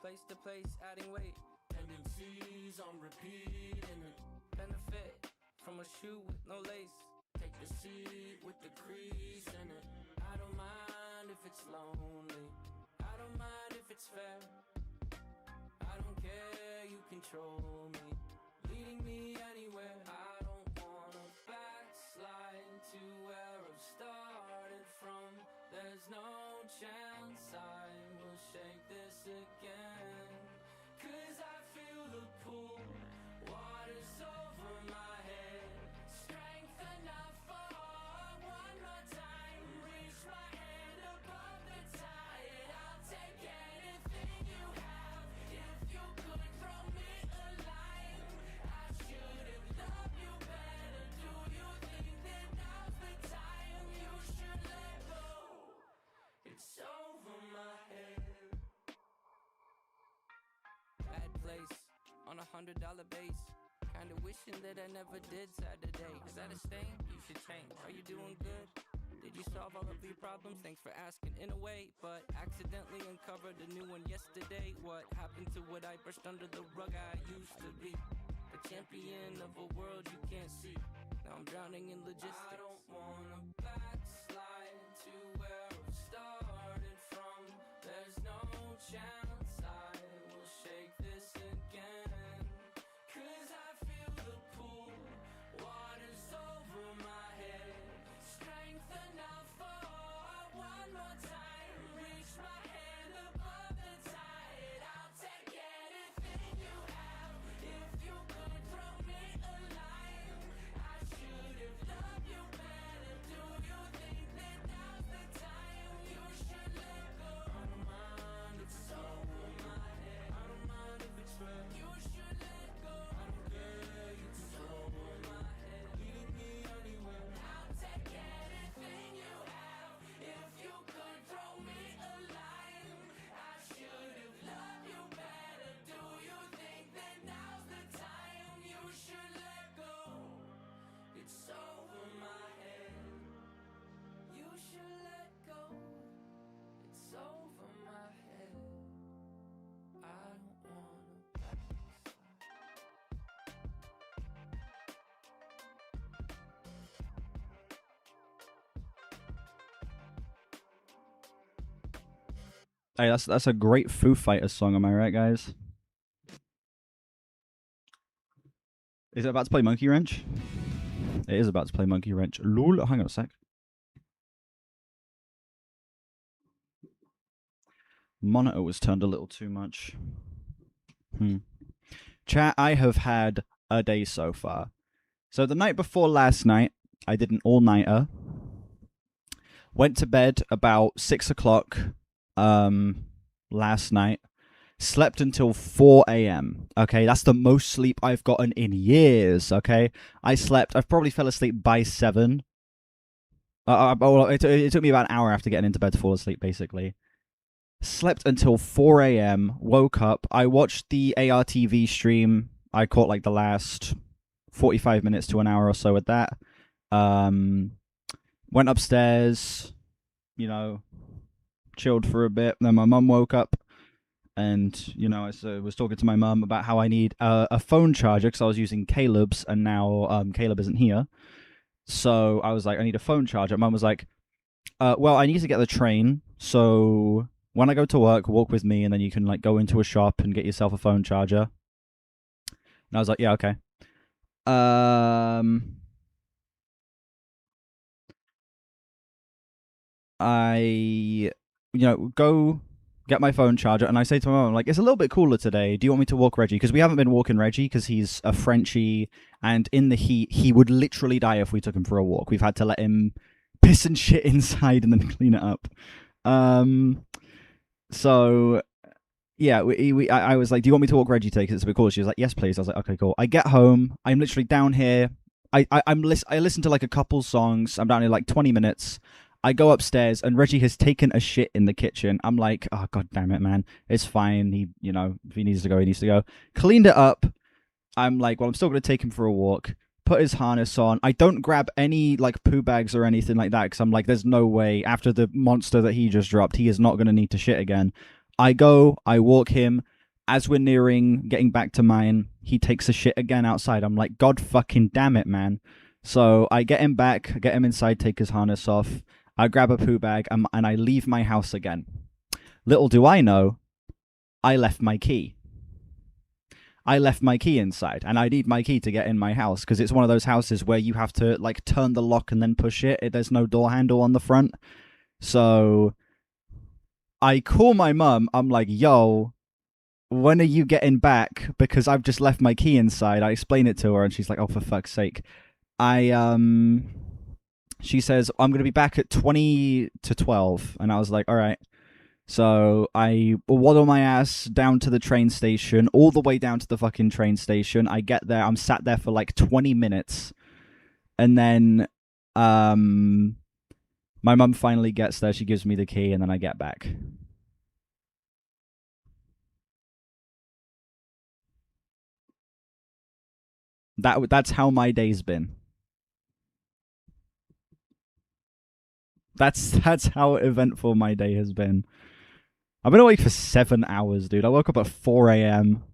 place to place, adding weight. Tendencies on repeat and benefit from a shoe with no lace. Take the seat with the crease in it. I don't mind if it's lonely. I don't mind if it's fair. I don't care, you control me, leading me anywhere. I don't wanna backslide to where I've started from. There's no chance I will shake this again. Cause I feel the pull, water's over my head. Strength enough for one more time. Reach my hand above the tide. I'll take anything you have. If you could throw me a line, I should have loved you better. Do you think that now's the time you should let go? It's over my head. Bad place on $100 base. Kinda wishing that I never did Saturday. Is that a stain? You should change. Are you doing good? Did you solve all of your problems? Thanks for asking in a way, but accidentally uncovered a new one yesterday. What happened to what I brushed under the rug I used to be? The champion of a world you can't see. Now I'm drowning in logistics. I don't wanna backslide to where I've started from. There's no chance I will shake this again. Cause I feel the pull, water's over my head. Strength enough for one more time. Reach my hand above the tide. I'll take anything you have. If you could throw me a line, I should have loved you better. Do you think that now's the time you should let go? I don't mind if it's over my head. I don't mind if it's red. You should let go. I don't care, you control my head, leading me anywhere. I'll take anything you have. If you could throw me a line, I should have loved you better. Do you think that now's the time you should let go? It's over my head. You should let go. It's over my head. I don't wanna backslide. Hey, that's a great Foo Fighters song, am I right, guys? Is it about to play Monkey Wrench? It is about to play Monkey Wrench. Lol, hang on a sec. Monitor was turned a little too much. Chat, I have had a day so far. So the night before last night, I did an all-nighter. Went to bed about 6 o'clock last night. Slept until 4 a.m. Okay, that's the most sleep I've gotten in years. Okay, I've probably fell asleep by 7. It took me about an hour after getting into bed to fall asleep, basically. Slept until 4 a.m. Woke up. I watched the ARTV stream. I caught like the last 45 minutes to an hour or so with that. Went upstairs, chilled for a bit. Then my mum woke up. And, I was talking to my mum about how I need a phone charger because I was using Caleb's and now Caleb isn't here. So I was like, I need a phone charger. Mum was like, well, I need to get the train. So when I go to work, walk with me and then you can like go into a shop and get yourself a phone charger. And I was like, yeah, okay. I, go get my phone charger, and I say to my mom, like, it's a little bit cooler today. Do you want me to walk Reggie? Because we haven't been walking Reggie because he's a Frenchie, and in the heat, he would literally die if we took him for a walk. We've had to let him piss and shit inside and then clean it up. So, yeah, I was like, do you want me to walk Reggie today? Because it's a bit cool. She was like, yes, please. I was like, okay, cool. I get home. I'm literally down here. I listen to like a couple songs. I'm down here like 20 minutes. I go upstairs and Reggie has taken a shit in the kitchen. I'm like, oh, God damn it, man. It's fine. He, if he needs to go, he needs to go. Cleaned it up. I'm like, well, I'm still going to take him for a walk. Put his harness on. I don't grab any like poo bags or anything like that because I'm like, there's no way after the monster that he just dropped, he is not going to need to shit again. I go, I walk him. as we're nearing getting back to mine, he takes a shit again outside. I'm like, God fucking damn it, man. So I get him back, get him inside, take his harness off. I grab a poo bag, and I leave my house again. Little do I know, I left my key. I left my key inside, and I need my key to get in my house because it's one of those houses where you have to like turn the lock and then push it. There's no door handle on the front. So I call my mum. I'm like, yo, when are you getting back? Because I've just left my key inside. I explain it to her, and she's like, oh, for fuck's sake. She says, I'm going to be back at 20 to 12. And I was like, all right. So I waddle my ass down to the train station, all the way down to the fucking train station. I get there. I'm sat there for like 20 minutes. And then my mum finally gets there. She gives me the key, and then I get back. That's how my day's been. That's how eventful my day has been. I've been awake for 7 hours, dude. I woke up at 4 a.m.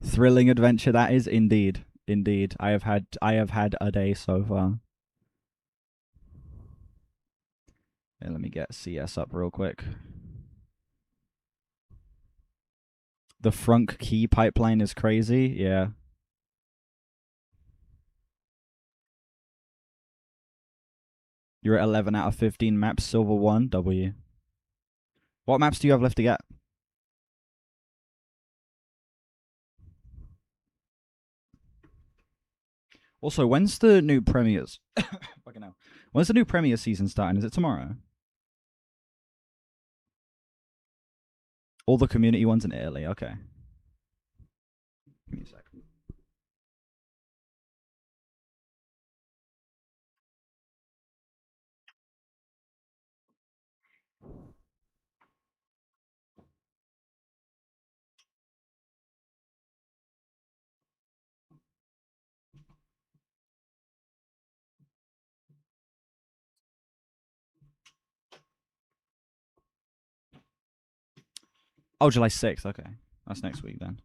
Thrilling adventure that is, indeed. Indeed. I have had a day so far. Okay, let me get CS up real quick. The frunk key pipeline is crazy, yeah. You're at 11 out of 15 maps, silver 1, W. What maps do you have left to get? Also, when's the new premieres? Fucking hell. When's the new premiere season starting? Is it tomorrow? All the community ones in Italy, okay. Give me a sec. Oh, July 6th, okay. That's next week then.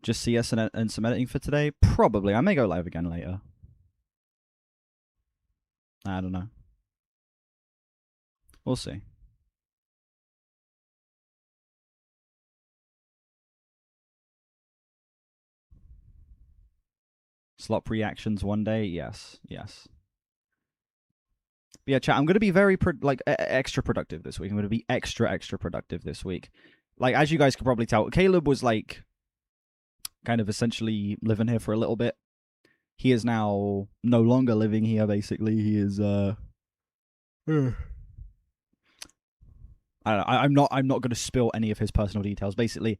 Just CS and some editing for today? Probably. I may go live again later. I don't know. We'll see. Slop reactions one day? Yes. Yes. But yeah, chat, I'm going to be very, extra productive this week. I'm going to be extra productive this week. Like, as you guys can probably tell, Caleb was, like, kind of essentially living here for a little bit. He is now no longer living here, basically. He is, I don't know, I'm not going to spill any of his personal details. Basically,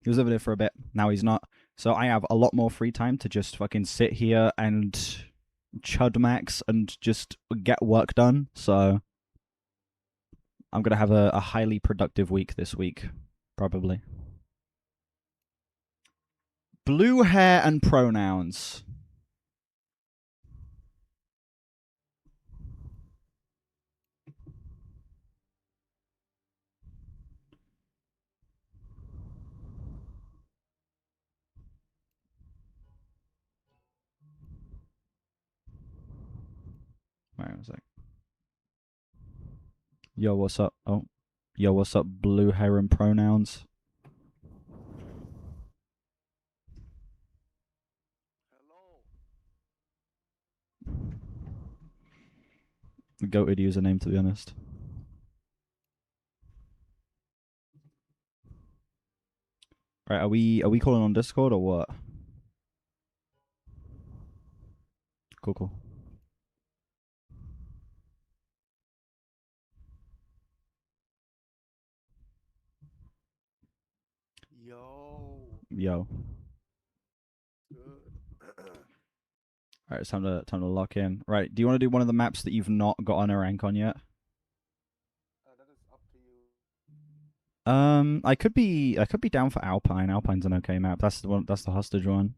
he was living here for a bit. Now he's not. So I have a lot more free time to just fucking sit here and chud max and just get work done. So I'm going to have a highly productive week this week, probably. Blue hair and pronouns. Wait a sec. Yo, what's up? Oh. Yo, what's up, blue hair and pronouns? Goated username, to be honest. Right, are we calling on Discord or what? Cool. Yo. Alright, it's time to lock in. Right, do you want to do one of the maps that you've not got on a rank on yet? That is up to you. I could be down for Alpine. Alpine's an okay map. That's the one. That's the hostage one.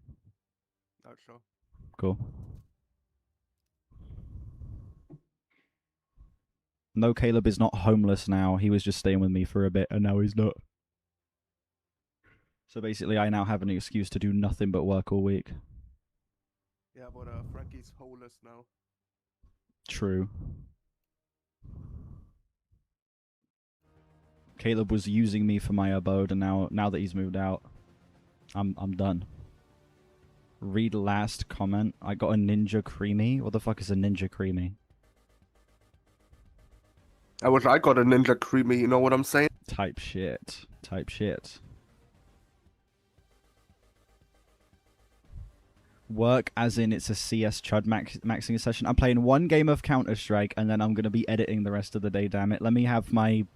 Not sure. Cool. No, Caleb is not homeless now. He was just staying with me for a bit, and now he's not. So basically, I now have an excuse to do nothing but work all week. Yeah, but Frankie's homeless now. True. Caleb was using me for my abode, and now that he's moved out, I'm done. Read last comment. I got a ninja creamy. What the fuck is a ninja creamy? I wish I got a ninja creamy. You know what I'm saying? Type shit. Type shit. Work as in it's a CS chud maxing session. I'm playing one game of Counter-Strike, and then I'm gonna be editing the rest of the day. Damn it! Let me have my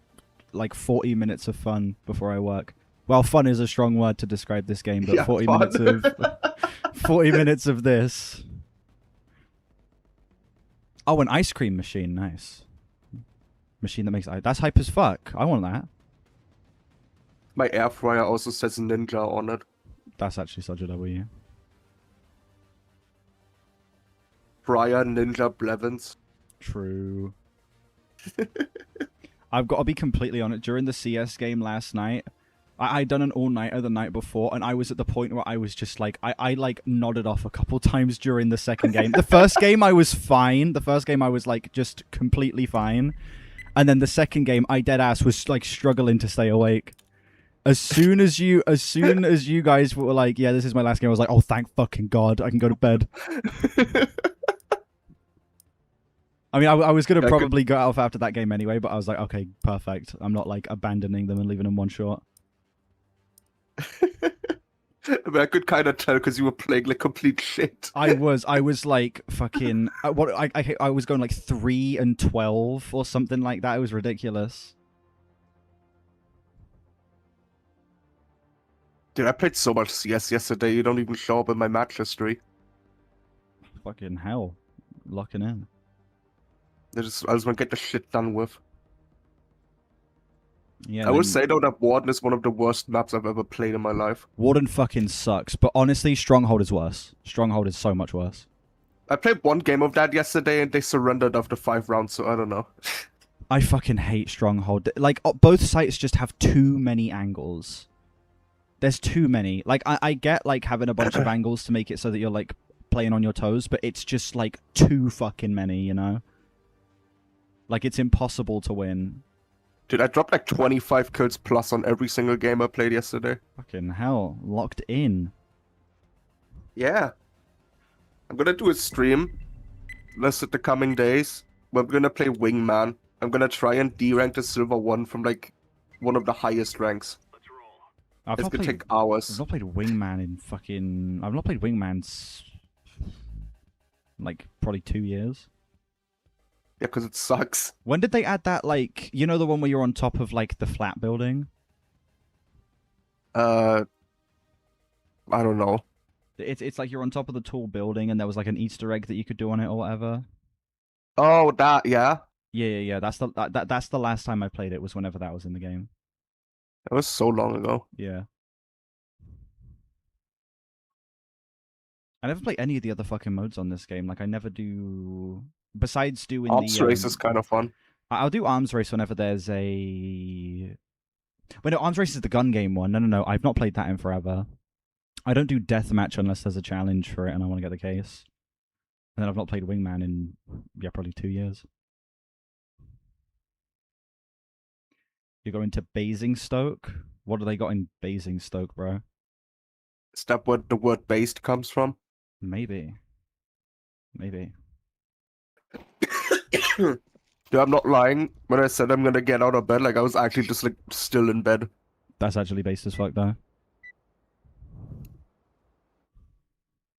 like 40 minutes of fun before I work. Well, fun is a strong word to describe this game, but Yeah, 40 fun. minutes of 40 minutes of this. Oh, an ice cream machine, nice. Machine that makes ice. That's hype as fuck. I want that. My air fryer also says ninja on it. That's actually such a W. Fryer Ninja Blevins. True. I've got to be completely honest. During the CS game last night, I'd done an all-nighter the night before, and I was at the point where I was just like, I like nodded off a couple times during the second game. The first game I was fine. The first game I was like just completely fine. And then the second game, I dead ass was like struggling to stay awake. As soon as you guys were like, yeah, this is my last game, I was like, oh, thank fucking God, I can go to bed. I mean, I was going to probably go off after that game anyway, but I was like, okay, perfect. I'm not like abandoning them and leaving them one short. I mean, I could kind of tell because you were playing like complete shit. I was like fucking, I was going like 3-12 or something like that. It was ridiculous. Dude, I played so much CS yesterday, you don't even show up in my match history. Fucking hell. Locking in. I just want to get the shit done with. Yeah, I would say though that Warden is one of the worst maps I've ever played in my life. Warden fucking sucks, but honestly, Stronghold is worse. Stronghold is so much worse. I played one game of that yesterday and they surrendered after 5 rounds, so I don't know. I fucking hate Stronghold. Like, both sites just have too many angles. There's too many. Like, I get, like, having a bunch of angles to make it so that you're, like, playing on your toes, but it's just, like, too fucking many, you know? Like, it's impossible to win. Dude, I dropped like 25 kills plus on every single game I played yesterday. Fucking hell. Locked in. Yeah. I'm gonna do a stream. List at the coming days. We're gonna play Wingman. I'm gonna try and D-rank the Silver 1 from like one of the highest ranks. It's gonna take hours. I've not played Wingman in fucking... I've not played Wingman like probably 2 years. Yeah, because it sucks. When did they add that, like, you know, the one where you're on top of, like, the flat building? I don't know. It's like you're on top of the tall building and there was, like, an Easter egg that you could do on it or whatever. Oh, that, yeah. Yeah. That's the last time I played it, was whenever that was in the game. That was so long ago. Yeah. I never play any of the other fucking modes on this game. Like, I never do... Besides doing Arms Race is kind of fun. I'll do Arms Race whenever there's a... Wait, no, Arms Race is the gun game one. No. I've not played that in forever. I don't do Deathmatch unless there's a challenge for it and I want to get the case. And then I've not played Wingman in, yeah, probably 2 years. You're going to Basingstoke? What do they got in Basingstoke, bro? Is that where the word based comes from? Maybe. Dude, I'm not lying. When I said I'm gonna get out of bed, like I was actually just like still in bed. That's actually based as fuck, though.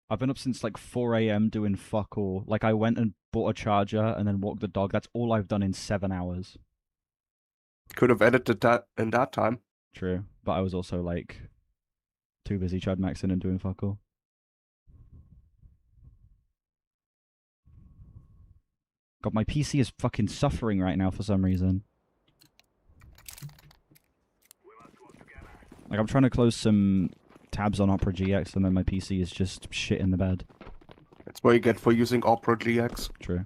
I've been up since like 4 a.m. doing fuck all. Like, I went and bought a charger and then walked the dog. That's all I've done in 7 hours. Could have edited that in that time. True. But I was also, like, too busy chud maxing and doing fuck all. God, my PC is fucking suffering right now for some reason. Like, I'm trying to close some tabs on Opera GX, and then my PC is just shit in the bed. That's what you get for using Opera GX. True.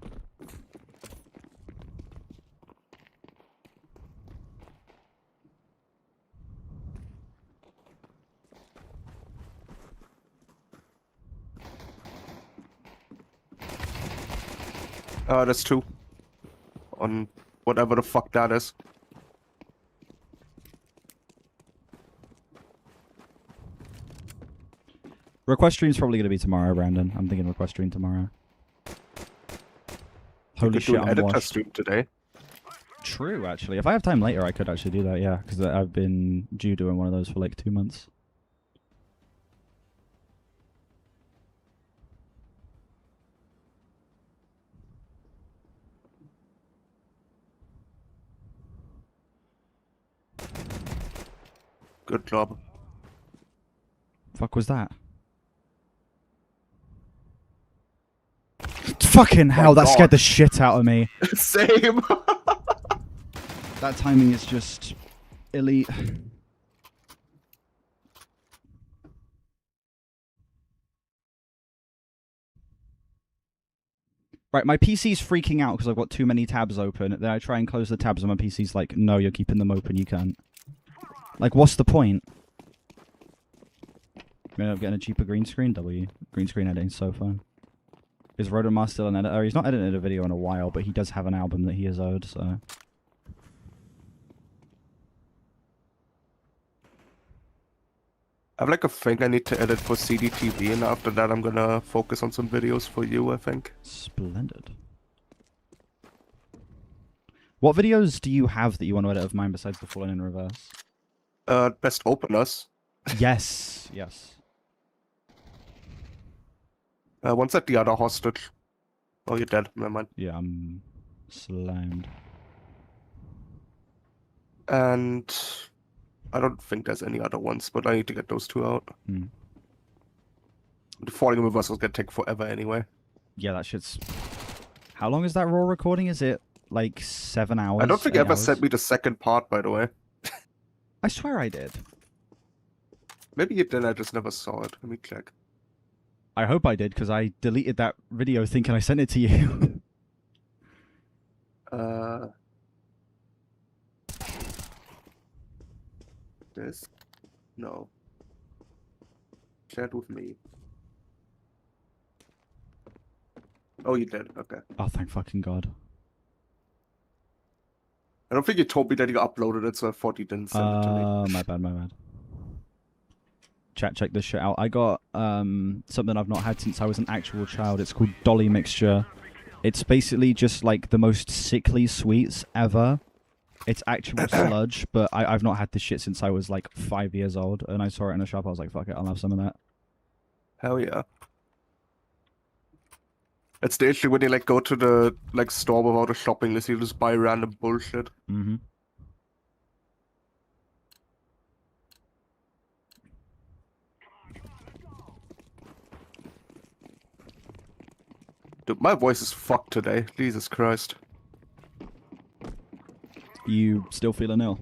That's 2. On whatever the fuck that is. Request stream's probably going to be tomorrow, Brandon. I'm thinking request stream tomorrow. Holy You could shit, do an I'm editor washed. stream today. True, actually. If I have time later, I could actually do that, yeah. Because I've been due doing one of those for like 2 months. Good job. Fuck was that? Fucking hell, that scared the shit out of me. Same. That timing is just elite. Right, my PC's freaking out because I've got too many tabs open. Then I try and close the tabs and my PC's like, no, you're keeping them open, you can't. Like, what's the point? I end up getting a cheaper green screen. W. Green screen editing's so fun. Is Rodomar still an editor? He's not edited a video in a while, but he does have an album that he has owed, so... I have like a thing I need to edit for CDTV, and after that I'm gonna focus on some videos for you, I think. Splendid. What videos do you have that you want to edit of mine besides the Fallen in Reverse? Best openers. Yes, yes. One's at the other hostage. Oh, you're dead. Never mind. Yeah, I'm slammed. And I don't think there's any other ones, but I need to get those 2 out. Hmm. The Falling in Reverse is gonna take forever anyway. Yeah, that shit's... How long is that raw recording? Is it like 7 hours? I don't think you 8 ever hours? sent me the second part, by the way. I swear I did. Maybe you did, I just never saw it. Let me check. I hope I did, because I deleted that video thinking I sent it to you. This? No. Chat with me. Oh, you did. Okay. Oh, thank fucking God. I don't think you told me that you uploaded it, so I thought you didn't send it to me. My bad, my bad. Chat, check this shit out. I got something I've not had since I was an actual child. It's called Dolly Mixture. It's basically just like the most sickly sweets ever. It's actual sludge, but I've not had this shit since I was like 5 years old, and I saw it in a shop. I was like, fuck it, I'll have some of that. Hell yeah. It's the issue when you like go to the like store without a shopping list, you just buy random bullshit. Mm-hmm. Dude, my voice is fucked today. Jesus Christ. You still feeling ill?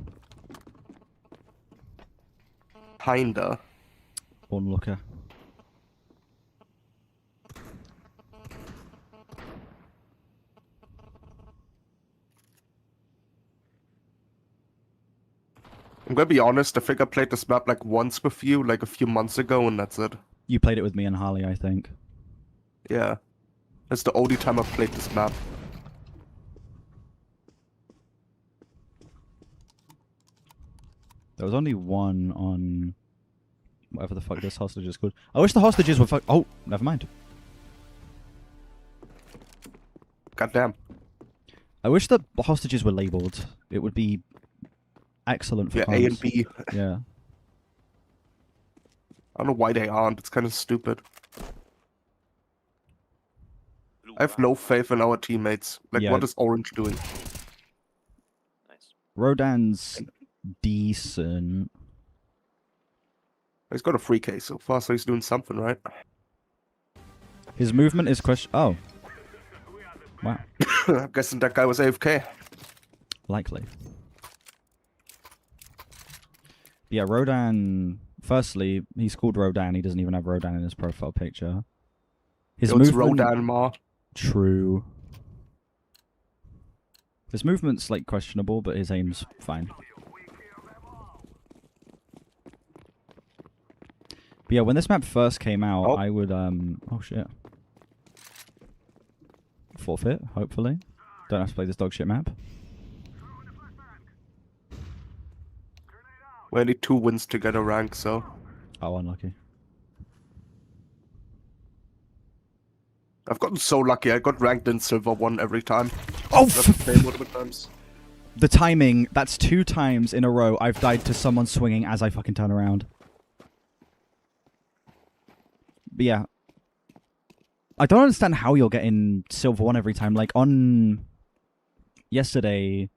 Kinda. Onlooker. I'm gonna be honest, I think I played this map like once with you, like a few months ago, and that's it. You played it with me and Harley, I think. Yeah. That's the only time I've played this map. There was only one on whatever the fuck this hostage is called. I wish the hostages were Oh, never mind. Goddamn. I wish the hostages were labeled. It would be excellent for Yeah, comms. A and B. Yeah. I don't know why they aren't. It's kind of stupid. I have no faith in our teammates. Like, Yeah. what is Orange doing? Nice. Rodan's decent. He's got a free case so far, so he's doing something, right? His movement is question. Oh. Wow. I'm guessing that guy was AFK. Likely. Yeah, Rodan. Firstly, he's called Rodan. He doesn't even have Rodan in his profile picture. His It's movement. Rodan Ma. True. His movement's like questionable, but his aim's fine. But yeah, when this map first came out, I would oh shit. Forfeit, hopefully. Don't have to play this dog shit map. We only 2 wins to get a rank, so. Oh, unlucky. I've gotten so lucky. I got ranked in Silver 1 every time. Oh, multiple times. the timing. That's 2 times in a row I've died to someone swinging as I fucking turn around. But yeah. I don't understand how you're getting Silver 1 every time. Like, on yesterday,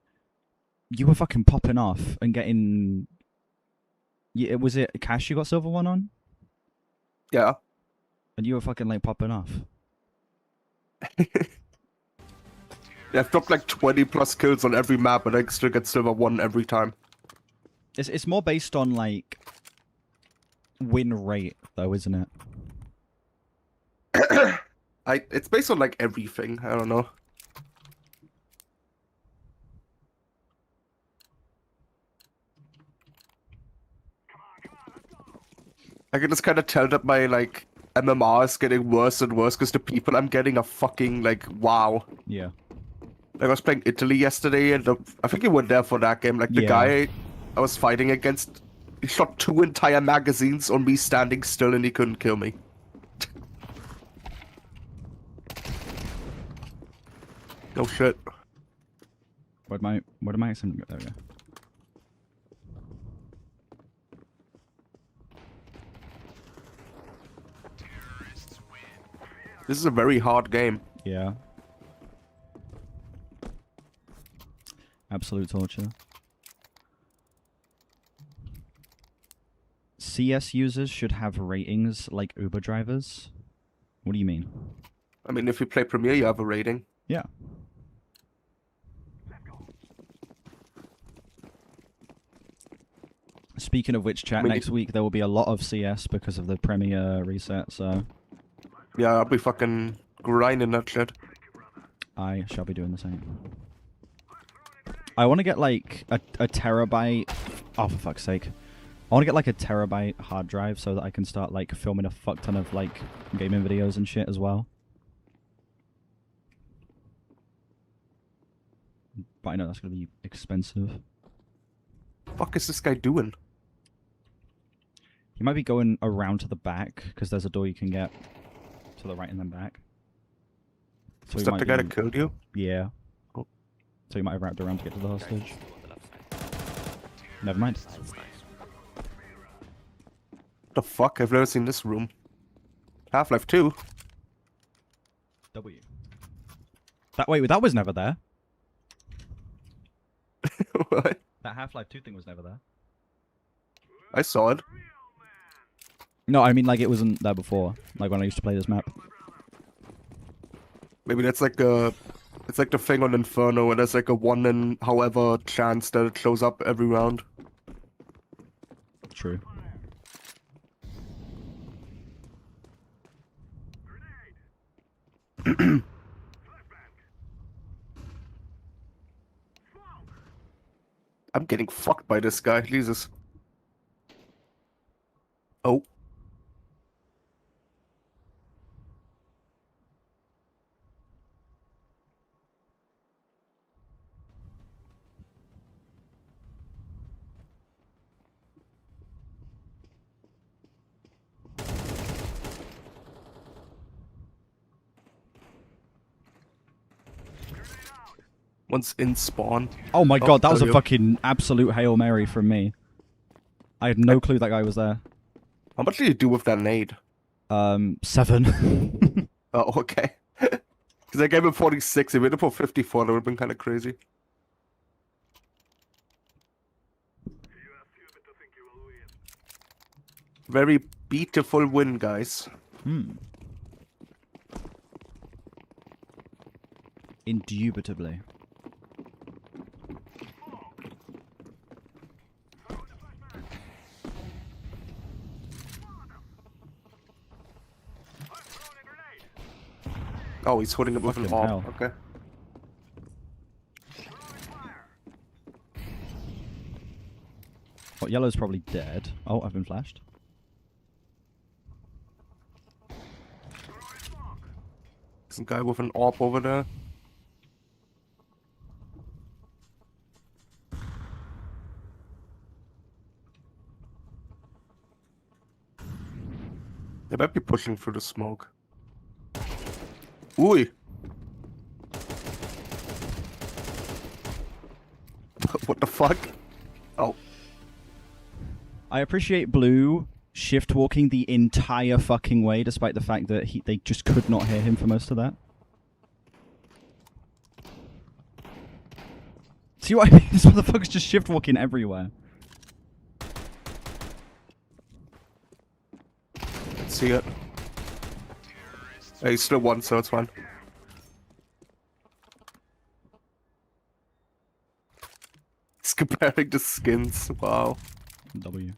you were fucking popping off and getting... Yeah, was it Cash you got Silver 1 on? Yeah. And you were fucking, like, popping off. Yeah, I've dropped like 20 plus kills on every map, and I still get Silver 1 every time. It's more based on, like, win rate, though, isn't it? It's based on like everything. I don't know. I can just kind of tell that my like MMR is getting worse and worse because the people I'm getting are fucking like wow. Yeah. Like I was playing Italy yesterday, and I think you were there for that game. Like the guy I was fighting against, he shot 2 entire magazines on me standing still, and he couldn't kill me. Oh shit. What am I sending? There we go. This is a very hard game. Yeah. Absolute torture. CS users should have ratings like Uber drivers. What do you mean? I mean, if you play Premiere, you have a rating. Yeah. Speaking of which, chat, next week there will be a lot of CS because of the Premiere reset, so... Yeah, I'll be fucking grinding that shit. I shall be doing the same. I want to get, like, a terabyte... Oh, for fuck's sake. I want to get, like, a terabyte hard drive so that I can start, like, filming a fuck ton of, like, gaming videos and shit as well. But I know that's going to be expensive. Fuck is this guy doing? He might be going around to the back, because there's a door you can get to the right and then back. So Was that the guy that killed you? Yeah. Oh. So he might have wrapped around to get to the hostage. Never mind. What the fuck? I've never seen this room. Half-Life 2? W. Wait, that was never there. What? That Half-Life 2 thing was never there. I saw it. No, I mean, like, it wasn't there before. Like, when I used to play this map. Maybe that's like a... It's like the thing on Inferno, where there's like a 1 in however chance that it shows up every round. True. I'm getting fucked by this guy, Jesus. Oh. One's in spawn. Oh my god, that was a you. fucking absolute Hail Mary from me. I had no clue that guy was there. How much did you do with that nade? 7. Oh, okay. Because I gave him 46. If we had to put 54, that would have been kind of crazy. Very beautiful win, guys. Indubitably. Oh, he's holding it with an Fucking orb. hell. Okay. Well, yellow's probably dead. Oh, I've been flashed. There's a guy with an orb over there. They might be pushing through the smoke. Ooh. What the fuck? Oh. I appreciate Blue shift walking the entire fucking way, despite the fact that they just could not hear him for most of that. See what I mean? This motherfucker's just shift walking everywhere. Let's see it. Hey, he's still one, so it's fine. He's comparing the skins. Wow. W.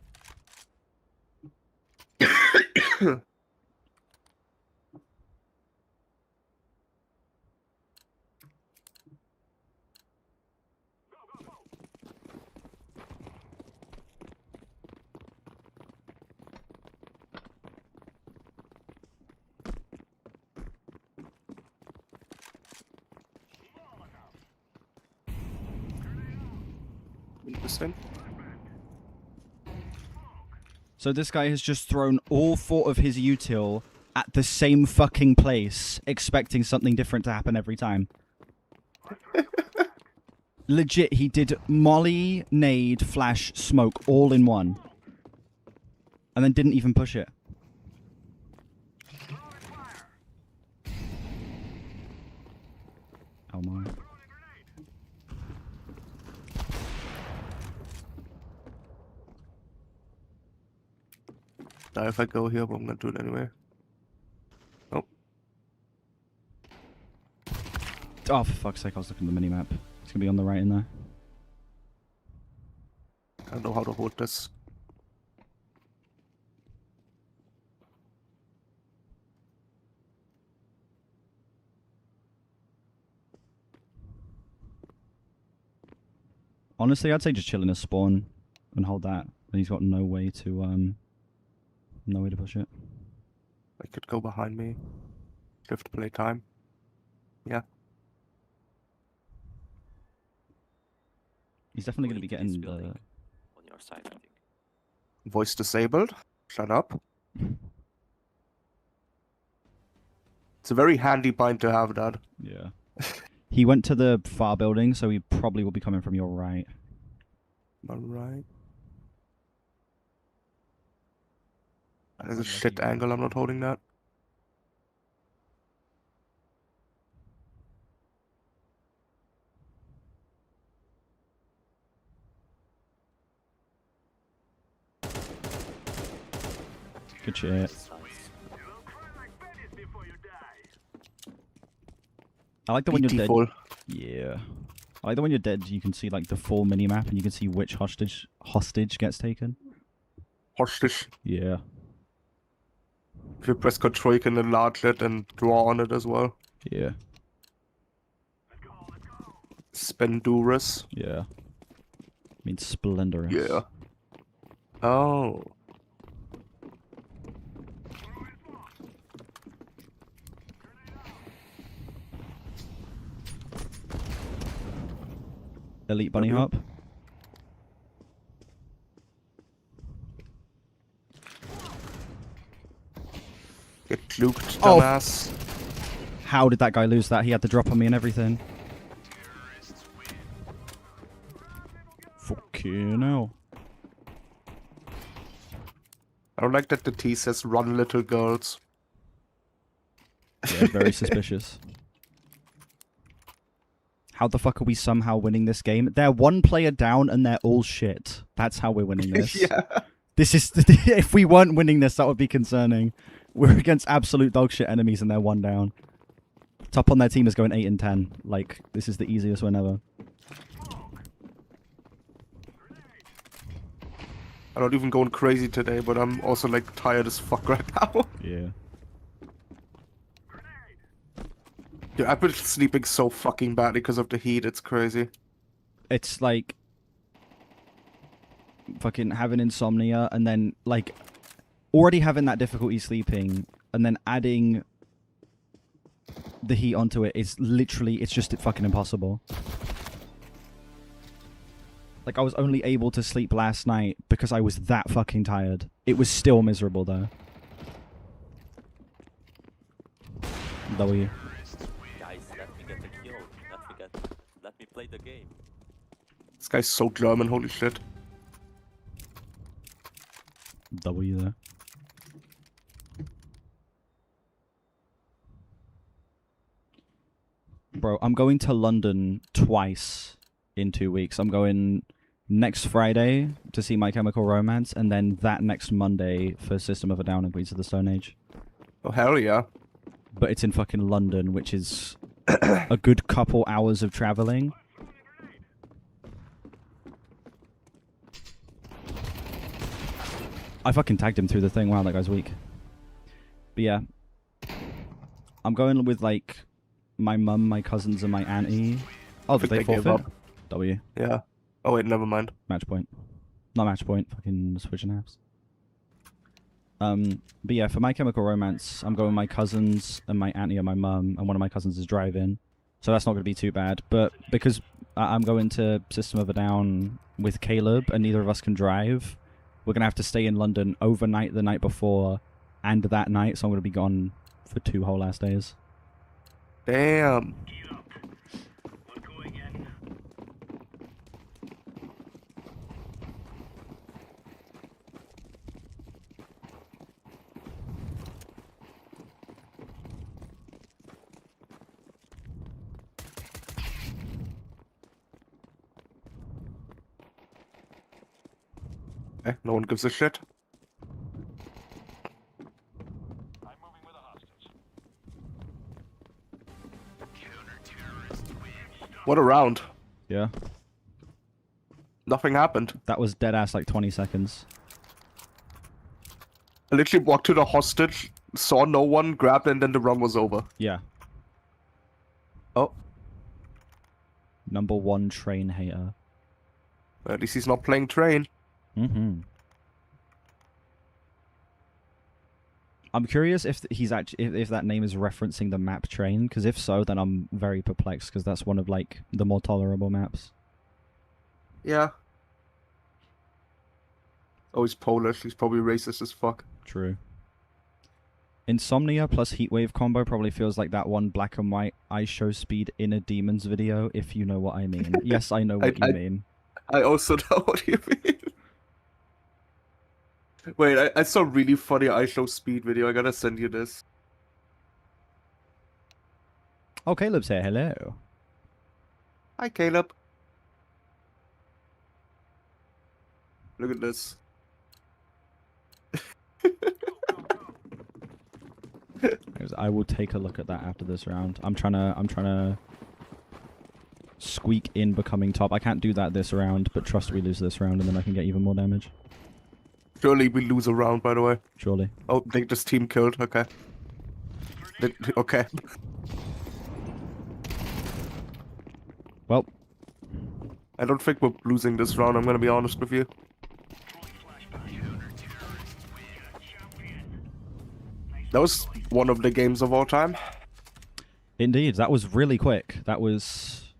Interesting. So this guy has just thrown all 4 of his util at the same fucking place, expecting something different to happen every time. Legit, he did molly, nade, flash, smoke all in one. And then didn't even push it. Oh my. Now if I go here, but I'm gonna do it anyway. Oh. Oh, for fuck's sake, I was looking at the minimap. It's gonna be on the right in there. I don't know how to hold this. Honestly, I'd say just chill in a spawn and hold that. And he's got no way to push it. I could go behind me. Shift play time. Yeah. He's definitely going to be Going to getting this building the... on your side, I think. Voice disabled. Shut up. It's a very handy bind to have that. Yeah. He went to the far building, so he probably will be coming from your right. Alright. There's a shit angle, I'm not holding that. Good shit. It's nice. I like that when you're dead. Beautiful. Yeah. I like that when you're dead, you can see like the full minimap and you can see which hostage gets taken. Hostage. Yeah. If you press Ctrl, you can enlarge it and draw on it as well. Yeah. Spendurus. Yeah. I mean, splendorous. Yeah. Oh. Elite bunny W. hop. Get kluked, Oh. dumbass. How did that guy lose that? He had the drop on me and everything. Fucking hell. I don't like that the T says run little girls. Yeah, very suspicious. How the fuck are we somehow winning this game? They're 1 player down and they're all shit. That's how we're winning this. Yeah. This is if we weren't winning this, that would be concerning. We're against absolute dog shit enemies and they're 1 down. Top on their team is going 8 and 10. Like, this is the easiest win ever. I'm not even going crazy today, but I'm also like tired as fuck right now. Yeah. Dude, I've been sleeping so fucking badly because of the heat. It's crazy. It's like fucking having insomnia and then like already having that difficulty sleeping and then adding the heat onto it is literally, it's just fucking impossible. Like, I was only able to sleep last night because I was that fucking tired. It was still miserable, though. W. Guys, let me get a kill. Let me play the game. This guy's so German, holy shit. W, though. Bro, I'm going to London twice in 2 weeks. I'm going next Friday to see My Chemical Romance, and then that next Monday for System of a Down and Queens of the Stone Age. Oh, hell yeah. But it's in fucking London, which is a good couple hours of traveling. I fucking tagged him through the thing. Wow, that guy's weak. But yeah. I'm going with, like, my mum, my cousins, and my auntie. Oh, did they gave forfeit? up. W. Yeah. Oh, wait, never mind. Match point. Not match point, fucking switching apps. But yeah, for My Chemical Romance, I'm going with my cousins and my auntie and my mum, and one of my cousins is driving. So that's not going to be too bad. But because I'm going to System of a Down with Caleb, and neither of us can drive, we're going to have to stay in London overnight the night before and that night, so I'm going to be gone for 2 whole last days. Damn. No one gives a shit. What a round. Yeah. Nothing happened. That was dead ass like 20 seconds. I literally walked to the hostage, saw no one, grabbed, and then the run was over. Yeah. Oh. Number 1 train hater. At least he's not playing train. Mm-hmm. I'm curious if he's actually if that name is referencing the map Train, because if so, then I'm very perplexed, because that's one of like the more tolerable maps. Yeah. Oh, he's Polish. He's probably racist as fuck. True. Insomnia plus Heatwave combo probably feels like that one black and white I show speed in a Demons video, if you know what I mean. Yes, I know what you mean. I also know what you mean. Wait, I saw a really funny I show speed video. I gotta send you this. Oh, Caleb's here. Hello. Hi, Caleb. Look at this. I will take a look at that after this round. I'm trying to squeak in becoming top. I can't do that this round, but trust we lose this round and then I can get even more damage. Surely we lose a round, by the way. Surely. Oh, they just team killed. Okay. Okay. Well. I don't think we're losing this round, I'm gonna be honest with you. That was one of the games of all time. Indeed, that was really quick. That was...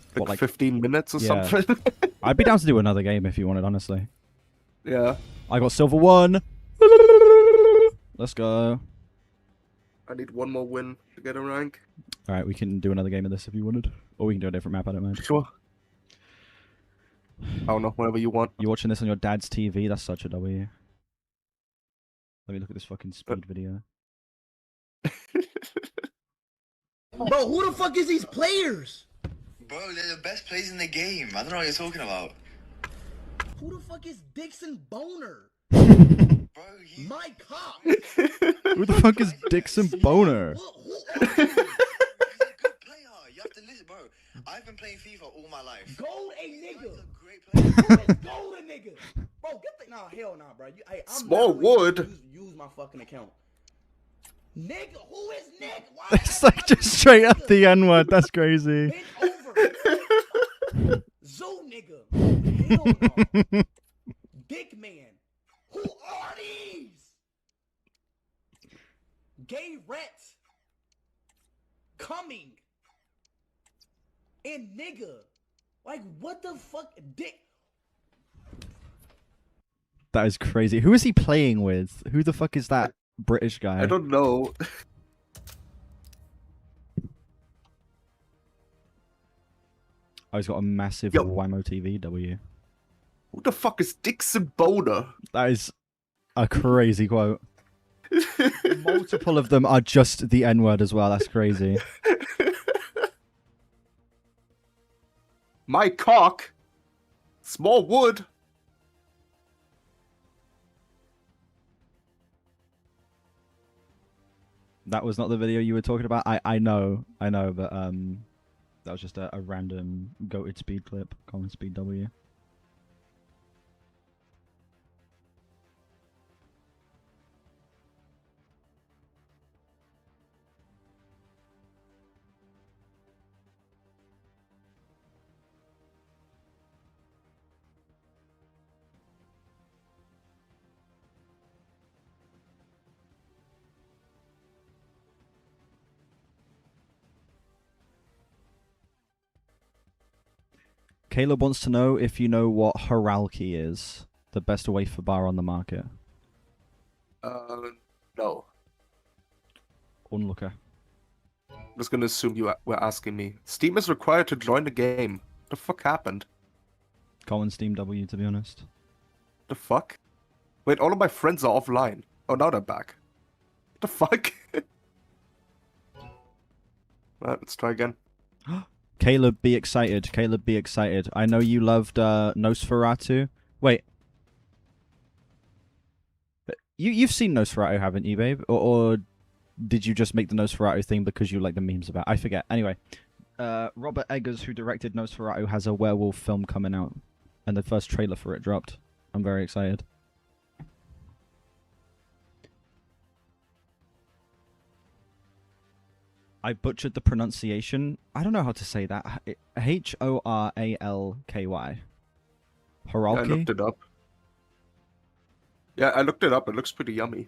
Like, what, like 15 minutes or something? I'd be down to do another game if you wanted, honestly. Yeah. I got silver 1. Let's go. I need one more win to get a rank. Alright, we can do another game of this if you wanted. Or we can do a different map, I don't mind. Sure. I don't know, whatever you want. You watching this on your dad's TV? That's such a W. Let me look at this fucking speed video. Bro, who the fuck is these players? Bro, they're the best players in the game. I don't know what you're talking about. Who the fuck is Dixon Boner? Bro, he's My cop. Who the fuck is Dixon Boner? Who a good player. You have to listen, bro. I've been playing FIFA all my life. Gold a nigga. He's a great player. Gold a nigga. Bro, get the hell nah, bro. I'm Small not letting wood. you use my fucking account. Nigga, who is Nick? Why It's like just straight up the N-word. That's crazy. Bend over. Zoo nigga. Oh, hell no. Dick man. Who are these? Gay rats. Coming. And nigga. Like, what the fuck? Dick. That is crazy. Who is he playing with? Who the fuck is that British guy? I don't know. Oh, he's got a massive Yo. Whammo TV W. Who the fuck is Dixon Boner? That is a crazy quote. Multiple of them are just the N-word as well. That's crazy. My cock. Small wood. That was not the video you were talking about. I know, but that was just a random goated speed clip. Common speed W. Caleb wants to know if you know what Horalki is, the best wafer bar on the market. No. Onlooker. I'm just gonna assume you were asking me. Steam is required to join the game. What the fuck happened? Common Steam W, to be honest. The fuck? Wait, all of my friends are offline. Oh, now they're back. What the fuck? Right, let's try again. Caleb, be excited. Caleb, be excited. I know you loved Nosferatu. Wait. You've seen Nosferatu, haven't you, babe? Or did you just make the Nosferatu thing because you like the memes about? I forget. Anyway, Robert Eggers, who directed Nosferatu, has a werewolf film coming out, and the first trailer for it dropped. I'm very excited. I butchered the pronunciation. I don't know how to say that. Horalky. Horalky? Yeah, I looked it up. Yeah, I looked it up. It looks pretty yummy.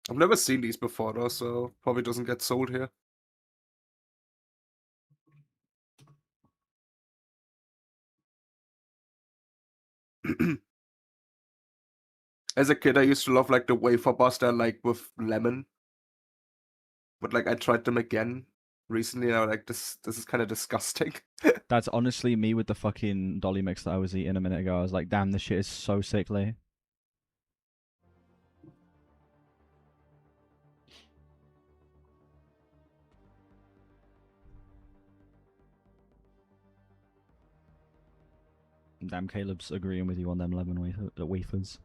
I've never seen these before though, so probably doesn't get sold here. As a kid, I used to love like the wafer buster like with lemon. But like I tried them again recently and I was like this is kind of disgusting. That's honestly me with the fucking dolly mix that I was eating a minute ago. I was like, damn, this shit is so sickly. Damn, Caleb's agreeing with you on them lemon wafers.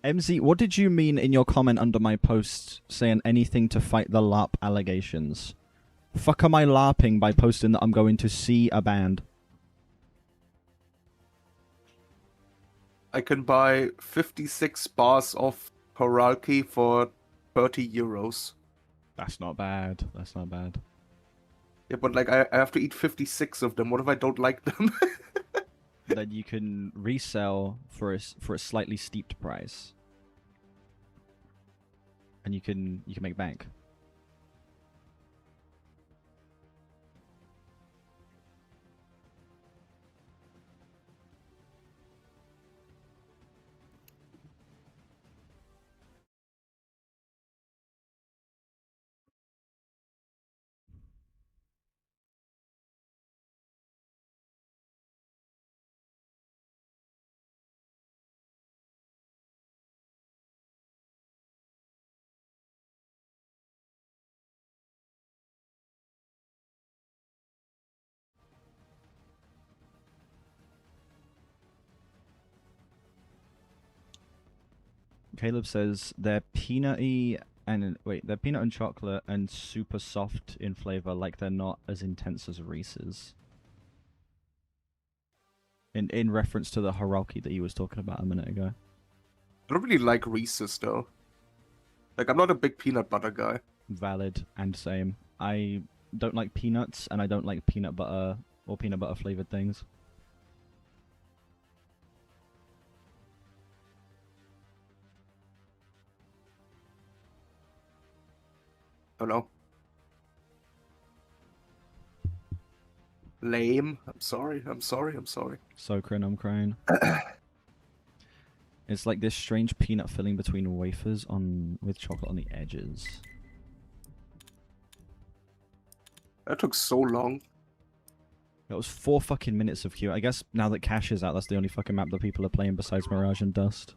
MZ, what did you mean in your comment under my post saying anything to fight the LARP allegations? Fuck am I LARPing by posting that I'm going to see a band? I can buy 56 bars of Horalky for 30 euros. That's not bad. That's not bad. Yeah, but like I have to eat 56 of them. What if I don't like them? Then you can resell for a slightly steeped price, and you can make bank. Caleb says they're peanutty and they're peanut and chocolate and super soft in flavor, like they're not as intense as Reese's. In reference to the hierarchy that he was talking about a minute ago. I don't really like Reese's though. Like, I'm not a big peanut butter guy. Valid and same. I don't like peanuts and I don't like peanut butter or peanut butter flavored things. Oh no. Lame. I'm sorry. I'm sorry. I'm sorry. So I'm crying. It's like this strange peanut filling between wafers with chocolate on the edges. That took so long. It was 4 fucking minutes of queue. I guess now that Cash is out, that's the only fucking map that people are playing besides Mirage and Dust.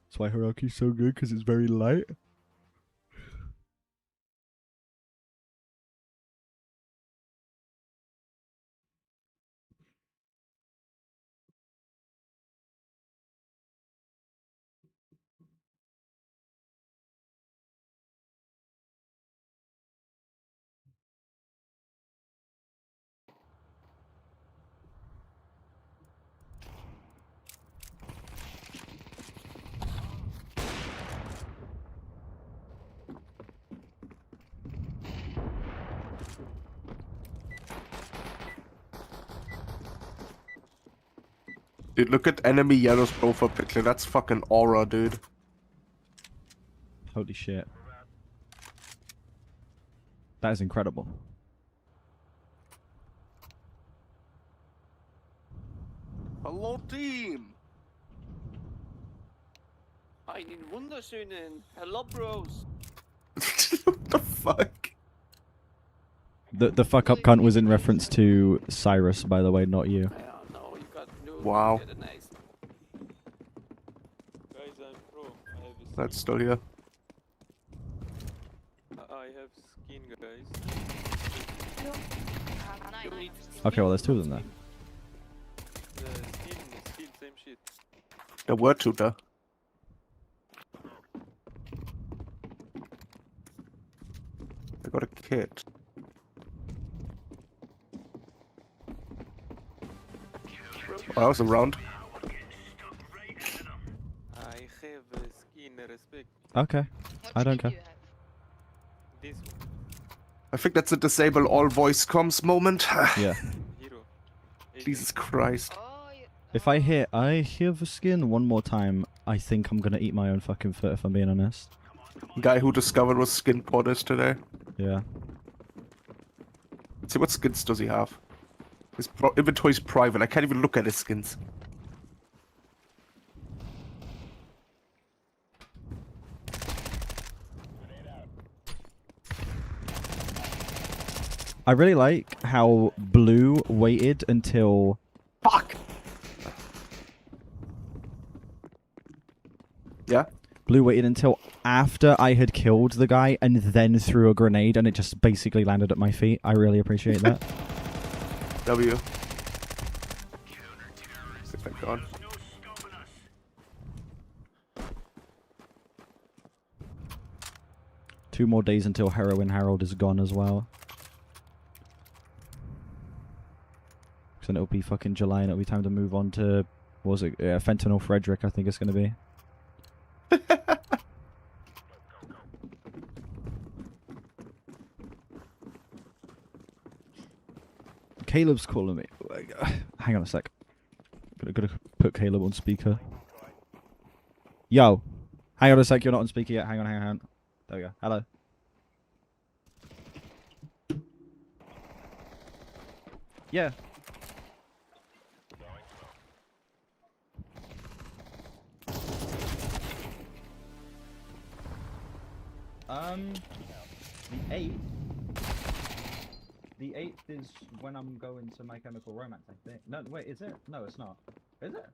That's why Hierarchy's so good, because it's very light. Dude, look at enemy yellow's profile picture. That's fucking aura, dude. Holy shit. That is incredible. Hello, team. Einen wunderschönen Hello, Bros. What the fuck? The fuck up cunt was in reference to Cyrus, by the way, not you. Yeah, no, you got no. Wow. Get a nice. Guys, I'm pro. I have a That's still here. I have skin, guys. Okay, well, there's 2 of them there. Skin, same shit. There were 2 there. I got a kit. Oh, that was a round. I have a skin, respect. Okay. I don't care. This one, I think that's a disable all voice comms moment. Yeah. hero. Jesus Christ. If I hear the skin one more time, I think I'm gonna eat my own fucking foot, if I'm being honest. Guy who discovered was skin porters today. Yeah. See, what skins does he have? His inventory's private. I can't even look at his skins. I really like how Blue waited until... Fuck! Yeah? Blue waited until after I had killed the guy and then threw a grenade and it just basically landed at my feet. I really appreciate that. W. Thank God. Two more days until Heroin Harold is gone as well. Then it'll be fucking July and it'll be time to move on to, what was it, Fentanyl Frederick, I think it's going to be. Caleb's calling me. Hang on a sec. Gotta put Caleb on speaker. Yo. Hang on a sec, you're not on speaker yet. Hang on. There we go. Hello. Yeah. The 8th. The 8th is when I'm going to My Chemical Romance, I think. No, wait, is it? No, it's not. Is it?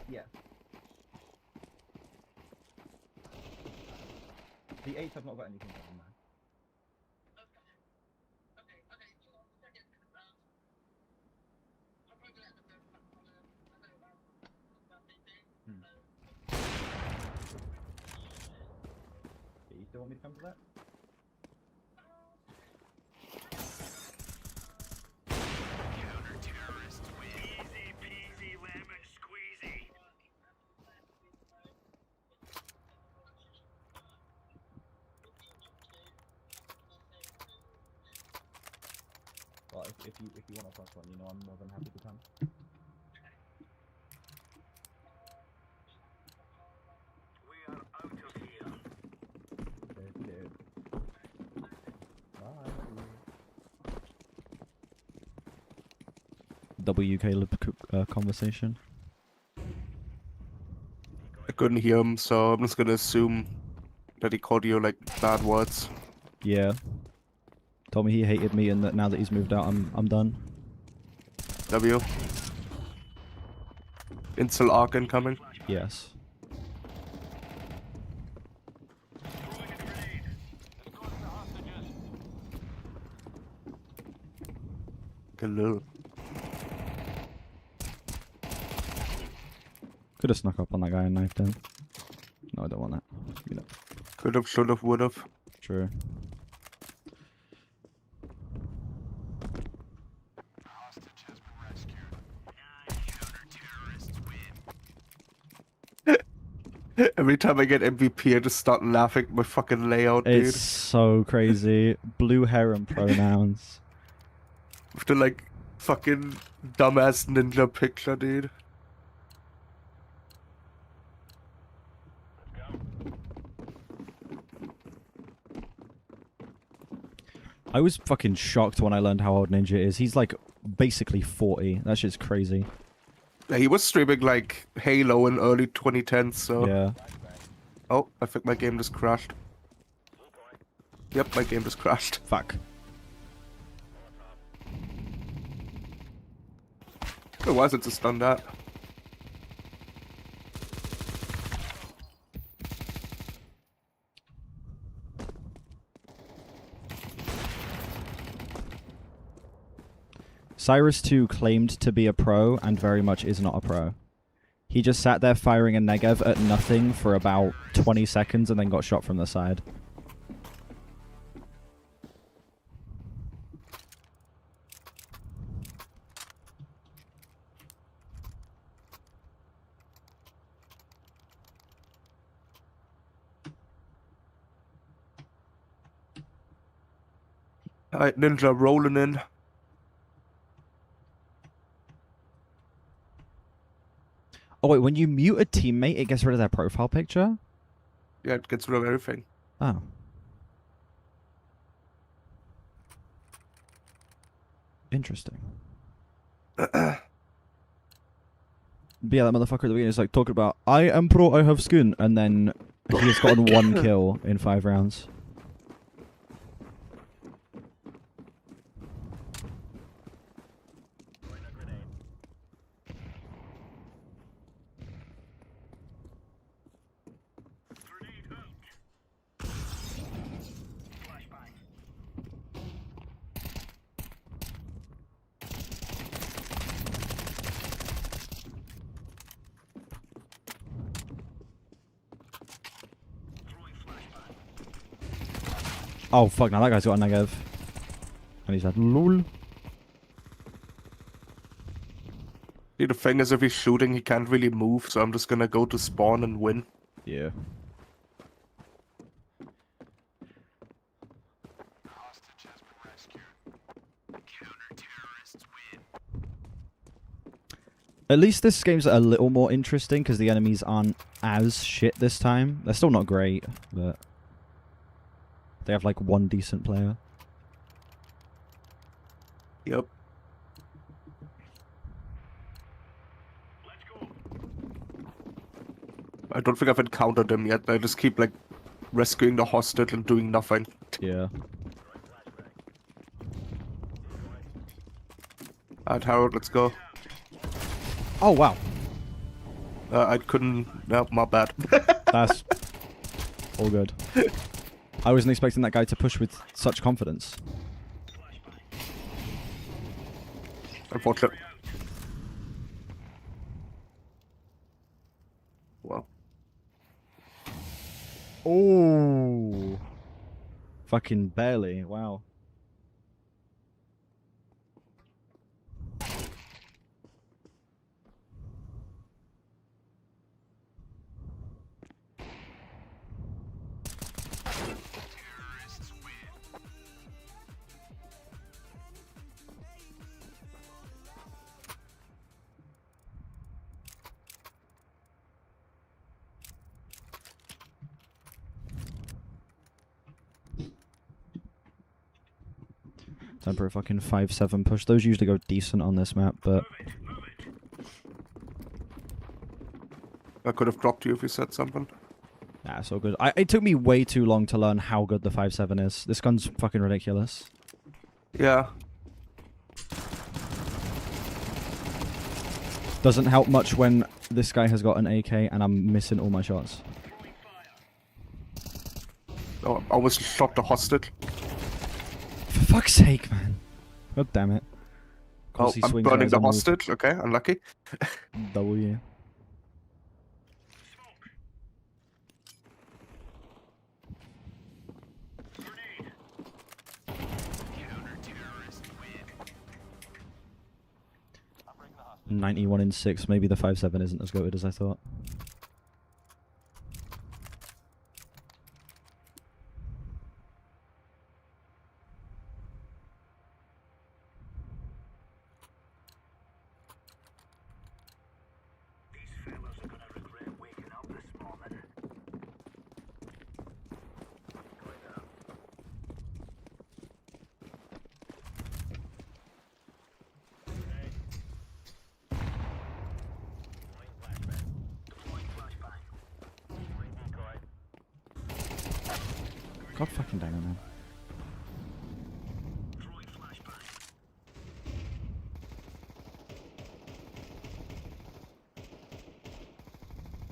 Yeah. The 8th I've not got anything on there. You still want me to come to that? Well, if you want a plus one, you know I'm more than happy to come. We are out of here. WK conversation. I couldn't hear him, so I'm just gonna assume that he called you like bad words. Yeah. Told me he hated me and that now that he's moved out, I'm done. W. Incel arc incoming. Yes. Hello. Could have snuck up on that guy and knifed him. No, I don't want that. You know. Could have, should have, would have. True. Every time I get MVP, I just start laughing at my fucking layout, dude. It's so crazy. Blue hair and pronouns. With the like fucking dumbass ninja picture, dude. I was fucking shocked when I learned how old Ninja is. He's like basically 40. That shit's crazy. Yeah, he was streaming like Halo in early 2010s, so. Yeah. Oh, I think my game just crashed. Yep, my game just crashed. Fuck. Oh, why is it just done that? Cyrus2 claimed to be a pro and very much is not a pro. He just sat there firing a Negev at nothing for about 20 seconds and then got shot from the side. Alright, Ninja rolling in. Oh wait, when you mute a teammate, it gets rid of their profile picture? Yeah, it gets rid of everything. Oh. Interesting. But yeah, that motherfucker at the beginning is like talking about, I am pro, I have skin, and then he has gotten 1 kill in 5 rounds. Oh fuck, now that guy's got a Negev. And he's like, lol. See, the thing is, if he's shooting, he can't really move, so I'm just gonna go to spawn and win. Yeah. At least this game's a little more interesting because the enemies aren't as shit this time. They're still not great, but they have like 1 decent player. Yep. I don't think I've encountered them yet. I just keep like rescuing the hostage and doing nothing. Yeah. Alright, Harold, let's go. Oh wow. I couldn't. No, my bad. That's all good. I wasn't expecting that guy to push with such confidence. Unfortunate. Well. Oh. Fucking barely. Wow. Time for a fucking 5-7 push. Those usually go decent on this map, but... I could have dropped you if you said something. Nah, it's all good. It took me way too long to learn how good the 5-7 is. This gun's fucking ridiculous. Yeah. Doesn't help much when this guy has got an AK and I'm missing all my shots. Oh, I almost shot the hostage. For fuck's sake, man. God damn it. Oh, I'm burning the hostage. Okay, unlucky. W. .91 in 6. Maybe the 5-7 isn't as good as I thought. God fucking dang it, man.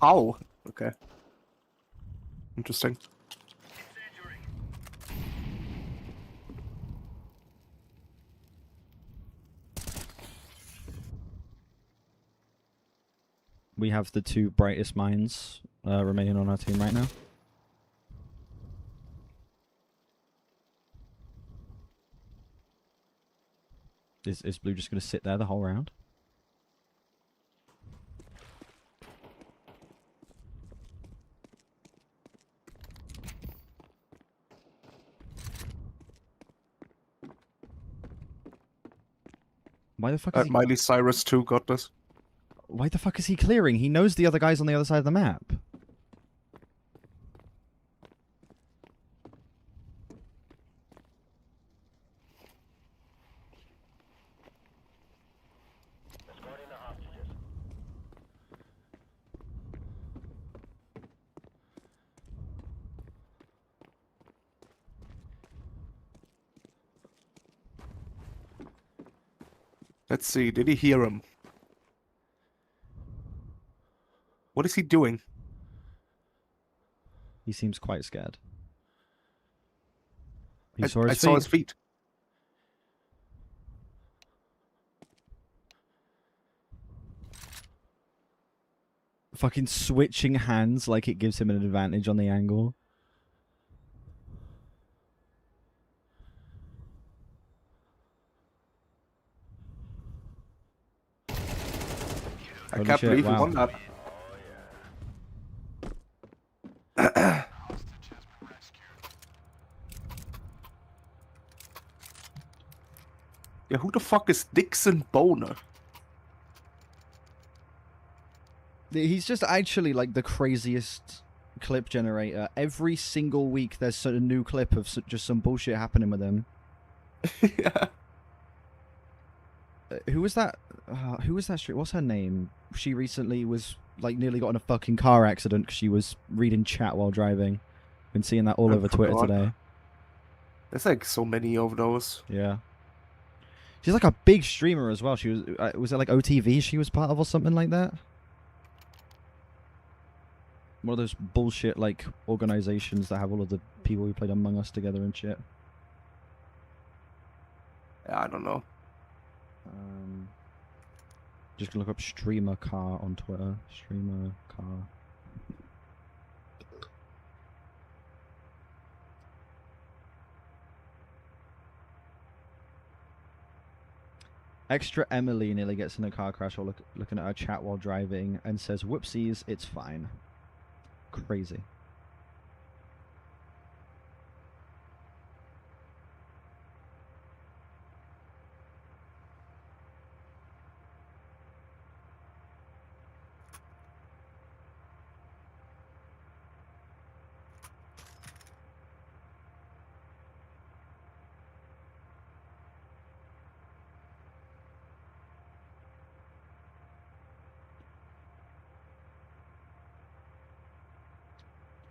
Ow. Okay. Interesting. We have the two brightest minds remaining on our team right now. Is Blue just going to sit there the whole round? Why the fuck is he... Miley Cyrus 2 got this. Why the fuck is he clearing? He knows the other guy's on the other side of the map. Let's see, did he hear him? What is he doing? He seems quite scared. He I saw his saw his feet. Fucking switching hands like it gives him an advantage on the angle. I Holy can't shit, believe he wow. won that. Yeah, who the fuck is Dixon Boner? He's just actually like the craziest clip generator. Every single week there's a new clip of just some bullshit happening with him. Yeah. Who was that? Who was that street? What's her name? She recently was like nearly got in a fucking car accident because she was reading chat while driving. Been seeing that all over Twitter today. There's like so many of those. Yeah. She's like a big streamer as well. She was it like OTV she was part of or something like that? One of those bullshit like organizations that have all of the people who played Among Us together and shit. Yeah, I don't know. Just gonna look up streamer car on Twitter. Streamer car. Extra Emily nearly gets in a car crash while looking at her chat while driving and says, "Whoopsies, it's fine." Crazy.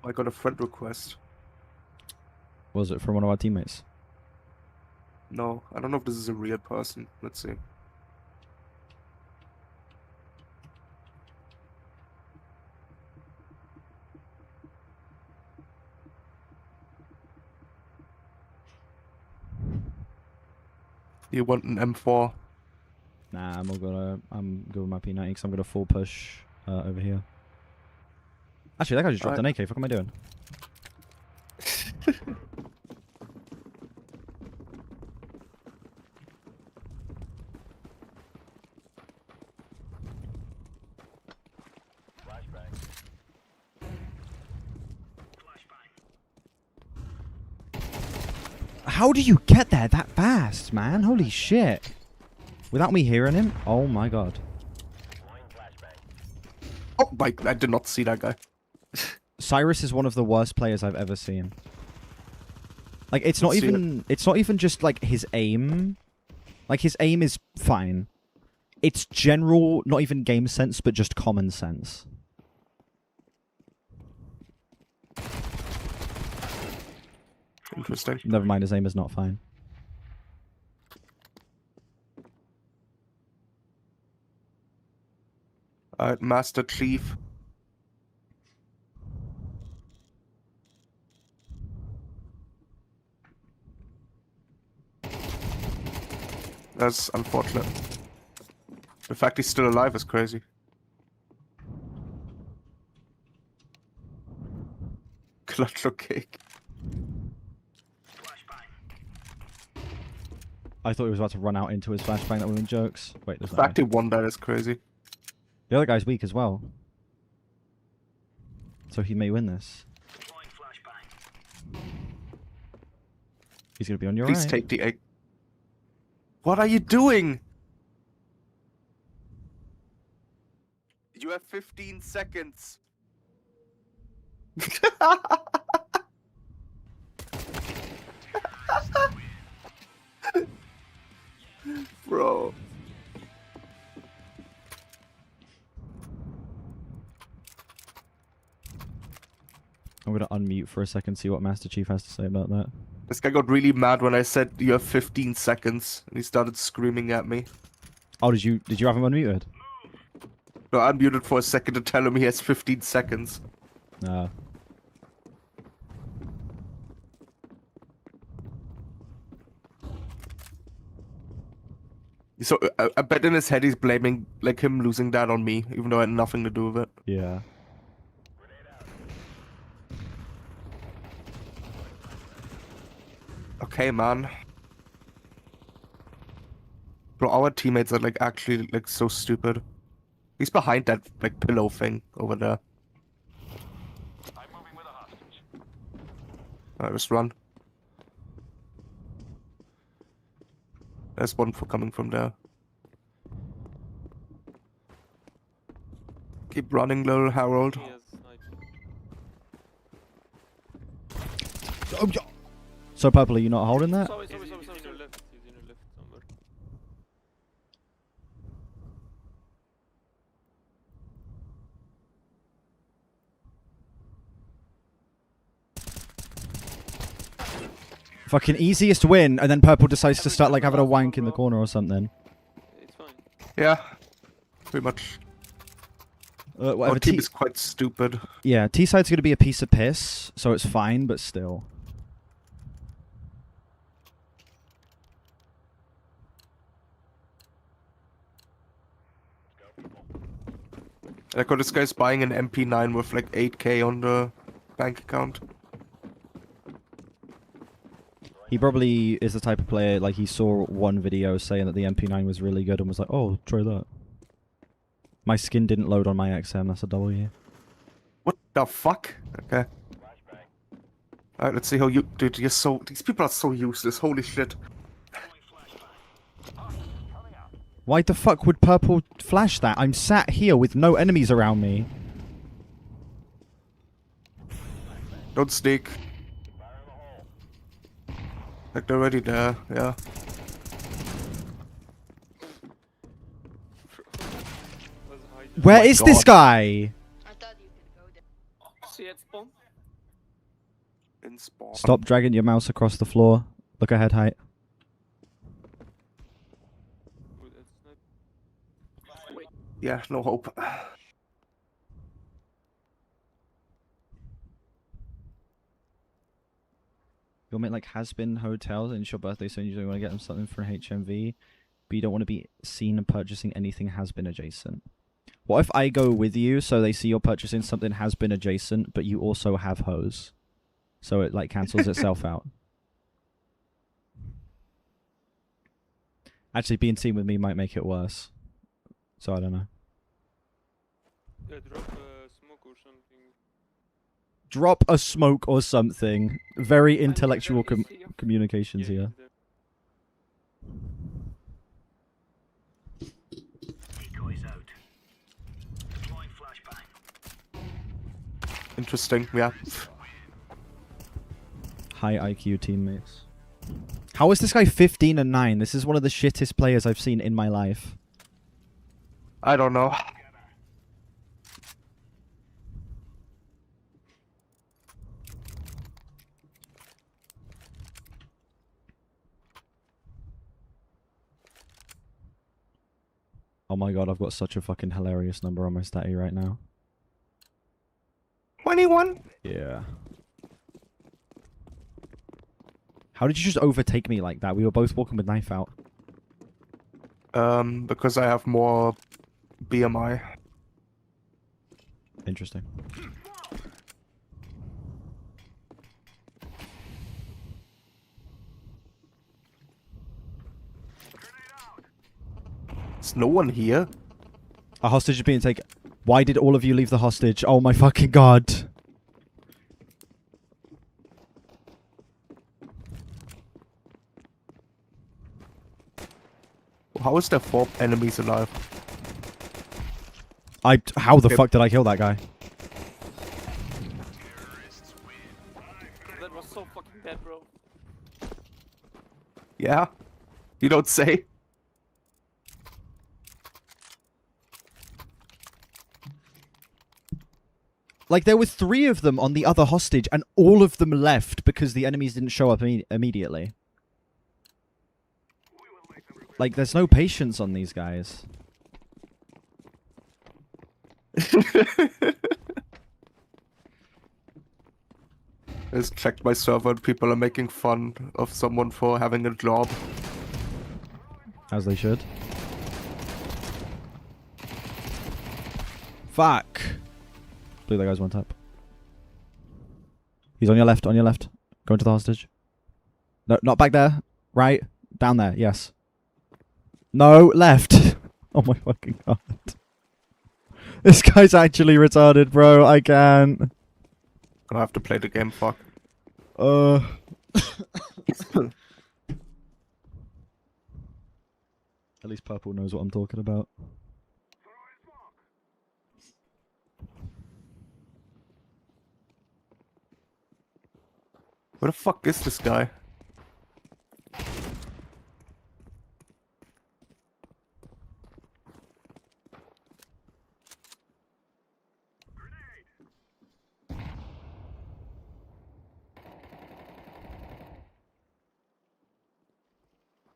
I got a friend request. Was it from one of our teammates? No, I don't know if this is a real person. Let's see. You want an M4? Nah, I'm good with my P90 because I'm gonna full push over here. Actually, that guy just dropped an AK. What am I doing? How do you get there that fast, man? Holy shit. Without me hearing him? Oh my god. Oh my! I did not see that guy. Cyrus is one of the worst players I've ever seen. Like, it's not even just like his aim. Like, his aim is fine. It's general, not even game sense, but just common sense. Interesting. Never mind, his aim is not fine. Master Chief. That's unfortunate. The fact he's still alive is crazy. Clutch or cake. I thought he was about to run out into his flashbang that were in jokes. Wait, there's The no fact he won that is crazy. The other guy's weak as well. So he may win this. He's gonna be on your Please right. take the egg. What are you doing? You have 15 seconds. Bro. I'm gonna unmute for a second, see what Master Chief has to say about that. This guy got really mad when I said you have 15 seconds, and he started screaming at me. Oh, did you have him unmuted? No, I unmuted for a second to tell him he has 15 seconds. Nah. So I bet in his head he's blaming like him losing that on me, even though I had nothing to do with it. Yeah. Okay, man. Bro, our teammates are like actually like so stupid. He's behind that like pillow thing over there. I'm moving with a hostage. Alright, just run. There's one for coming from there. Keep running, little Harold. So, Purple, are you not holding that? He's in your left somewhere. Fucking easiest win, and then Purple decides to start like having a wank in the corner or something. It's fine. Yeah, pretty much. Our Whatever. team is quite stupid. Yeah, T-side's gonna be a piece of piss, so it's fine, but still. Like, oh, this guy's buying an MP9 with like 8K on the bank account. He probably is the type of player, like, he saw one video saying that the MP9 was really good and was like, oh, try that. My skin didn't load on my XM, that's a W. What the fuck? Okay. Alright, let's see how you... Dude, you're so... These people are so useless, holy shit. Why the fuck would purple flash that? I'm sat here with no enemies around me. Don't sneak. Like, they're already there, yeah. Where my is this God. guy? I thought you could go there. See it spawn? In spawn. Stop dragging your mouse across the floor. Look ahead height. Yeah, no hope. You'll make like has-been hotels and it's your birthday, so you want to get them something for an HMV, but you don't want to be seen purchasing anything has-been adjacent. What if I go with you so they see you're purchasing something has-been adjacent, but you also have hose? So it like cancels itself out. Actually, being seen with me might make it worse. So I don't know. Yeah, drop a smoke or something. Drop a smoke or something. Very intellectual communications Yeah, here. Interesting, yeah. High IQ teammates. How is this guy 15 and 9? This is one of the shittest players I've seen in my life. I don't know. Oh my god, I've got such a fucking hilarious number on my statty right now. 21? Yeah. How did you just overtake me like that? We were both walking with knife out. Because I have more BMI. Interesting. There's no one here. A hostage is being taken. Why did all of you leave the hostage? Oh my fucking god. How is there 4 enemies alive? How the Okay. fuck did I kill that guy? That was so fucking bad, bro. Yeah? You don't say? Like, there were 3 of them on the other hostage, and all of them left because the enemies didn't show up immediately. Like, there's no patience on these guys. I just checked my server and people are making fun of someone for having a job. As they should. Fuck. I believe that guy's one tap. He's on your left, Go into the hostage. No, not back there. Right. Down there, yes. No, left. Oh my fucking god. This guy's actually retarded, bro. I can't. I have to play the game, fuck. At least Purple knows what I'm talking about. Where the fuck is this guy?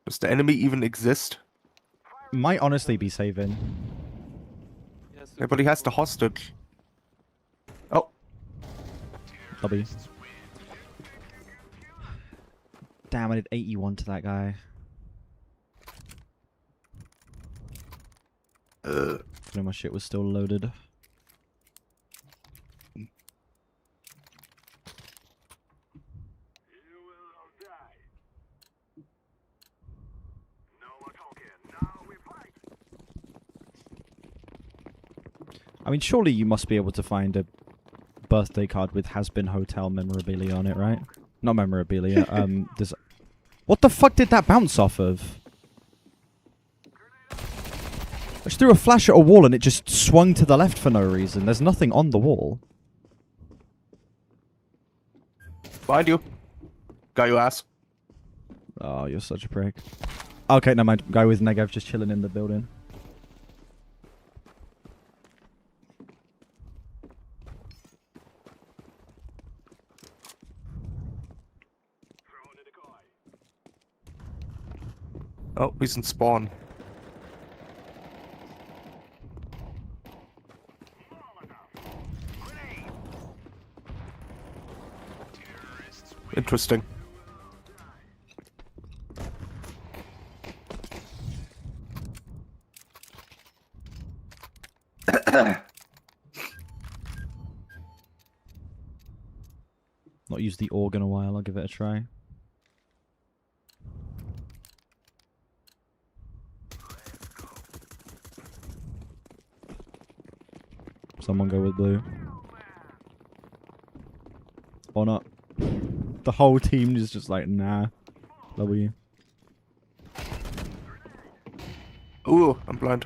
Does the enemy even exist? Might honestly be saving. Yes. Yeah, but he has the hostage. Oh, W. Damn, I did 81 to that guy. My shit was still loaded. I mean, surely you must be able to find a birthday card with has been hotel memorabilia on it, right? Not memorabilia. There's. What the fuck did that bounce off of? I just threw a flash at a wall and it just swung to the left for no reason. There's nothing on the wall. behind you. Guy you ass. Oh, you're such a prick. Okay, never mind. Guy with Negev just chilling in the building. Oh, he's in spawn. Interesting. Not used the org in a while. I'll give it a try. Someone go with blue. Or not. The whole team is just like, nah. W. Ooh, I'm blind.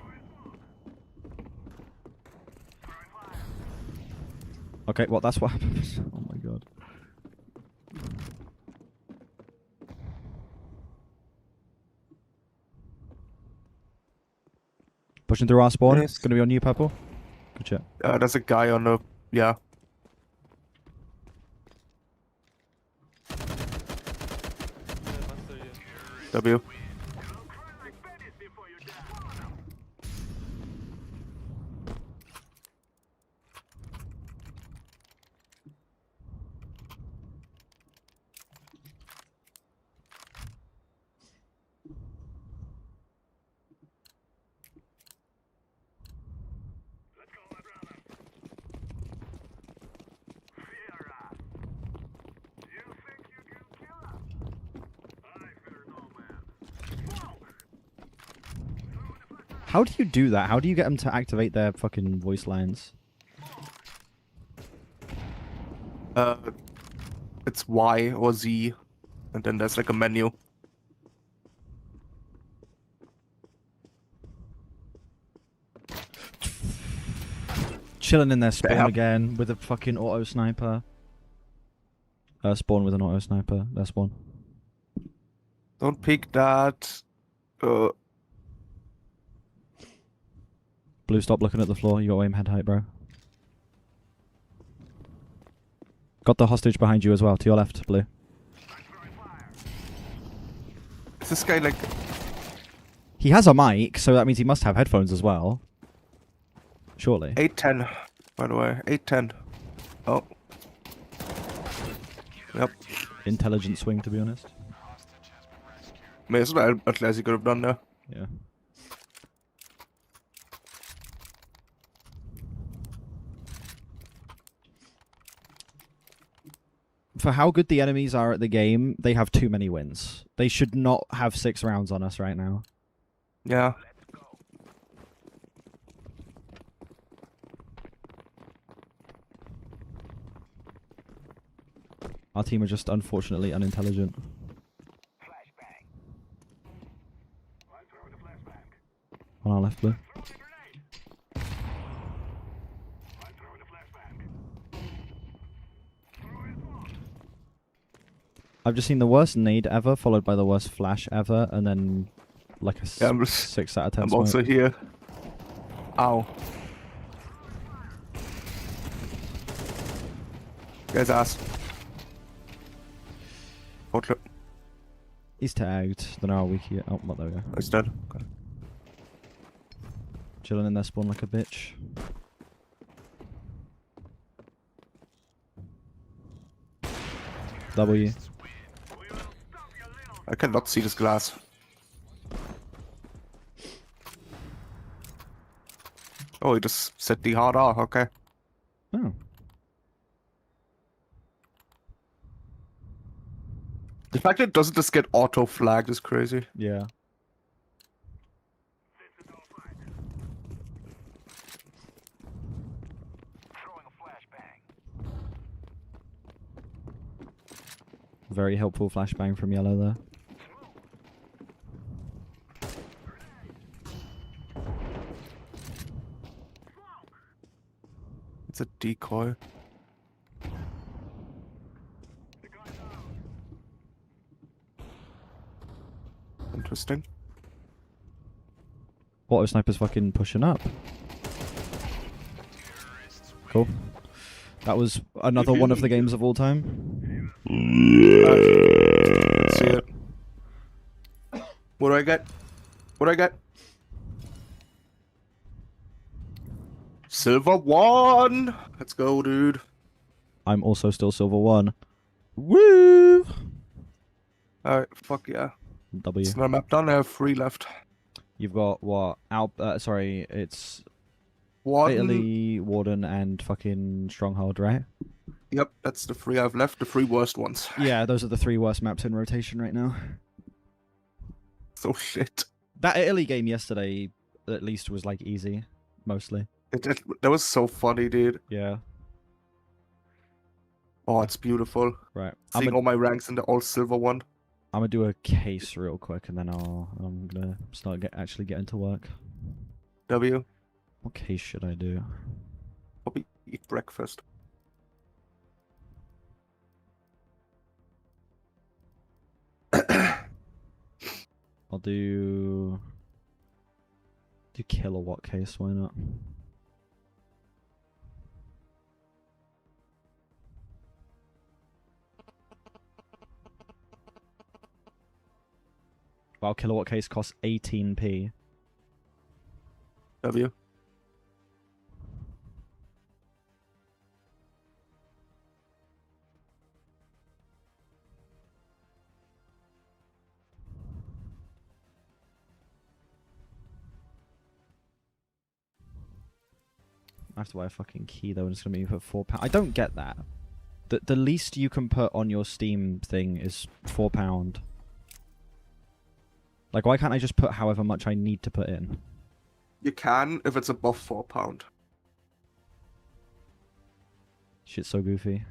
Okay, well, that's what happens. Oh my god. Pushing through our spawn. Yes. It's gonna be on you, purple. Good shit. There's a guy on the... Yeah. W. How do you do that? How do you get them to activate their fucking voice lines? It's Y or Z, and then there's like a menu. Chilling in their spawn Damn. again with a fucking auto sniper. Spawn with an auto sniper. Their spawn. Don't pick that. Blue, stop looking at the floor. You got aim head height, bro. Got the hostage behind you as well. To your left, Blue. Is this guy like... He has a mic, so that means he must have headphones as well. Surely. 810, by the way. 810. Oh. Yep. Intelligent swing, to be honest. May as well, at least he could have done there. Yeah. For how good the enemies are at the game, they have too many wins. They should not have 6 rounds on us right now. Yeah. Our team are just unfortunately unintelligent. On our left, Blue. I've just seen the worst nade ever, followed by the worst flash ever, and then like a 6 out of 10 I'm smoke. also here. Ow. Guy's ass. Portlet. He's tagged. Don't know how weak he is. Oh, well, there we go. He's dead. Okay. Chilling in their spawn like a bitch. W. I cannot see this glass. Oh, he just set the hard R, okay. Oh. The fact that it doesn't just get auto-flagged is crazy. Yeah. Very helpful flashbang from Yellow there. It's a decoy. Interesting. Auto Sniper's fucking pushing up. Cool. That was another one of the games of all time. Let's see it. What do I get? What do I get? Silver 1! Let's go, dude. I'm also still silver 1. Woo! Alright, fuck yeah. W. It's not map done, I have 3 left. You've got what? Sorry, it's Warden. Italy, Warden, and fucking Stronghold, right? Yep, that's the 3 I've left, the 3 worst ones. Yeah, those are the 3 worst maps in rotation right now. So shit. That Italy game yesterday, at least, was like easy, mostly. That was so funny, dude. Yeah. Oh, it's beautiful. Right. Seeing all my ranks in the all silver one. I'm gonna do a case real quick, and then I'm gonna start actually getting to work. W. What case should I do? Probably eat breakfast. I'll do kilowatt case. Why not? Wow, kilowatt case costs 18p. W. I have to buy a fucking key though, and it's gonna be for £4. I don't get that. The least you can put on your Steam thing is £4. Like, why can't I just put however much I need to put in? You can if it's above £4. Shit's so goofy.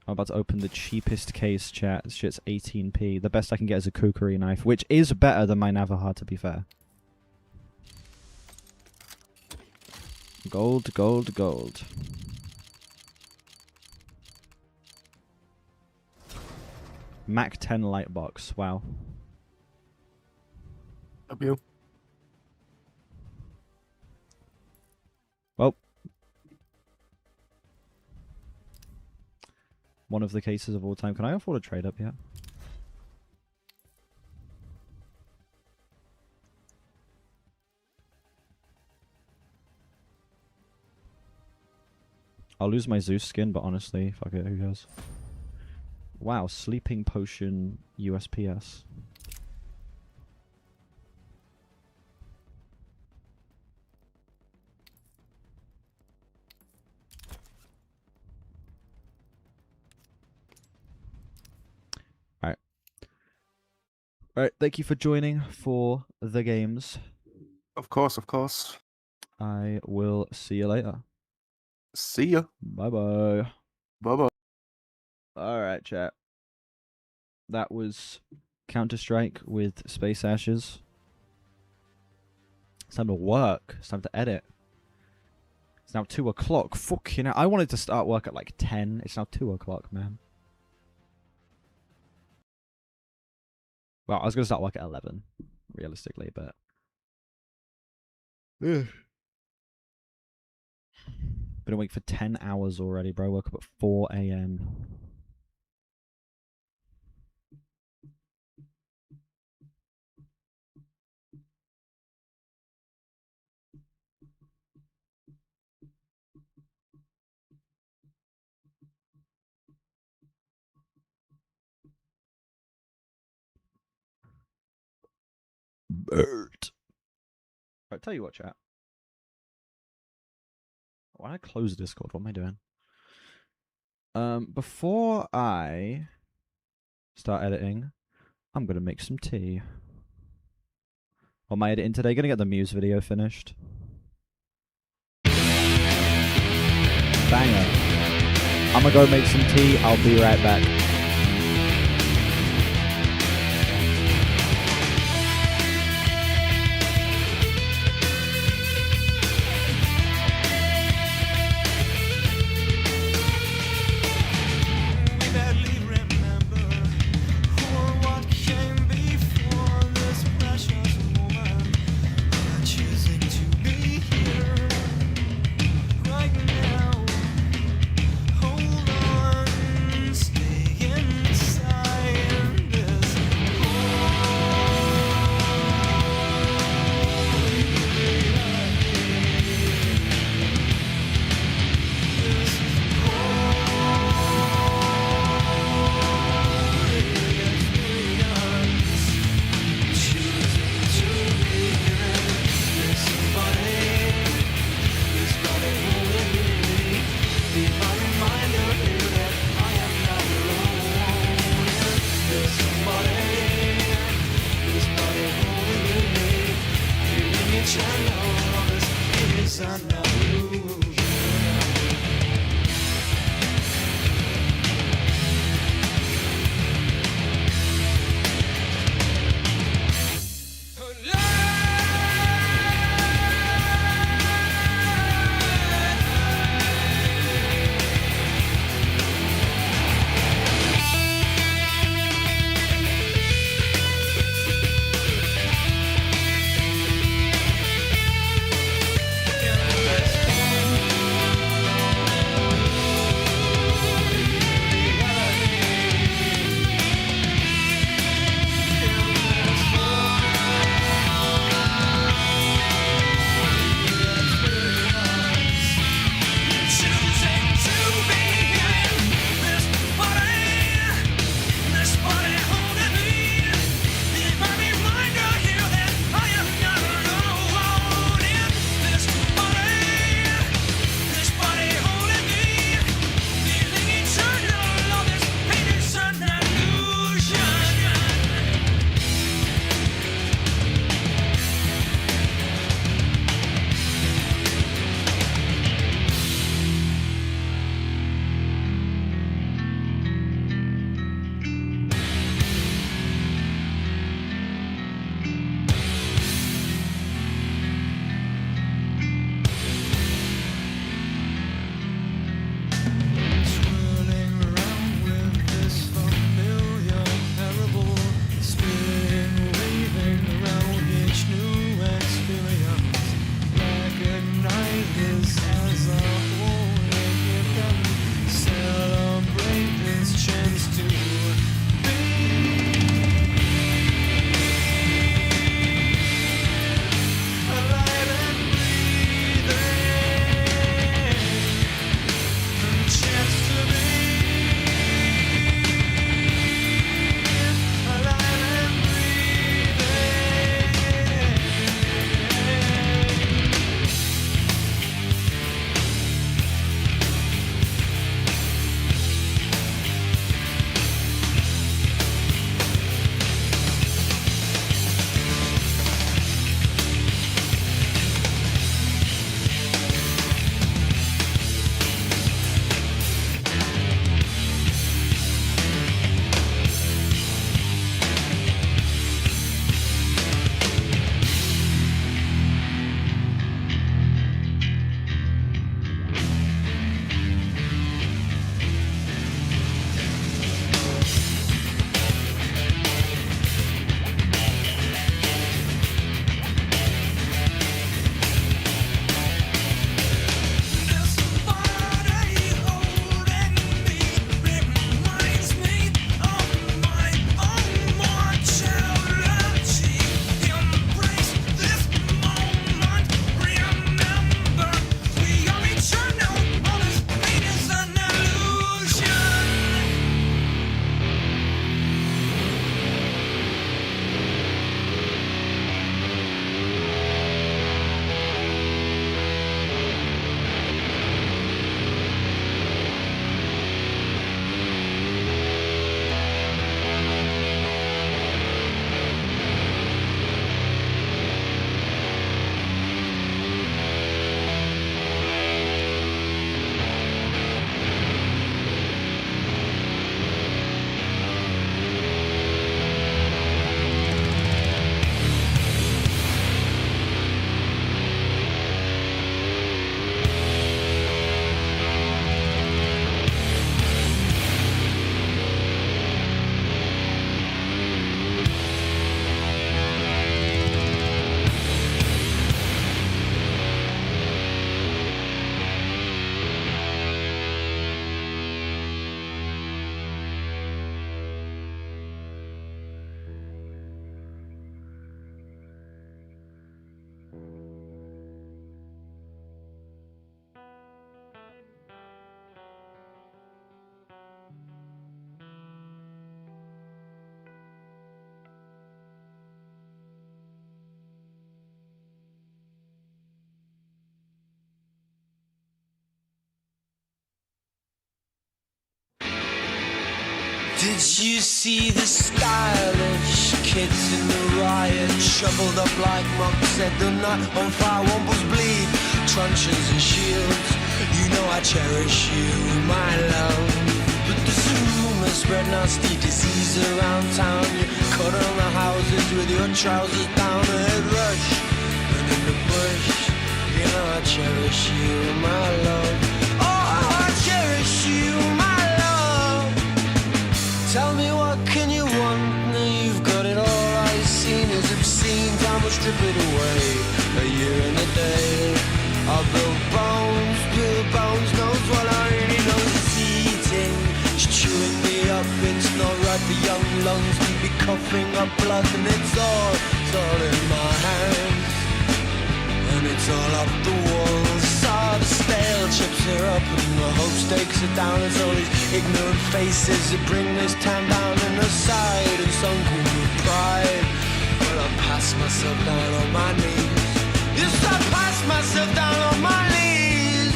I'm about to open the cheapest case, chat. This shit's 18p. The best I can get is a kukri knife, which is better than my Navaja, to be fair. Gold, gold, gold. Mac 10 light box. Wow. W. Well. One of the cases of all time. Can I afford a trade up yet? I'll lose my Zeus skin, but honestly, fuck it, who cares? Wow, sleeping potion USPS. Alright, thank you for joining for the games. Of course, of course. I will see you later. See ya. Bye-bye. Bye-bye. Alright, chat. That was Counter-Strike with Space Ashes. It's time to work. It's time to edit. It's now 2 o'clock. Fucking hell. I wanted to start work at like 10. It's now 2 o'clock, man. Well, I was going to start work at 11, realistically, but... Ugh. Been awake for 10 hours already, bro. Woke up at 4 a.m. Robert. I'll tell you what, chat. Why did I close Discord? What am I doing? Before I start editing, I'm gonna make some tea. What am I editing today? Gonna get the Muse video finished. Banger. I'm gonna go make some tea. I'll be right back. Hold on, stay Did you see the stylish kids in the riot, shoveled up like monks, set the night on fire, wombos bleed, truncheons and shields? You know I cherish you, my love. But there's a rumor spread nasty disease around town. You cut on the houses with your trousers down, a head rush, and in the bush. You know I cherish you, my love. Oh, I cherish you, my love. Tell me what can you want? Now you've got it all. All you've seen is obscene. Time will strip it away. A year and a day. I'll build bones knows what I really know is eating. It's chewing me up, it's not right for young lungs to be coughing up blood. And it's all in my hands. And it's all up the walls. Saw the stale chips are up and the hope stakes are down. It's all these ignorant faces that bring this town down in the side and sunken with pride. But I pass myself down on my knees. Yes, I pass myself down on my knees.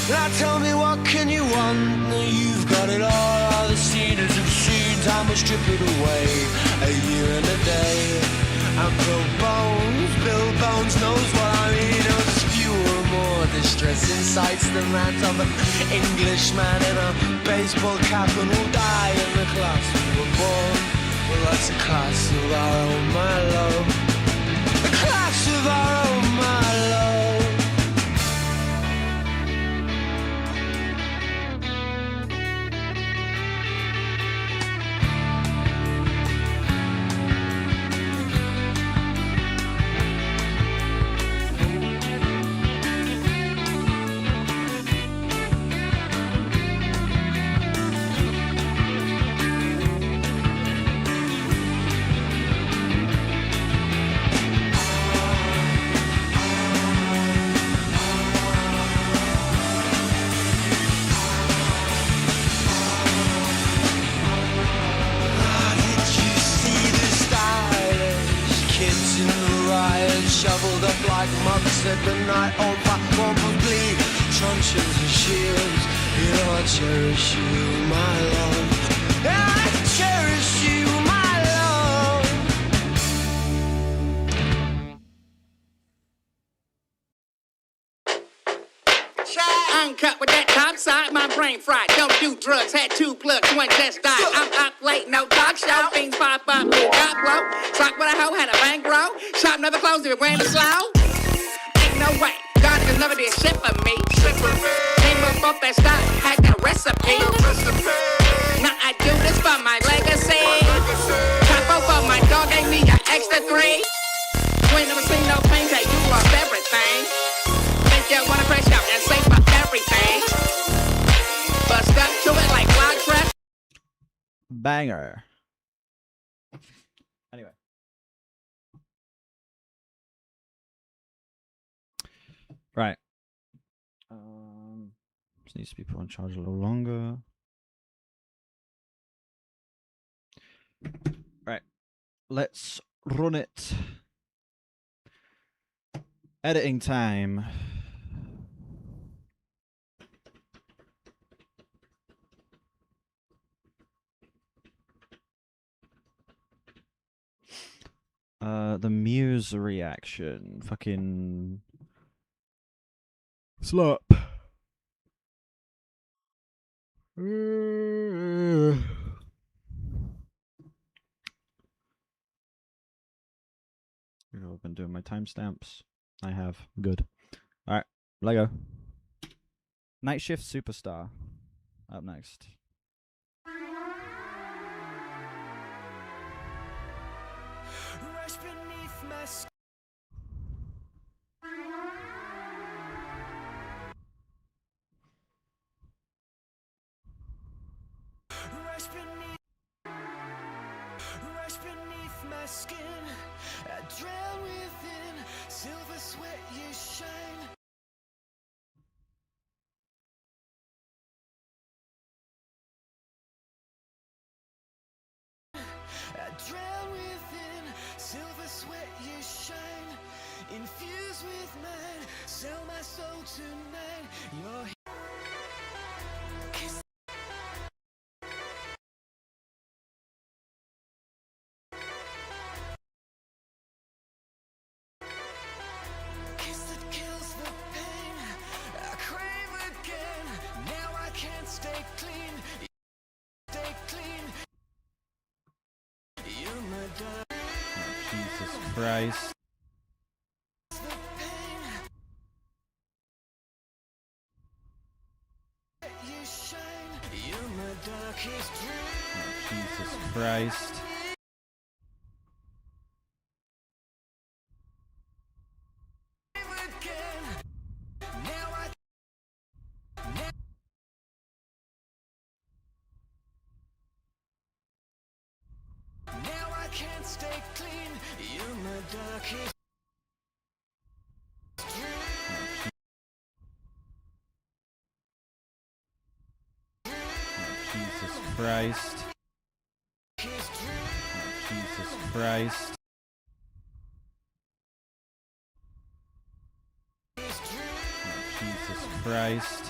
Now tell me what can you want? Now you've got it all. All the cedars have seen. Time will strip it away. A year and a day. And Bill Bones knows what I mean. There's fewer, more distressing sights than that of an Englishman in a baseball cap and will die in the class we were born. Well, that's a class of our own, my love. A class of our own, my love. Shoveled up like monks at the night on fire, wombos bleed, truncheons and shields. You know I cherish you, my love. I cherish you, my love. Uncut with that top side, my brain fried. Don't do drugs, had 2 plugs, 1 just died. I'm up late, no talk show. Things pop up, got blow. Talk with a hoe, had a bankroll. Shop never closed, if it ran slow. Ain't no way, God just never did shit for me. Came up off that stock, had that recipe. Now I do this for my legacy. Capo for my dog, gave me an extra 3. You ain't never seen no pain, that you lost everything. Think you wanna crash out and save for everything. But stuck to it like cloud trap. Banger. Anyway. Right. This needs to be put on charge a little longer. Right. Let's run it. Editing time. The Muse reaction. Fucking slurp. I've been doing my timestamps. I have. Good. Alright, Lego. Night Shift Superstar. Up next. Rush beneath my skin. Rush beneath my skin. I drown within silver sweat you shine. I drown within silver sweat you shine. Infused with mine, sell my soul tonight. Your Christ. Oh, Jesus Christ. Now I can't stay clean. You're my darkest Jesus Christ. Jesus Christ. Jesus Christ.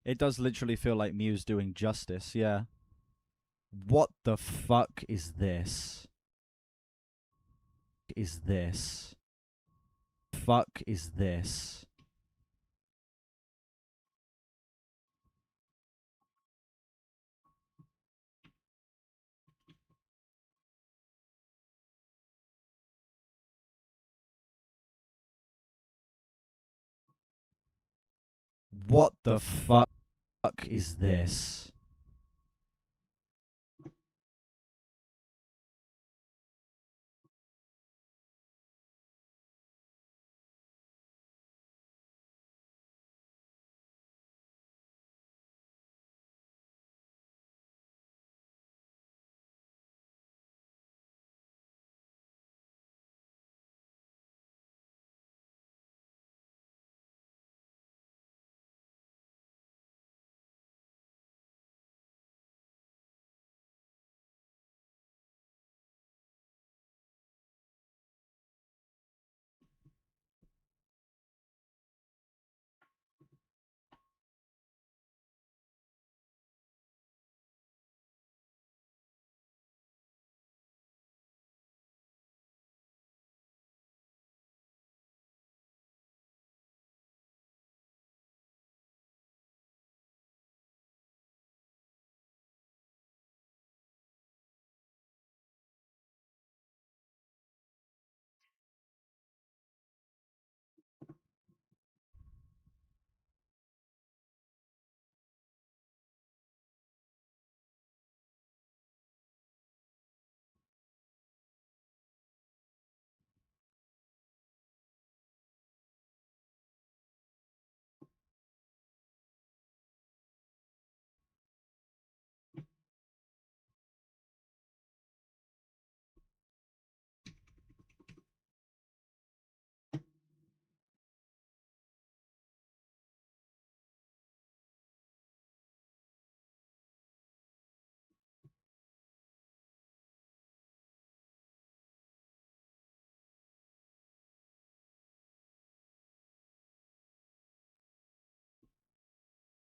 It does literally feel like Muse doing justice, yeah. What the fuck is this? Is this? Fuck is this? What the fuck is this?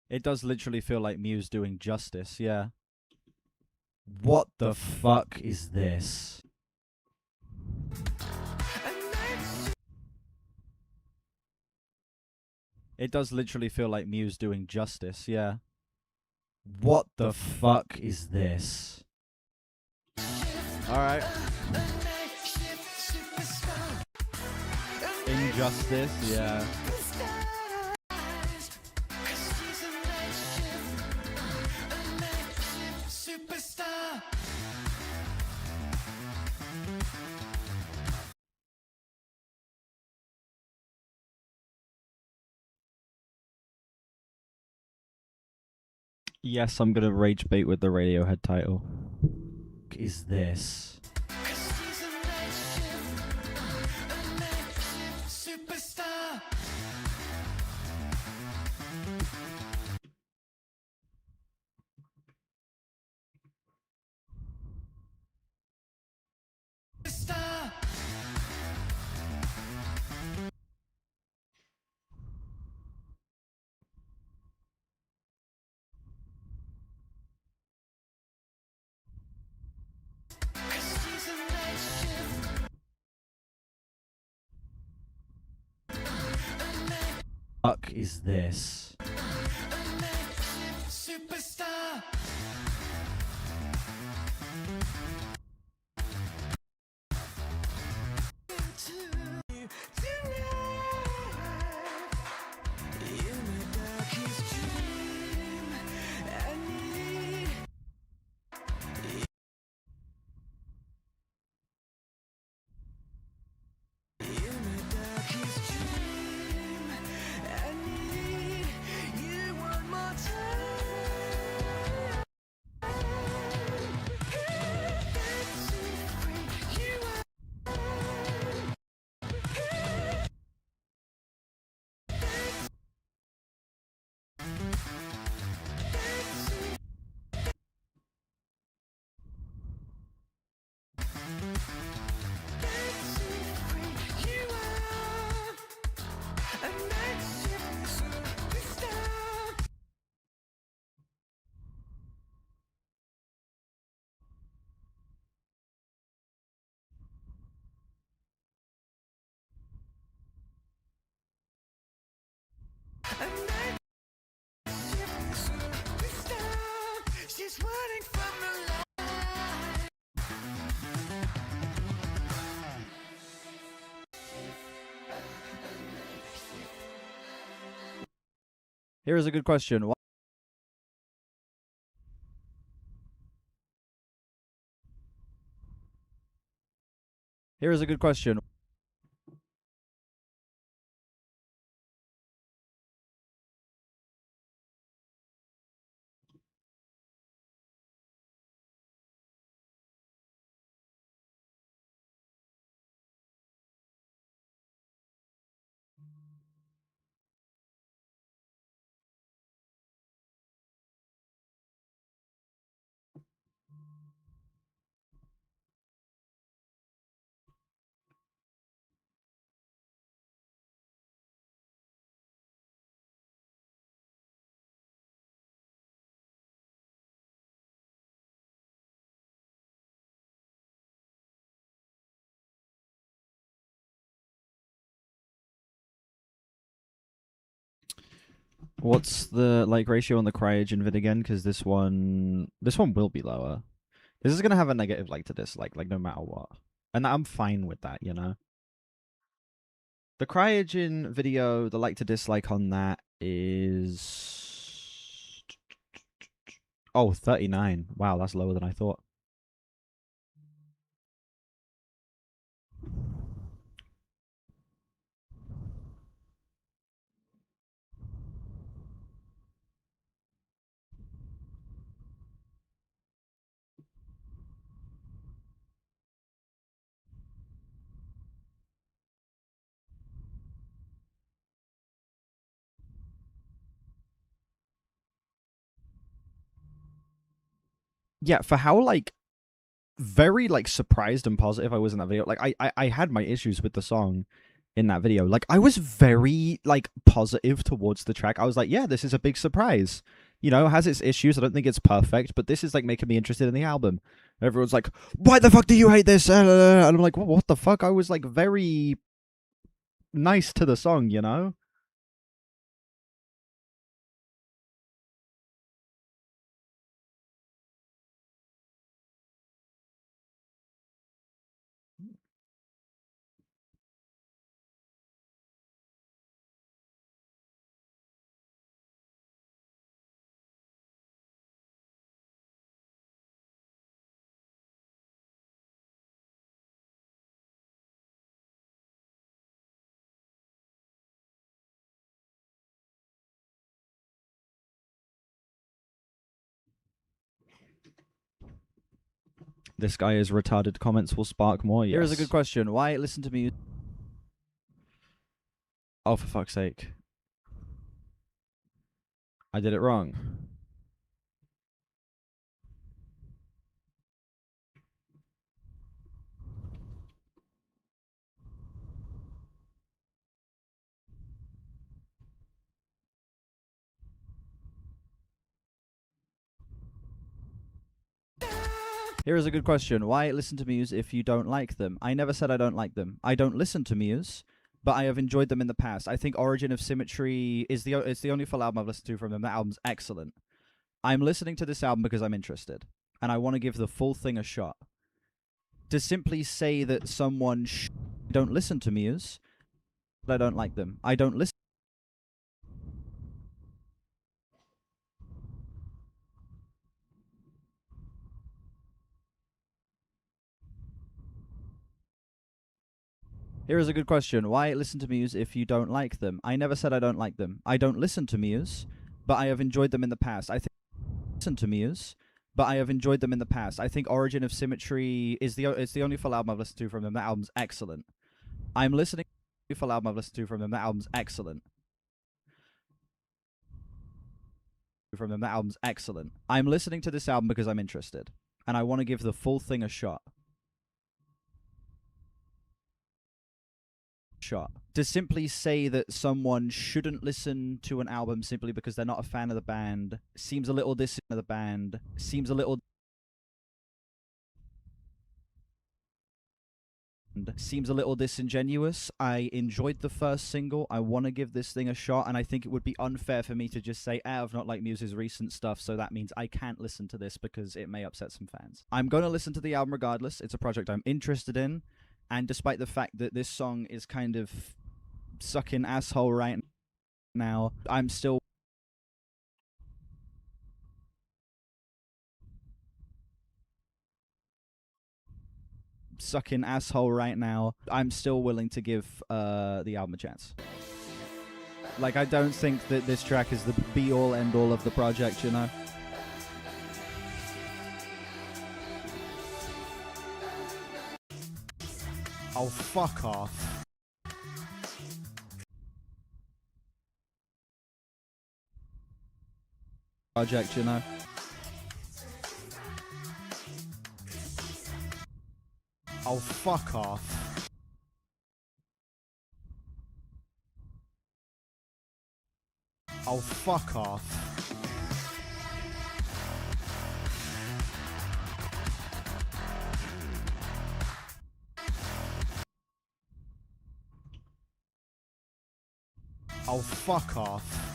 It does literally feel like Muse doing justice, yeah. What the fuck is this? It does literally feel like Muse doing justice, yeah. What the fuck is this? Alright. Injustice, yeah. Yes, I'm gonna rage bait with the Radiohead title. Is this? Superstar. Star. Fuck is this? Superstar. She's running from the light. Here is a good question. Here is a good question. What's the like ratio on the cryogen vid again? Because this one will be lower. This is gonna have a negative like to dislike, like no matter what, and I'm fine with that, you know. The cryogen video, the like to dislike on that is 39. Wow, that's lower than I thought. Yeah, for how like very like surprised and positive I was in that video. Like I had my issues with the song in that video. Like I was very like positive towards the track. I was like, yeah, this is a big surprise. You know, it has its issues. I don't think it's perfect, but this is like making me interested in the album. Everyone's like, why the fuck do you hate this? And I'm like, what the fuck? I was like very nice to the song, you know? This guy is retarded. Comments will spark more. Yes. Here's a good question. Why listen to Muse? Oh, for fuck's sake. I did it wrong. Here is a good question. Why listen to Muse if you don't like them? I never said I don't like them. I don't listen to Muse, but I have enjoyed them in the past. I think Origin of Symmetry is it's the only full album I've listened to from them. That album's excellent. I'm listening to this album because I'm interested, and I want to give the full thing a shot. To simply say that someone don't listen to Muse, I don't like them. I don't listen. Here is a good question. Why listen to Muse if you don't like them? I never said I don't like them. I don't listen to Muse, but I have enjoyed them in the past. I think listen to Muse, but I have enjoyed them in the past. I think Origin of Symmetry is it's the only full album I've listened to from them. That album's excellent. I'm listening to the full album I've listened to from them. That album's excellent. From them. That album's excellent. I'm listening to this album because I'm interested, and I want to give the full thing a shot. To simply say that someone shouldn't listen to an album simply because they're not a fan of the band seems a little disingenuous. I enjoyed the first single. I want to give this thing a shot, and I think it would be unfair for me to just say, I've not liked Muse's recent stuff, so that means I can't listen to this because it may upset some fans. I'm going to listen to the album regardless. It's a project I'm interested in, and despite the fact that this song is kind of sucking asshole right now, I'm still sucking asshole right now. I'm still willing to give the album a chance. Like, I don't think that this track is the be-all, end-all of the project, you know? Oh, fuck off. Project, you know? Oh, fuck off. Oh, fuck off. Oh, fuck off.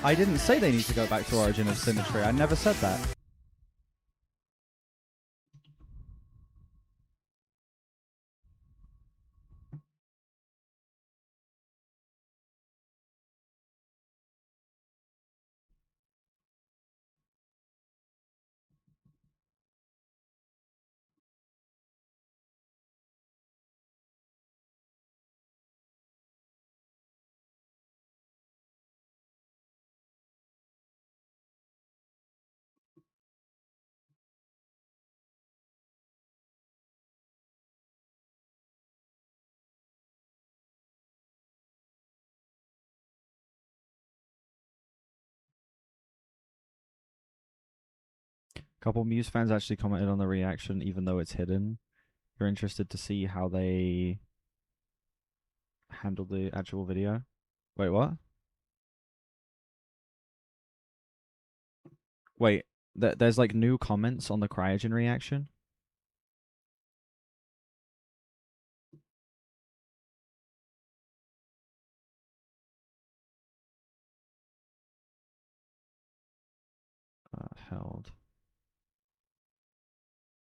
I didn't say they need to go back to Origin of Symmetry. I never said that. A couple Muse fans actually commented on the reaction, even though it's hidden. You're interested to see how they handled the actual video. Wait, what? Wait, there's like new comments on the Cryogen reaction? Held.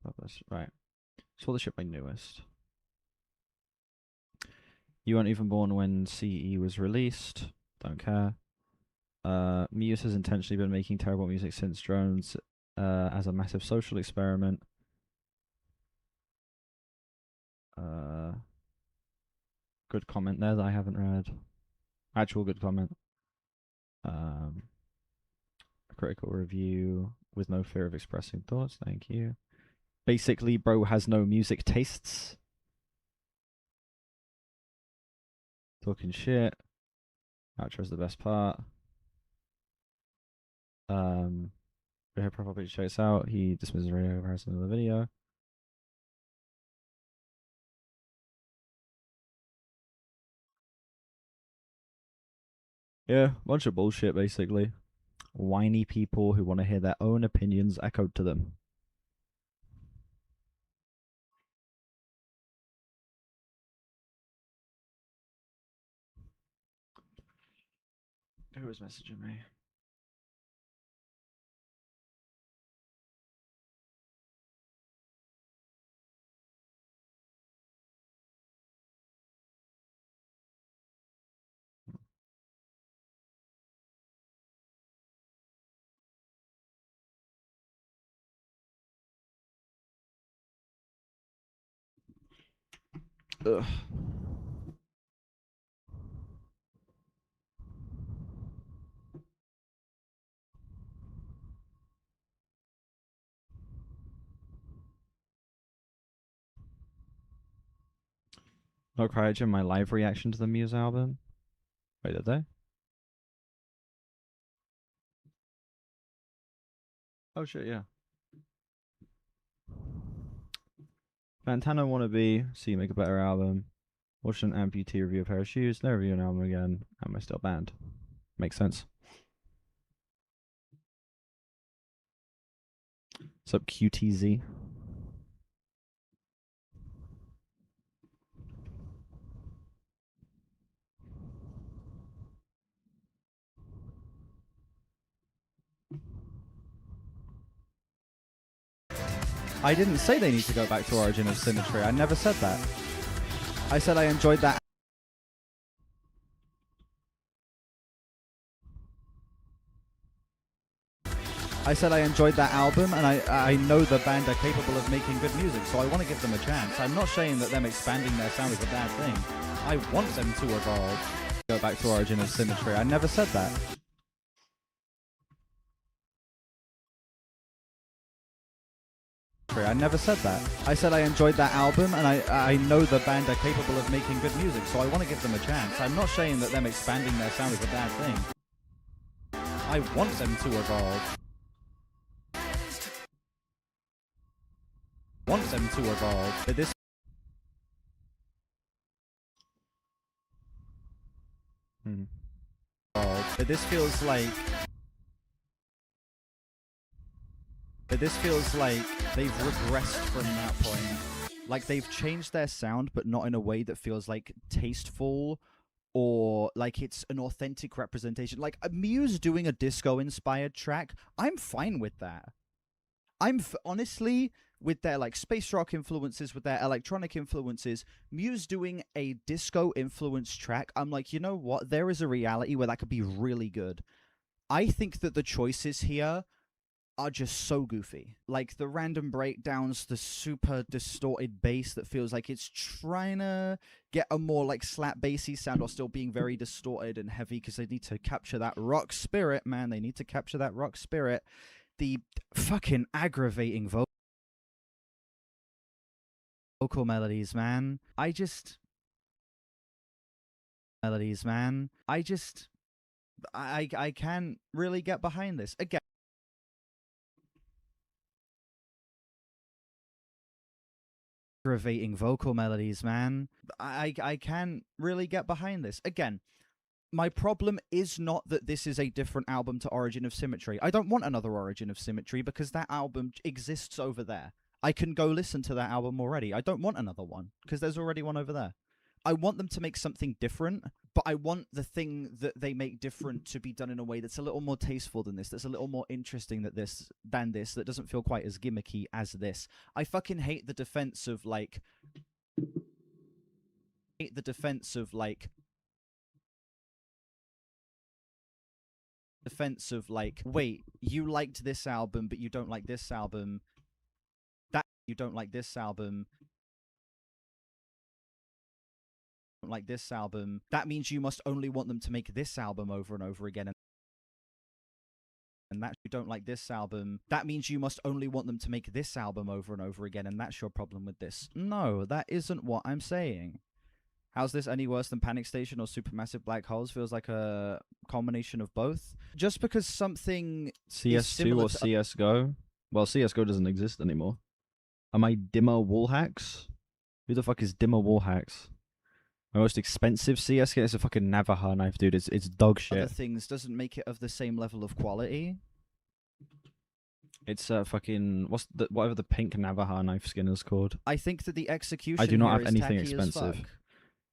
Oh, that's right. Saw the ship by newest. You weren't even born when CE was released. Don't care. Muse has intentionally been making terrible music since Drones as a massive social experiment. Good comment there that I haven't read. Actual good comment. A critical review with no fear of expressing thoughts. Thank you. Basically, bro has no music tastes. Talking shit. Outro's the best part. Her profile picture checks out. He dismisses radio comparison of the video. Yeah, bunch of bullshit, basically. Whiny people who want to hear their own opinions echoed to them. Who was messaging me? Ugh. No CryoGen, my live reaction to the Muse album. Wait, did they? Oh shit, yeah. Fantano Wannabe, see you make a better album. Watch an amputee review a pair of shoes, never review an album again. Am I still banned? Makes sense. What's up, QTZ? I didn't say they need to go back to Origin of Symmetry. I never said that. I said I enjoyed that. I said I enjoyed that album, and I know the band are capable of making good music, so I want to give them a chance. I'm not saying that them expanding their sound is a bad thing. I want them to evolve. Go back to Origin of Symmetry. I never said that. I never said that. I said I enjoyed that album, and I know the band are capable of making good music, so I want to give them a chance. I'm not saying that them expanding their sound is a bad thing. I want them to evolve. Want them to evolve, but this but this feels like they've regressed from that point. Like they've changed their sound, but not in a way that feels like tasteful or like it's an authentic representation. Like Muse doing a disco-inspired track, I'm fine with that. Honestly, with their like space rock influences, with their electronic influences, Muse doing a disco influenced track, I'm like, you know what? There is a reality where that could be really good. I think that the choices here are just so goofy. Like the random breakdowns, the super distorted bass that feels like it's trying to get a more like slap bassy sound while still being very distorted and heavy because they need to capture that rock spirit, man. They need to capture that rock spirit. The fucking aggravating vocal melodies, man. I can't really get behind this. Again, aggravating vocal melodies, man. I can't really get behind this. Again, my problem is not that this is a different album to Origin of Symmetry. I don't want another Origin of Symmetry because that album exists over there. I can go listen to that album already. I don't want another one because there's already one over there. I want them to make something different, but I want the thing that they make different to be done in a way that's a little more tasteful than this, that's a little more interesting than this, that doesn't feel quite as gimmicky as this. I fucking hate the defense of, like, the defense of like wait, you liked this album but you don't like this album, that you don't like this album, like this album, that means you must only want them to make this album over and over again, and that you don't like this album, that means you must only want them to make this album over and over again, and that's your problem with this. No, that isn't what I'm saying. How's this any worse than Panic Station or Supermassive Black Holes? Feels like a combination of both. Just because something CS2 or CSGO? Well, CSGO doesn't exist anymore. Am I Dimmer Wallhacks? Who the fuck is Dimmer Wallhacks? My most expensive CS kit is a fucking Navajo knife, dude. It's dog shit. Other things doesn't make it of the same level of quality. It's fucking whatever the pink Navajo knife skin is called. I think that the execution. I do not here have is anything tacky as expensive. fuck.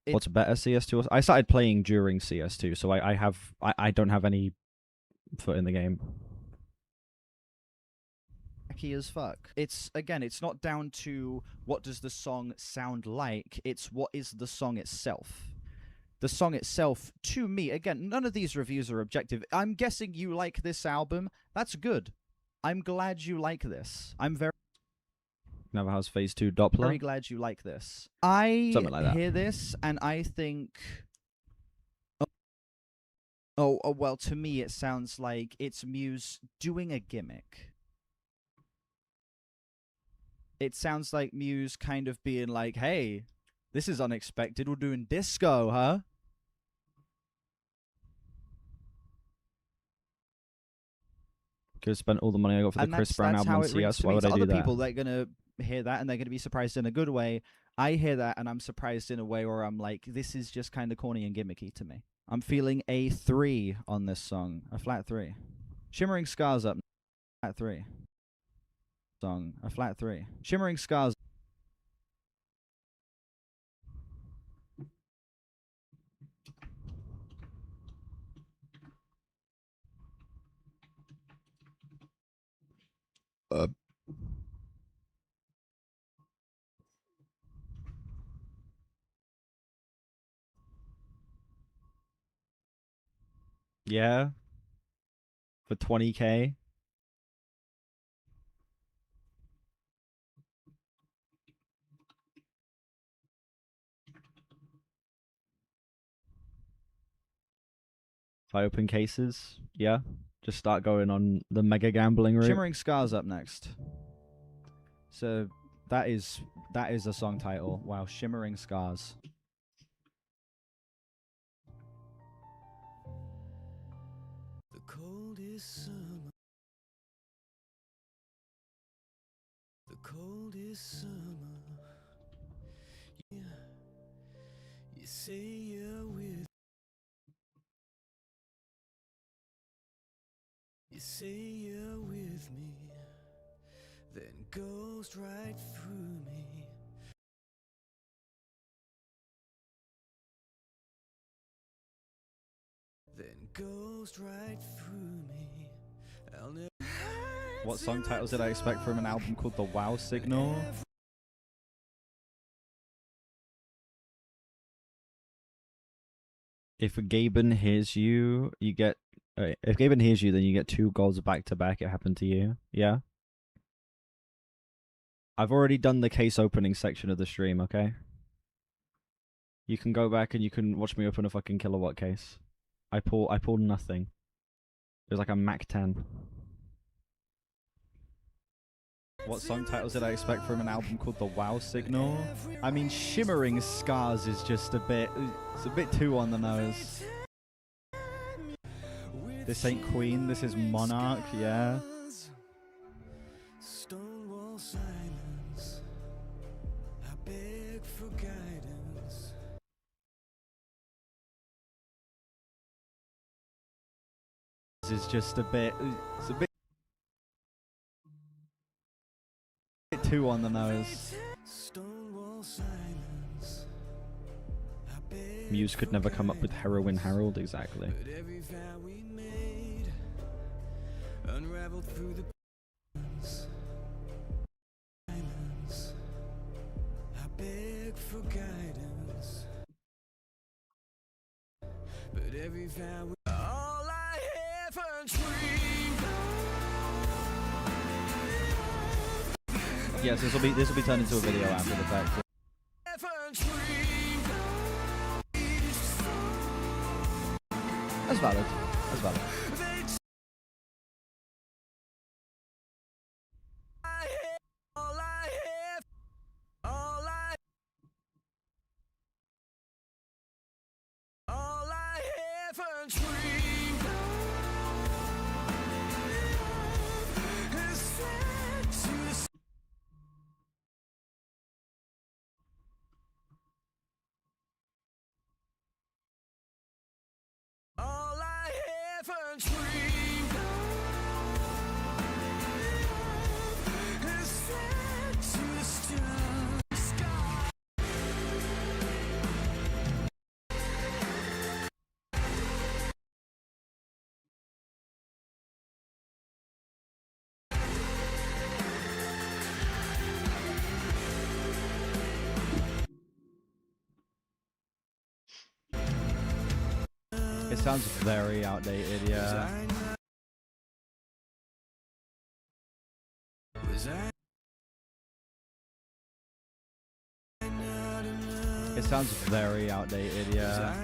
What's better, CS2? I started playing during CS2, so I don't have any foot in the game. Tacky as fuck. It's again, it's not down to what does the song sound like. It's what is the song itself. The song itself, to me, again, none of these reviews are objective. I'm guessing you like this album. That's good. I'm glad you like this. I'm very. Navajo's Phase 2 Doppler. Very glad you like this. I Something like that. hear this and I think, oh, well, to me it sounds like it's Muse doing a gimmick. It sounds like Muse kind of being like, hey, this is unexpected. We're doing disco, huh? Could have spent all the money I got for the Chris Brown album on CS. Why would I do other that? people, they're going to hear that and they're going to be surprised in a good way. I hear that and I'm surprised in a way where I'm like, this is just kind of corny and gimmicky to me. I'm feeling a 3 on this song, a flat 3. Shimmering Scars up, flat 3. Song, a flat 3. Shimmering Scars. Yeah. For 20k. If I open cases, yeah. Just start going on the mega gambling route. Shimmering Scars up next. So that is a song title. Wow, Shimmering Scars. The coldest summer. The coldest summer. Yeah. You say you're with. You say you're with me. Then goes right through me. Then goes right through me. I'll never. What song titles did I expect from an album called The Wow Signal? If Gaben hears you, you get... if Gaben hears you, then you get 2 goals back to back. It happened to you. Yeah? I've already done the case opening section of the stream, okay? You can go back and you can watch me open a fucking kilowatt case. I pulled nothing. It was like a Mac 10. What song titles did I expect from an album called The Wow Signal? I mean, Shimmering Scars is just a bit... It's a bit too on the nose. This ain't Queen, this is Monarch, yeah. Stonewall silence. I beg for guidance. This is just a bit... It's a bit too on the nose. Stonewall silence. I beg Muse could never come up with Heroin Harold, exactly. but every vow we made unraveled through the silence. I beg for guidance. Yes, this will be turned into a video after the fact. That's valid. That's valid. It sounds very outdated, yeah. It sounds very outdated, yeah.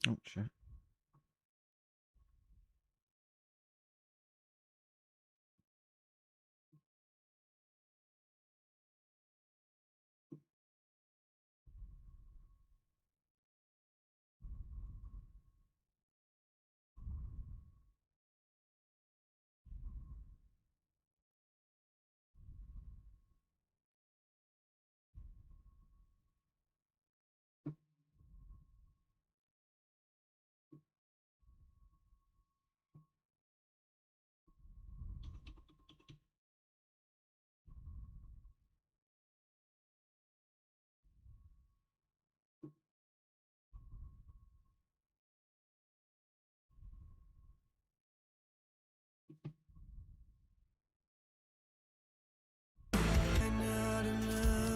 Oh shit.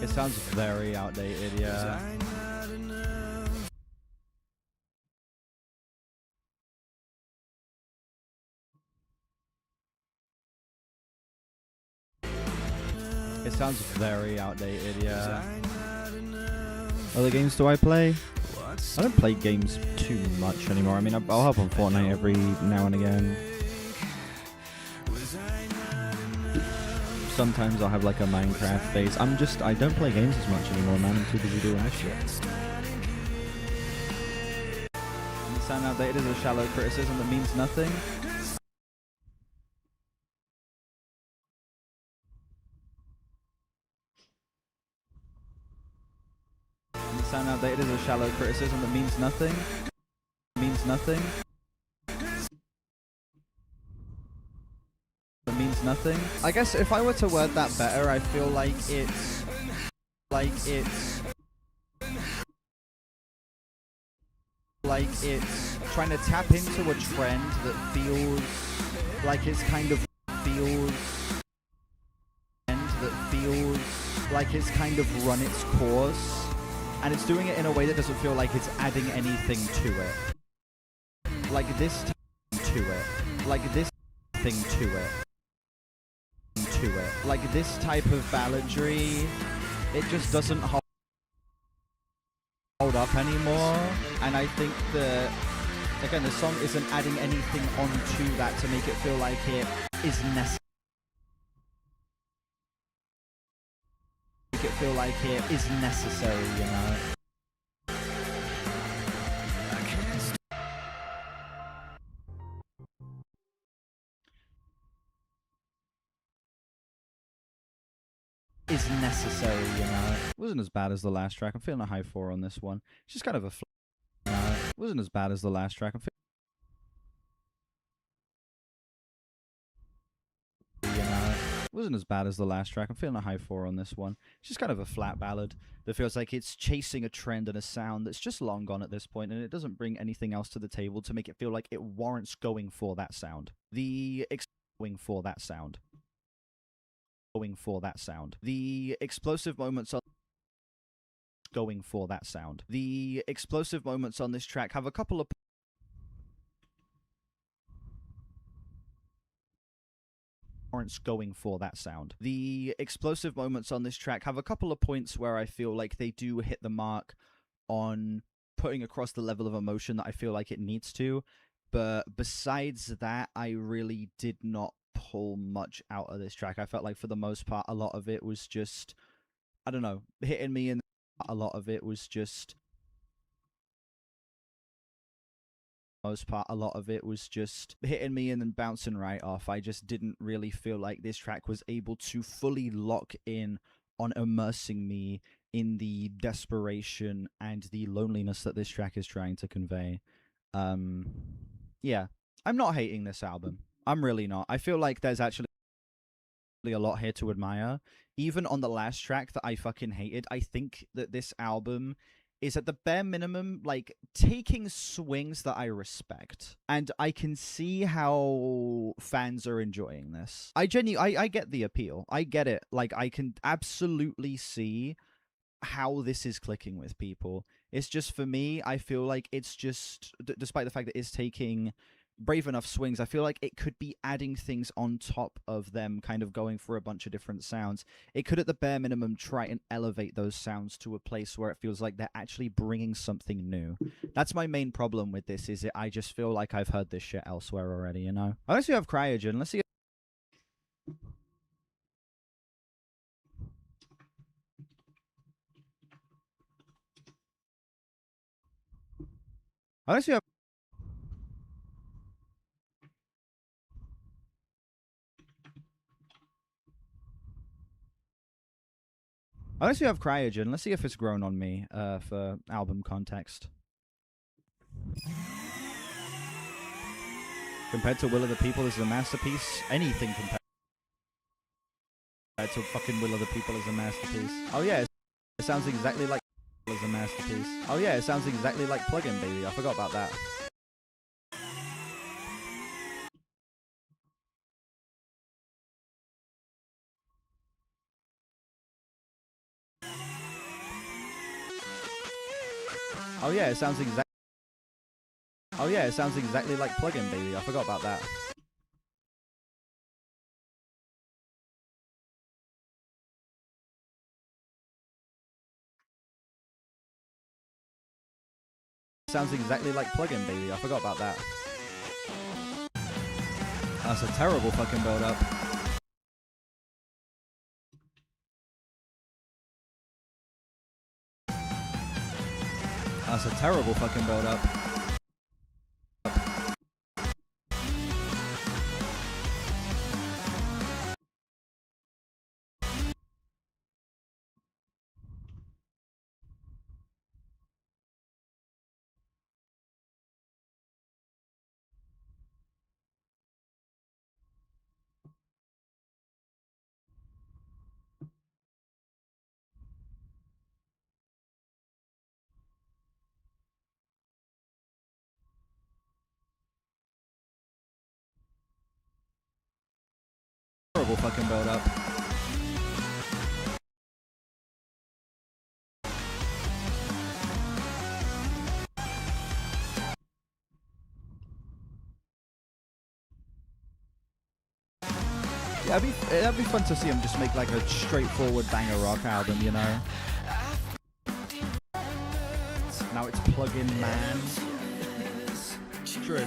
It sounds very outdated, yeah. It sounds very outdated, yeah. Other games do I play? I don't play games too much anymore. I mean, I'll hop on Fortnite every now and again. Sometimes I'll have like a Minecraft phase. I don't play games as much anymore, man. I'm too busy doing this shit. You sound outdated is a shallow criticism that means nothing. You sound outdated is a shallow criticism that means nothing. Means nothing. That means nothing. I guess if I were to word that better, I feel like it's trying to tap into a trend that feels like it's kind of run its course, and it's doing it in a way that doesn't feel like it's adding anything to it. Like this to it. Like this thing to it. Like this type of balladry, it just doesn't hold up anymore. And I think that, again, the song isn't adding anything onto that to make it feel like it is necessary. Make it feel like it is necessary, you know. Is necessary, you know. Wasn't as bad as the last track. I'm feeling a high 4 on this one. It's just kind of a wasn't as bad as the last track. wasn't as bad as the last track. I'm feeling a high 4 on this one. It's just kind of a flat ballad that feels like it's chasing a trend and a sound that's just long gone at this point, and it doesn't bring anything else to the table to make it feel like it warrants going for that sound. Going for that sound. The explosive moments on going for that sound. The explosive moments on this track have a couple of going for that sound. The explosive moments on this track have a couple of points where I feel like they do hit the mark on putting across the level of emotion that I feel like it needs to. But besides that, I really did not pull much out of this track. I felt like for the most part, a lot of it was just, I don't know, hitting me, and a lot of it was just hitting me and then bouncing right off. I just didn't really feel like this track was able to fully lock in on immersing me in the desperation and the loneliness that this track is trying to convey. Yeah, I'm not hating this album. I'm really not. I feel like there's actually a lot here to admire. Even on the last track that I fucking hated, I think that this album is at the bare minimum, like, taking swings that I respect. And I can see how fans are enjoying this. I get the appeal. I get it. Like, I can absolutely see how this is clicking with people. It's just, for me, I feel like it's just, despite the fact that it's taking brave enough swings, I feel like it could be adding things on top of them kind of going for a bunch of different sounds. It could, at the bare minimum, try and elevate those sounds to a place where it feels like they're actually bringing something new. That's my main problem with this, is I just feel like I've heard this shit elsewhere already, you know? Unless you have Cryogen, let's see. Unless you have Cryogen, let's see if it's grown on me for album context. Compared to Will of the People is a masterpiece. Anything compared to fucking Will of the People is a masterpiece. Oh yeah, it sounds exactly like is a masterpiece. Oh yeah, it sounds exactly like Plugin Baby. I forgot about that. Oh yeah, it sounds exactly. Oh yeah, it sounds exactly like Plugin Baby. I forgot about that. Sounds exactly like Plugin Baby. I forgot about that. That's a terrible fucking build-up. That's a terrible fucking build-up. Terrible fucking build-up. Yeah, that'd be fun to see him just make like a straightforward banger rock album, you know? Now it's Plug-in Man. True.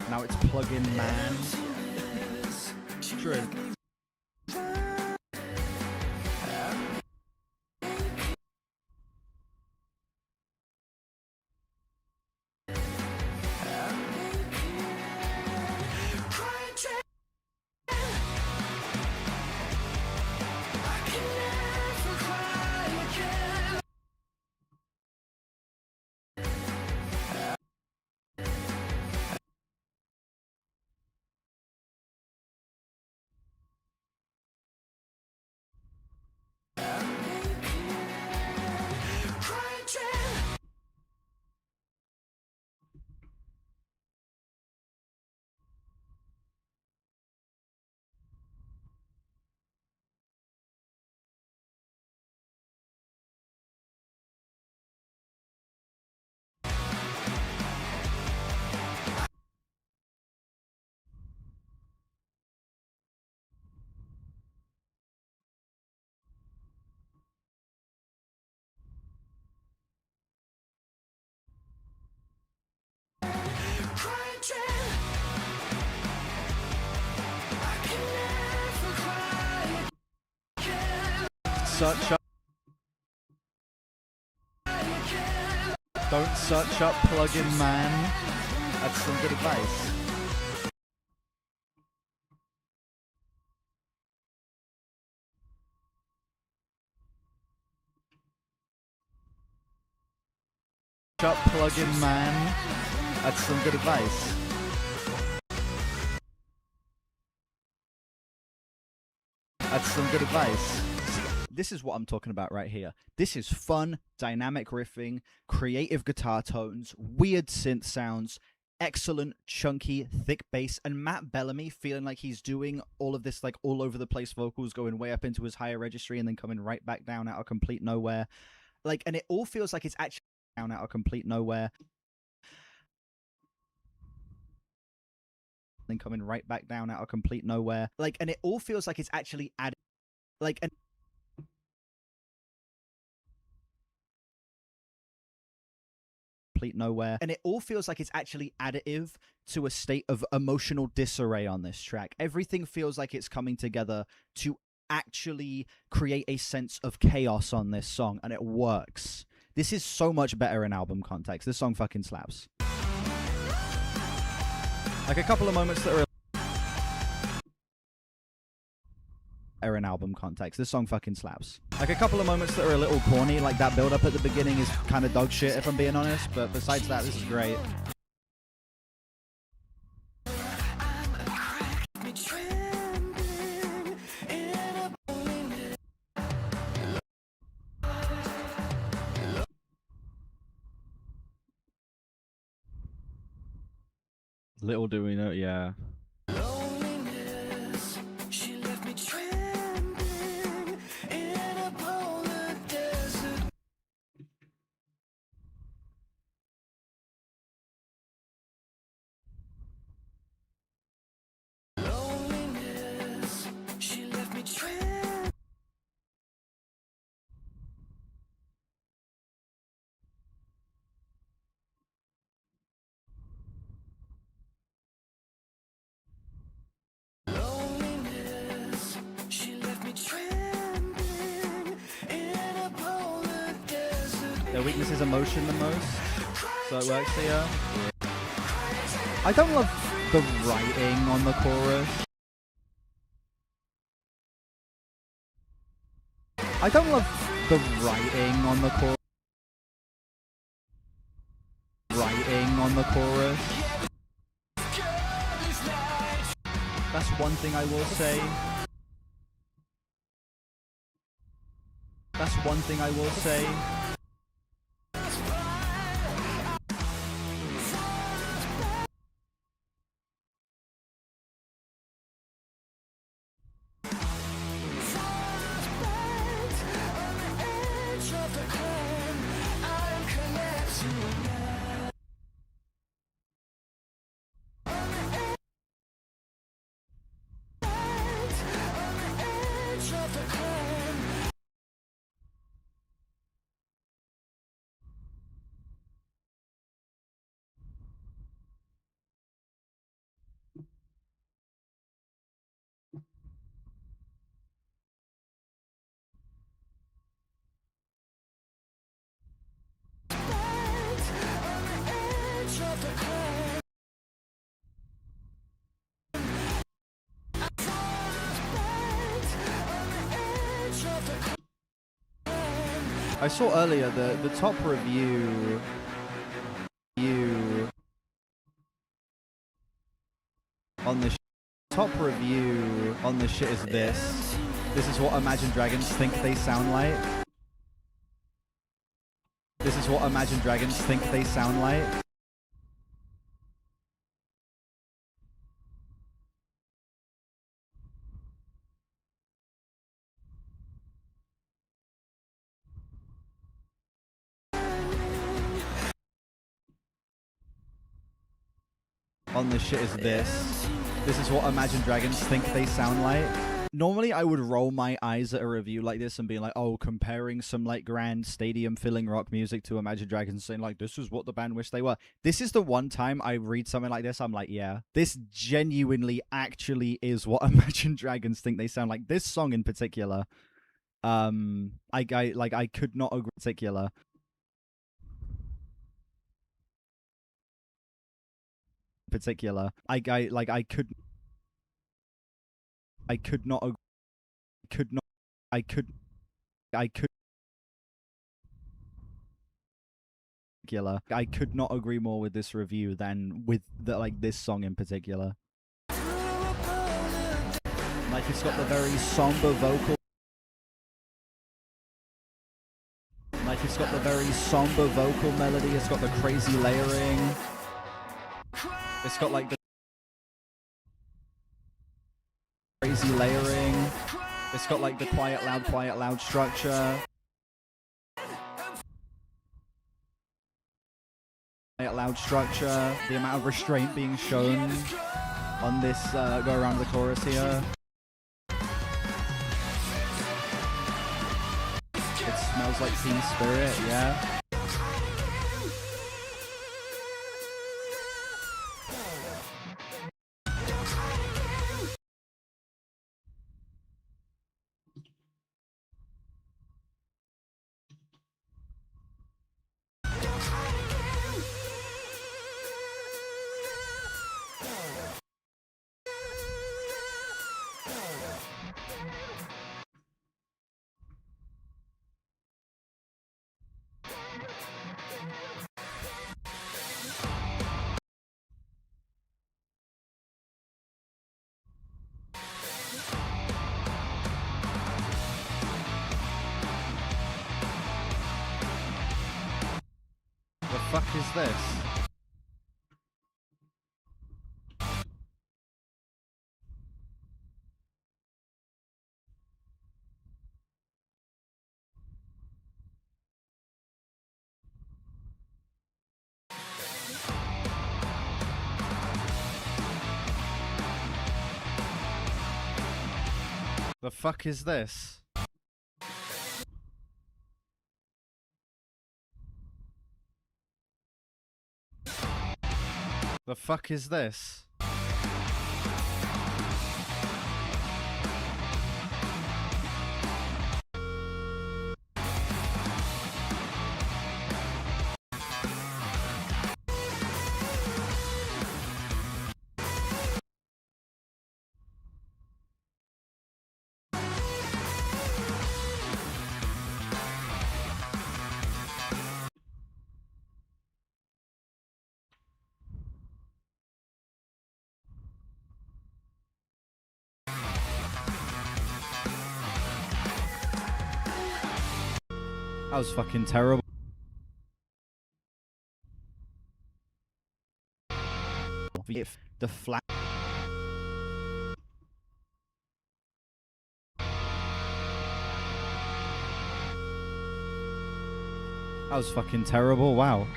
Now it's Plug-in Man. True. search up. Don't search up plugin man. That's some good advice. Search up plugin man. That's some good advice. That's some good advice. This is what I'm talking about right here. This is fun, dynamic riffing, creative guitar tones, weird synth sounds, excellent, chunky, thick bass, and Matt Bellamy feeling like he's doing all of this like all over the place vocals, going way up into his higher registry and then coming right back down out of complete nowhere. Like, and it all feels like it's actually down out of complete nowhere. Then coming right back down out of complete nowhere. Like, and it all feels like it's actually added. Like, and complete nowhere. And it all feels like it's actually additive to a state of emotional disarray on this track. Everything feels like it's coming together to actually create a sense of chaos on this song, and it works. This is so much better in album context. This song fucking slaps. Like a couple of moments that are in album context. This song fucking slaps. Like a couple of moments that are a little corny, like that build up at the beginning is kind of dog shit if I'm being honest, but besides that, this is great. Little do we know, yeah. Their weakness is emotion the most, so it works here. I don't love the writing on the chorus. I don't love the writing on the chorus. That's one thing I will say. That's one thing I will say. I saw earlier the top review on this shit is this. This is what Imagine Dragons think they sound like. This is what Imagine Dragons think they sound like. On this shit is this. This is what Imagine Dragons think they sound like. Normally I would roll my eyes at a review like this and be like, oh, comparing some like grand stadium filling rock music to Imagine Dragons, saying like, this is what the band wish they were. This is the one time I read something like this, I'm like, yeah, this genuinely actually is what Imagine Dragons think they sound like. This song in particular. I could not agree particular. I could not agree, could not I could I could not agree more with this review than with this song in particular. Like, it's got the very somber vocal. Like, it's got the very somber vocal melody. It's got the crazy layering. It's got like the crazy layering. It's got like the quiet, loud structure. Loud structure. The amount of restraint being shown on this go around the chorus here. It smells like Teen Spirit, yeah. The fuck is this? The fuck is this? The fuck is this? That was fucking terrible. If the flat. That was fucking terrible. Wow.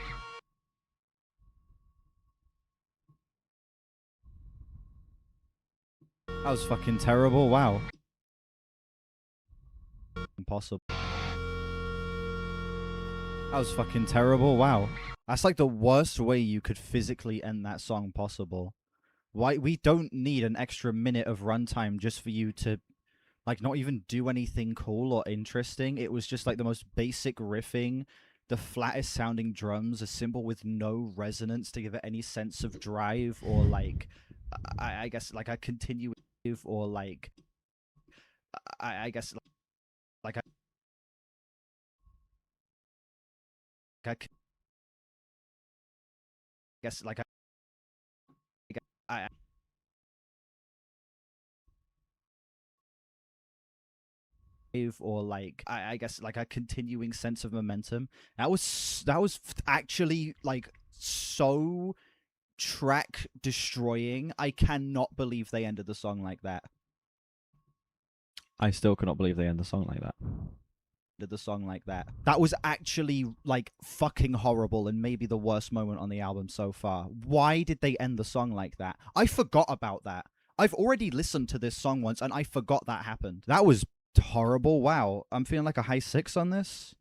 That was fucking terrible. Wow. Impossible. That was fucking terrible. Wow. That's like the worst way you could physically end that song possible. Why? We don't need an extra minute of runtime just for you to, like, not even do anything cool or interesting. It was just like the most basic riffing, the flattest sounding drums, a cymbal with no resonance to give it any sense of drive or like, I guess like a continuative or like, I guess like I guess like I or like I guess like a continuing sense of momentum. That was actually like so track destroying. I cannot believe they ended the song like that. I still cannot believe they end the song like that. The song like that. That was actually like fucking horrible and maybe the worst moment on the album so far. Why did they end the song like that? I forgot about that. I've already listened to this song once and I forgot that happened. That was horrible. Wow. I'm feeling like a high 6 on this.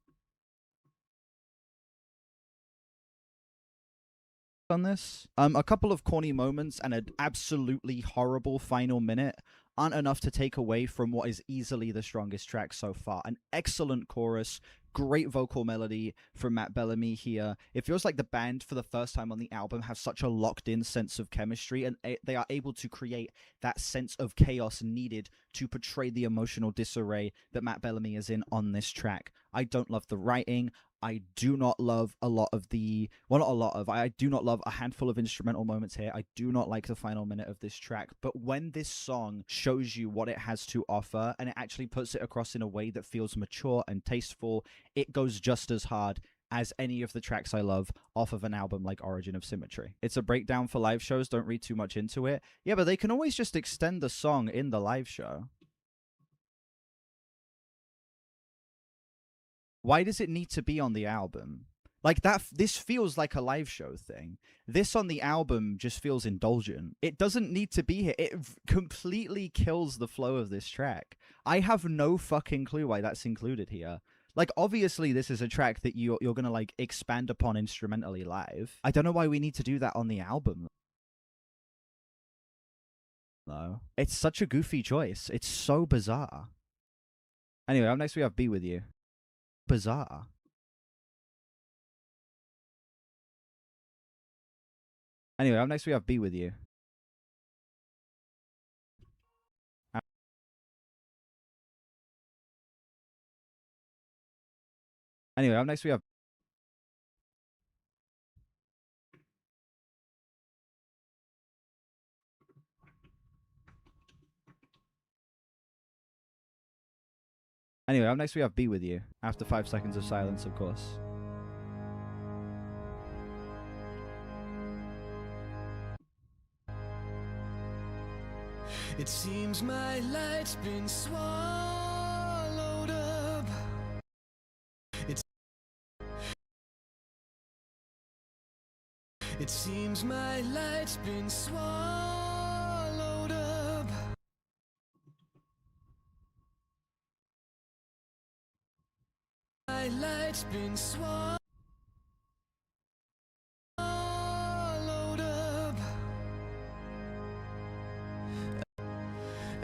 on this. A couple of corny moments and an absolutely horrible final minute aren't enough to take away from what is easily the strongest track so far. An excellent chorus, great vocal melody from Matt Bellamy here. It feels like the band, for the first time on the album, have such a locked-in sense of chemistry, and they are able to create that sense of chaos needed to portray the emotional disarray that Matt Bellamy is in on this track. I don't love the writing. I do not love a lot of the... Well, not a lot of... I do not love a handful of instrumental moments here. I do not like the final minute of this track. But when this song shows you what it has to offer, and it actually puts it across in a way that feels mature and tasteful, it goes just as hard as any of the tracks I love off of an album like Origin of Symmetry. It's a breakdown for live shows. Don't read too much into it. Yeah, but they can always just extend the song in the live show. Why does it need to be on the album? Like that, this feels like a live show thing. This on the album just feels indulgent. It doesn't need to be here. It completely kills the flow of this track. I have no fucking clue why that's included here. Like, obviously, this is a track that you're gonna, like, expand upon instrumentally live. I don't know why we need to do that on the album. No. It's such a goofy choice. It's so bizarre. Anyway, up next we have Be With You. Bizarre. Anyway, up next we have Be With You. Anyway, up next we have... Anyway, up next we have Be With You. After 5 seconds of silence, of course. It seems my light's been swallowed up. It seems my light's been swallowed up. My light's been swallowed up.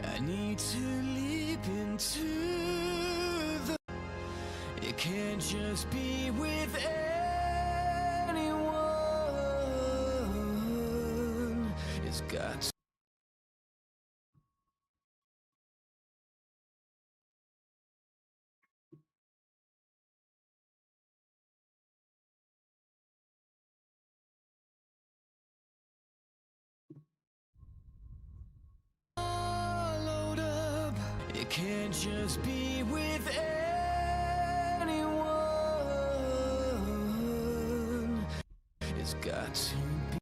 I need to leap into the... It can't just be with anyone. It's got to... It can't just be with anyone. It's got to be.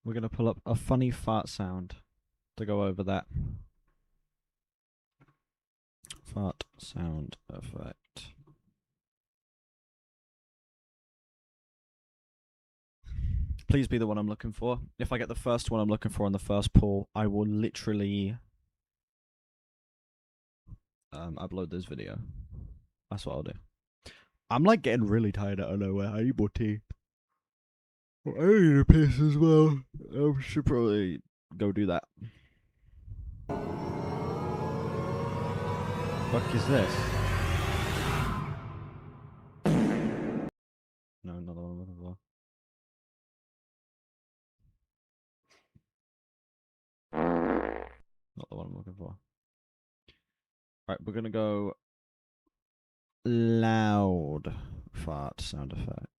We're going to pull up a funny fart sound to go over that. Fart sound effect. Please be the one I'm looking for. If I get the first one I'm looking for on the first pull, I will literally upload this video. That's what I'll do. I'm like getting really tired out of nowhere. I need more tea. I need a piss as well. I should probably go do that. Fuck is this? No, another one. Not the one I'm looking for. Alright, we're gonna go loud fart sound effect.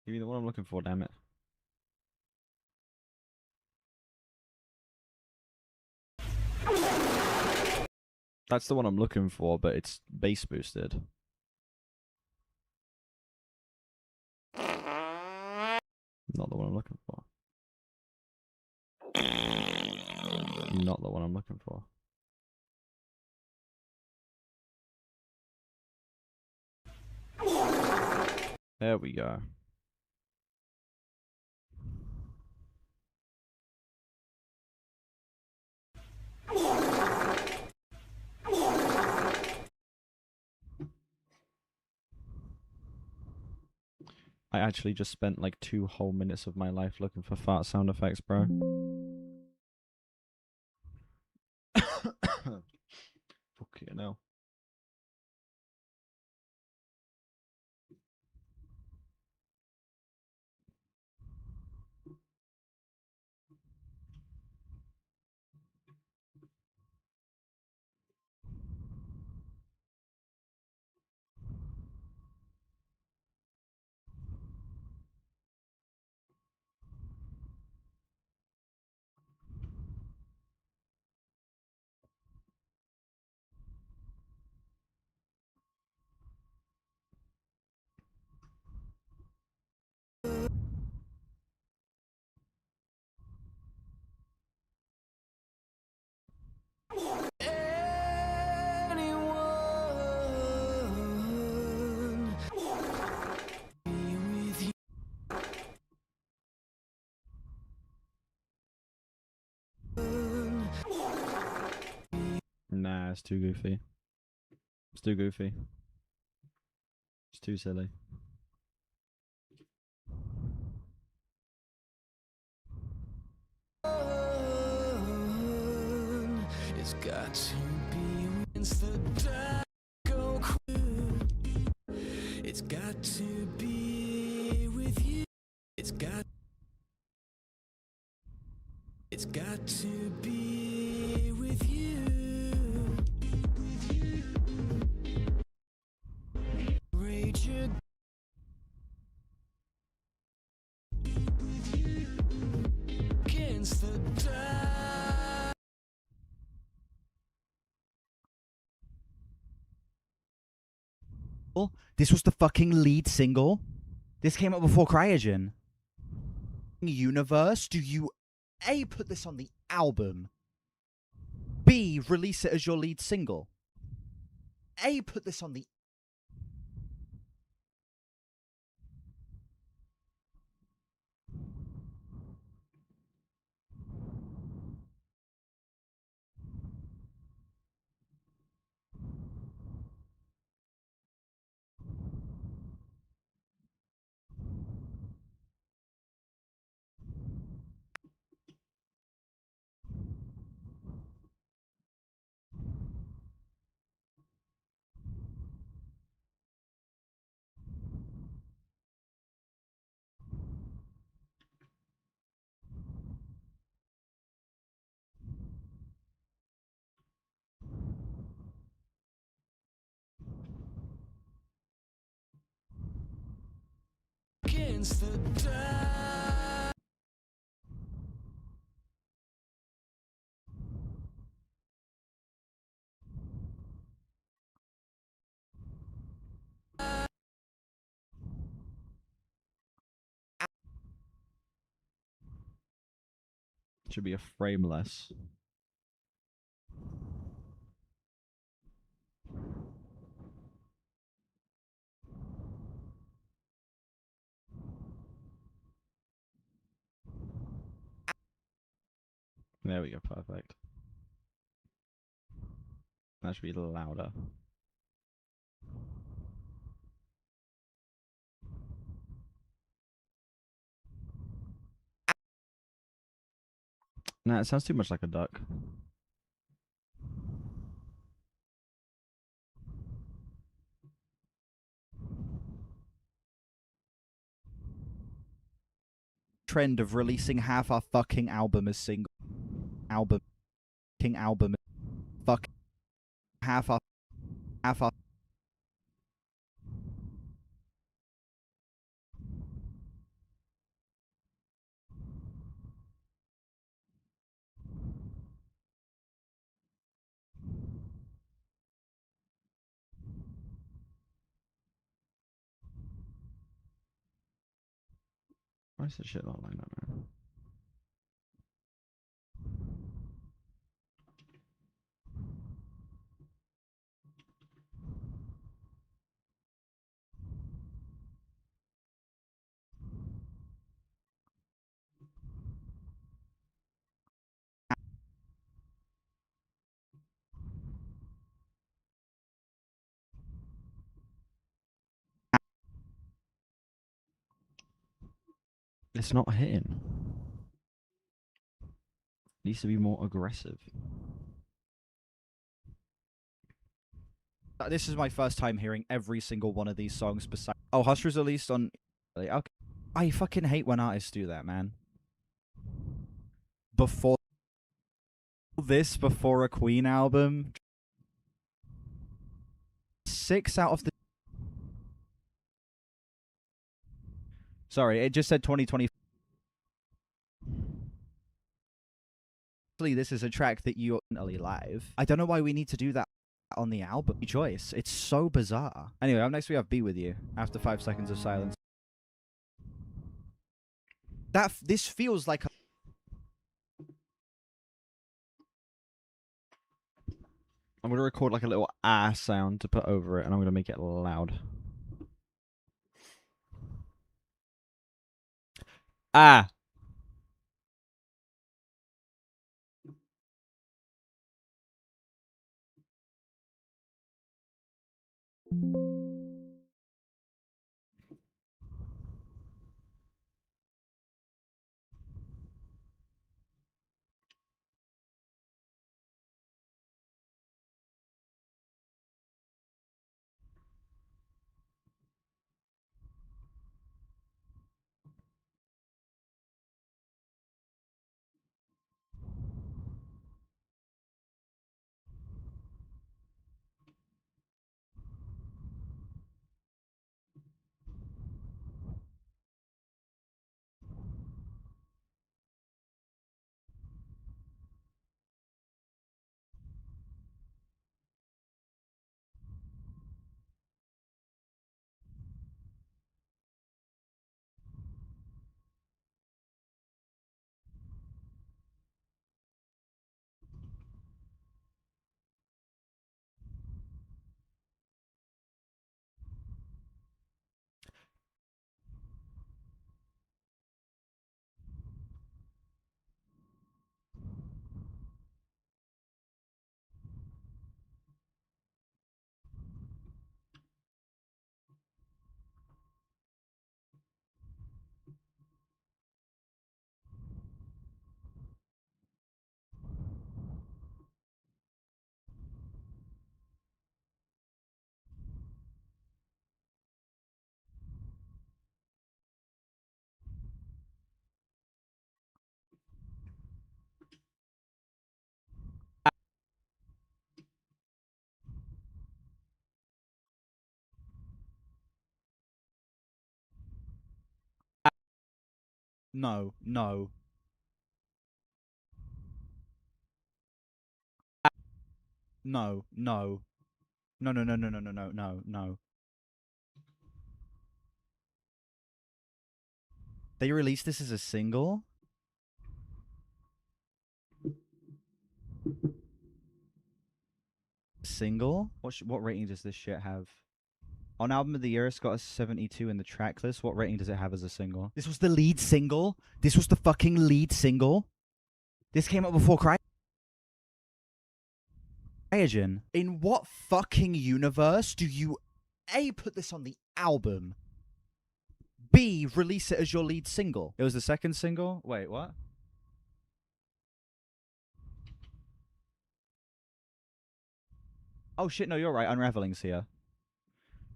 Give me the one I'm looking for, damn it. That's the one I'm looking for, but it's bass boosted. Not the one I'm looking for. Not the one I'm looking for. There we go. I actually just spent like 2 whole minutes of my life looking for fart sound effects, bro. Fucking hell. Nah, it's too goofy. It's too goofy. It's too silly. It's got to be against the dark. Go quick. It's got to be with you. It's got to be with you. Rage against the dark. This was the fucking lead single. This came out before Cryogen. Universe, do you A, put this on the album, B, release it as your lead single? A, put this on the... Against the dark. Should be a frame less. There we go, perfect. That should be a little louder. Nah, it sounds too much like a duck. Trend of releasing half our fucking album as single. Album. Fuck. Half our Why is that shit not like that, man? It's not hitting. Needs to be more aggressive. This is my first time hearing every single one of these songs. Besides, oh, Hush was released on. Okay. I fucking hate when artists do that, man. Before a Queen album, 6 out of the. Sorry, it just said 2020. This is a track that you live. I don't know why we need to do that on the album. Choice. It's so bizarre. Anyway, up next we have Be With You. After 5 seconds of silence. This feels like. I'm gonna record like a little ah sound to put over it, and I'm gonna make it loud. Ah. No. No. No. No. No. No. No. No. No. No. No. No. No. They released this as a single. Single? What rating does this shit have? On Album of the Year, it's got a 72 in the track list. What rating does it have as a single? This was the lead single? This was the fucking lead single? This came out before Cryogen. In what fucking universe do you A, put this on the album, B, release it as your lead single? It was the second single? Wait, what? Oh shit, no, you're right. Unraveling's here.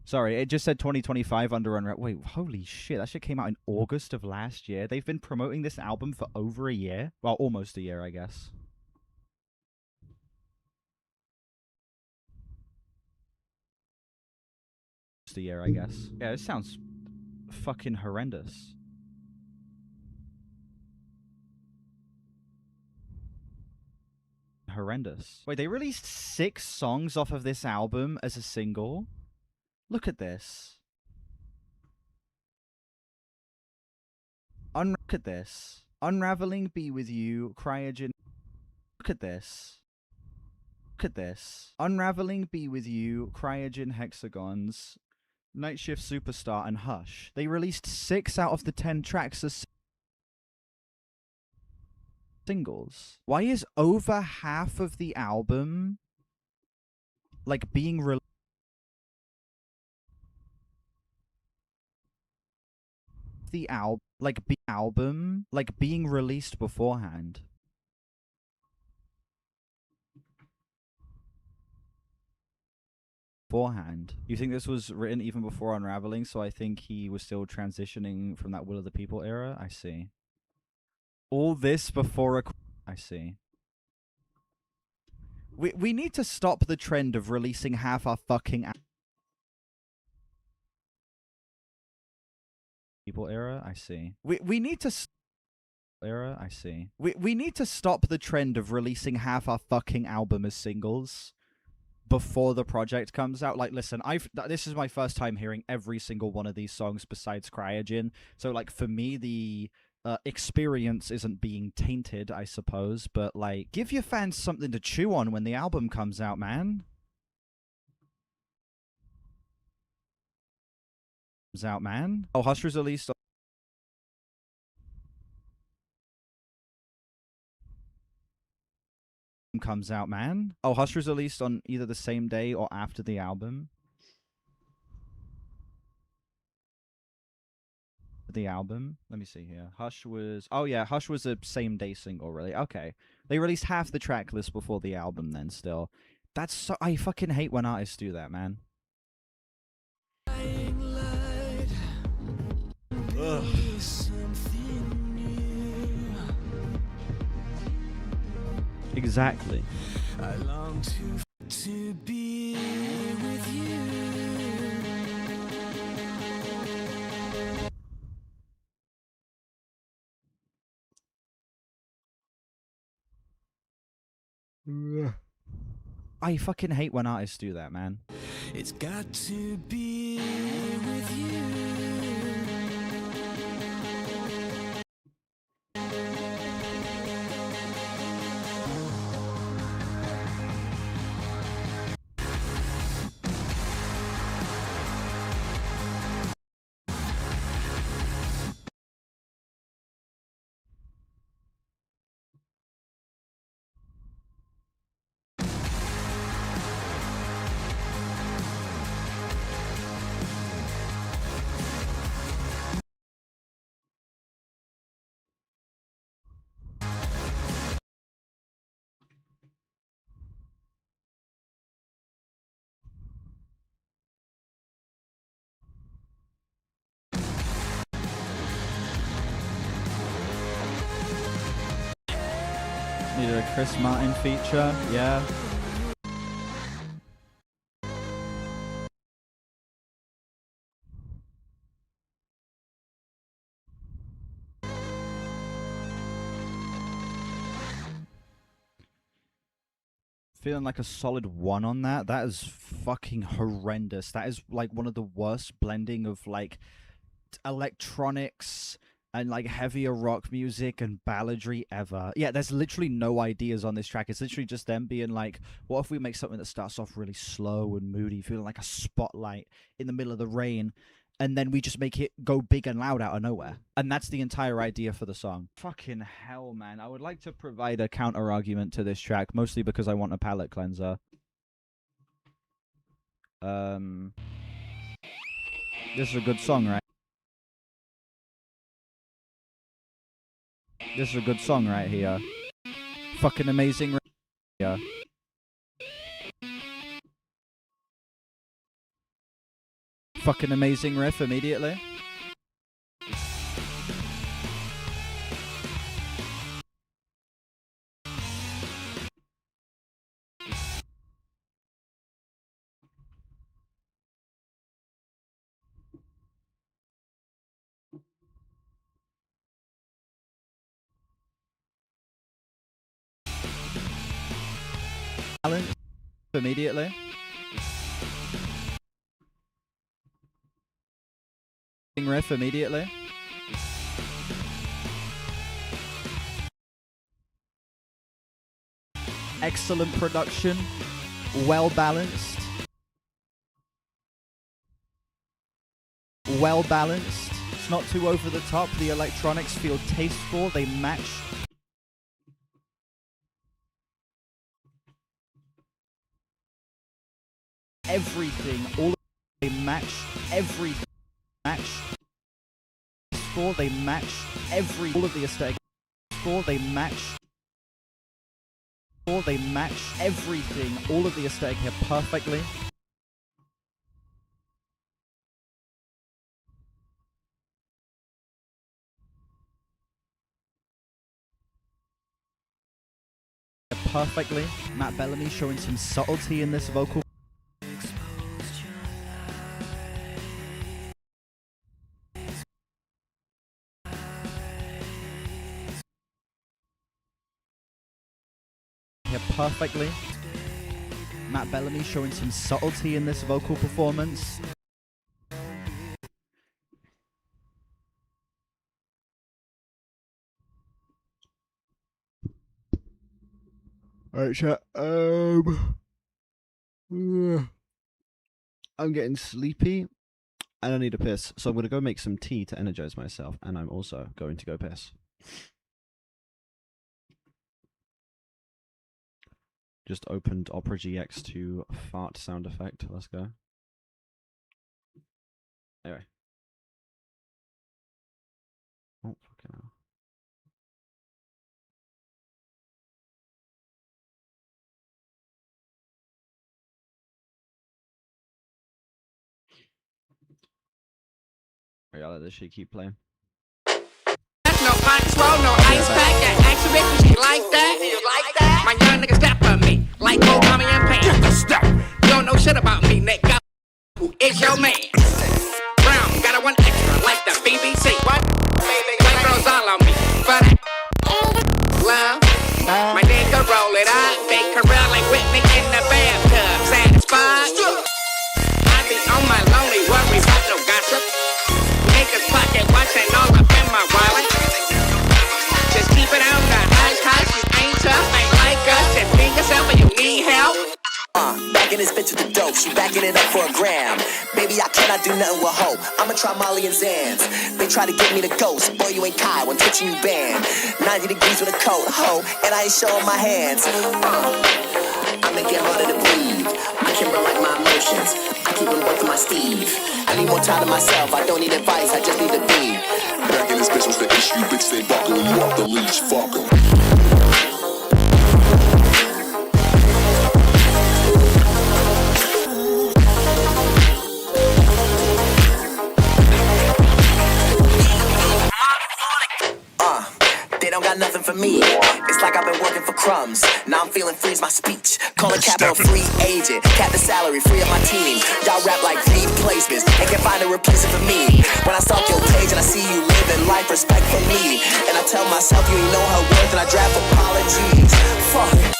Sorry, it just said 2025 under Unravel. Wait, holy shit, that shit came out in August of last year. They've been promoting this album for over a year. Well, almost a year, I guess. Just a year, I guess. Yeah, this sounds fucking horrendous. Horrendous. Wait, they released 6 songs off of this album as a single? Look at this. Look at this. Unraveling, be with you, cryogen. Look at this. Look at this. Unraveling, be with you, cryogen hexagons, Night Shift Superstar, and Hush. They released 6 out of the 10 tracks as singles. Why is over half of the album like being released? The album like being released beforehand. You think this was written even before Unraveling, so I think he was still transitioning from that Will of the People era? I see. All this before a... I see. We need to stop the trend of releasing half our fucking... People era? I see. We need to... Era? I see. We need to stop the trend of releasing half our fucking album as singles before the project comes out. Like, listen, this is my first time hearing every single one of these songs besides Cryogen. So, like, for me, the experience isn't being tainted, I suppose. But, like, give your fans something to chew on when the album comes out, man. Oh, Hush was released on... comes out, man. Oh, Hush was released on either the same day or after the album. Let me see here. Hush was... Oh, yeah, Hush was a same-day single, really. Okay. They released half the track list before the album, then, still. That's so... I fucking hate when artists do that, man. Ugh. Exactly. I long to be with you. I fucking hate when artists do that, man. It's got to be with you. Needed a Chris Martin feature, yeah. Feeling like a solid 1 on that. That is fucking horrendous. That is like one of the worst blending of like electronics and like heavier rock music and balladry ever. Yeah, there's literally no ideas on this track. It's literally just them being like, what if we make something that starts off really slow and moody, feeling like a spotlight in the middle of the rain, and then we just make it go big and loud out of nowhere. And that's the entire idea for the song. Fucking hell, man. I would like to provide a counter argument to this track, mostly because I want a palate cleanser. This is a good song, right? This is a good song right here. Fucking amazing right here. Fucking amazing riff immediately. Balance immediately. Riff immediately. excellent production, well balanced. Well balanced. It's not too over the top. The electronics feel tasteful. They match. Everything. All they match. Everything. Match. Score. They match. Every. All of the aesthetic. Score. They match. Score. They match. Everything. All of the aesthetic here perfectly. Perfectly. Matt Bellamy showing some subtlety in this vocal. Here perfectly. Matt Bellamy showing some subtlety in this vocal performance. Alright, chat. I'm getting sleepy and I need a piss, so I'm gonna go make some tea to energize myself, and I'm also going to go piss. Just opened Opera GX to fart sound effect. Let's go. Anyway. Oh, fucking hell. I'll let this shit keep playing. No box roll, no ice pack, that activate me, she like that. You like that? My young nigga step on me, like old mommy and pants. Step. You don't know shit about me, nigga. Who is your man? Brown, got a one extra, like the BBC. What? White girls all on me, for that love. My nigga roll it up, big career like Whitney in the bathtub. Satisfied? I be on my lonely, worry about no gossip. Niggas pocket watching all up in my wallet. Just keep it on the hush hush. You ain't tough, ain't like us. Just be yourself when you need help. Back in this bitch with the dope, she backing it up for a gram. Baby, I cannot do nothing with hope. I'ma try Molly and Zans. They try to get me the ghost. Boy, you ain't Kai when touching you banned. 90 degrees with a coat, ho, and I ain't showing my hands. I make it harder to breathe. I can run like my emotions. I keep them both in my Steve. I need more time to myself. I don't need advice, I just need to be. Back in this bitch was the issue. Bitch, they barking when you off the leash. Fuck 'em. They don't got nothing for me. It's like I've been working for crumbs. Now I'm feeling free's my speech. Call a capital free agent. Cap the salary, free up my team. Y'all rap like free placements and can find a replacement for me. When I stalk your page and I see you living life, respect for me. And I tell myself you ain't know her worth and I draft apologies. Fuck.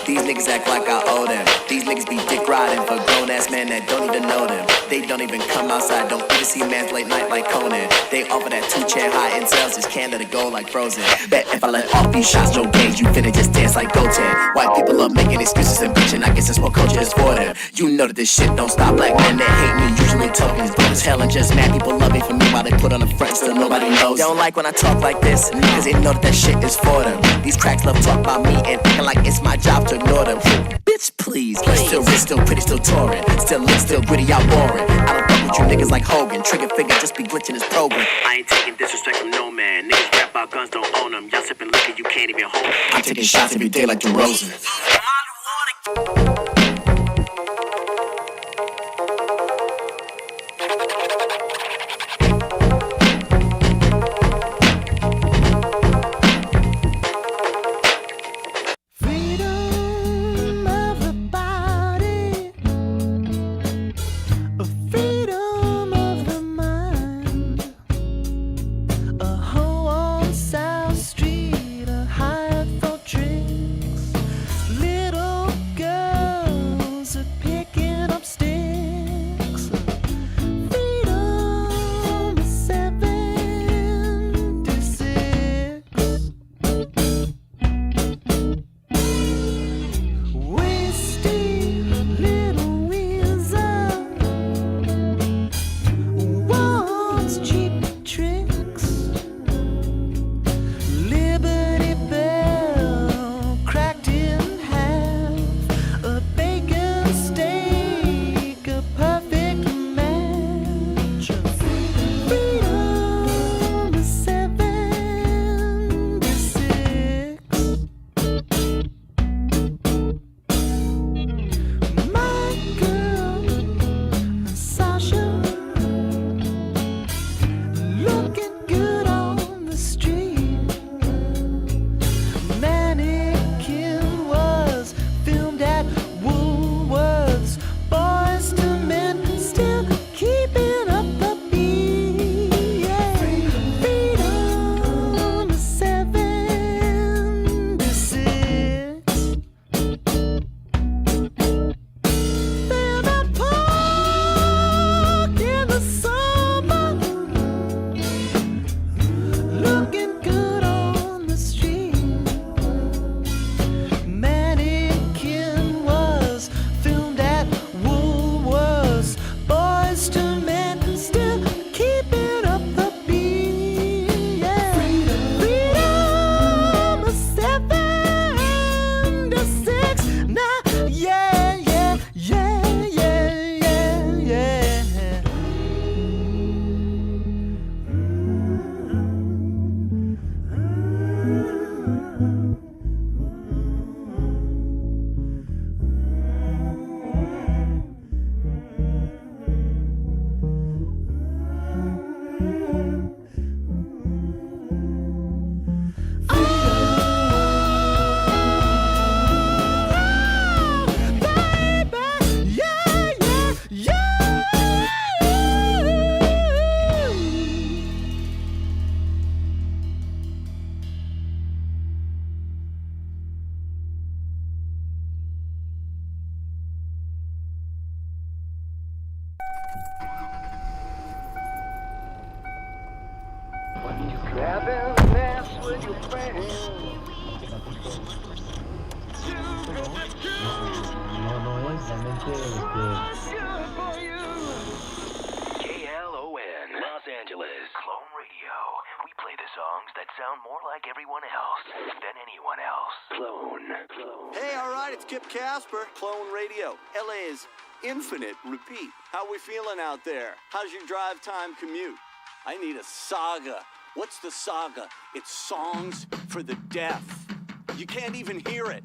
These niggas act like I owe them. These niggas be dick riding for grown ass men that don't even know them. They don't even come outside, don't even see man's late night like Conan. They offer that 2-chair high and sells his can to go like Frozen. Bet if I let off these shots, Joe Gage, you finna just dance like Goten. White people love making excuses and bitching. I guess it's what culture is for them. You know that this shit don't stop. Black men that hate me usually tokens, but as hell and just mad people love me for me while they put on the front still nobody knows. They don't like when I talk like this, cause they know that that shit is for them. These cracks love talk about me and thinking like it's my job to ignore them. Bitch, please. Still rich, still pretty, still touring. Still lit, still gritty, y'all boring. I don't fuck with you niggas like Hogan. Trigger finger just be glitching his program. I ain't taking disrespect from no man. Niggas rap about guns, don't own them. Y'all sipping liquor, you can't even hold them. I'm taking shots every day like DeRozan. KLON, Los Angeles. Clone Radio. We play the songs that sound more like everyone else than anyone else. Clone. Hey, all right, it's Kip Casper, Clone Radio. LA's infinite repeat. How we feeling out there? How's your drive time commute? I need a saga. What's the saga? It's songs for the deaf. You can't even hear it.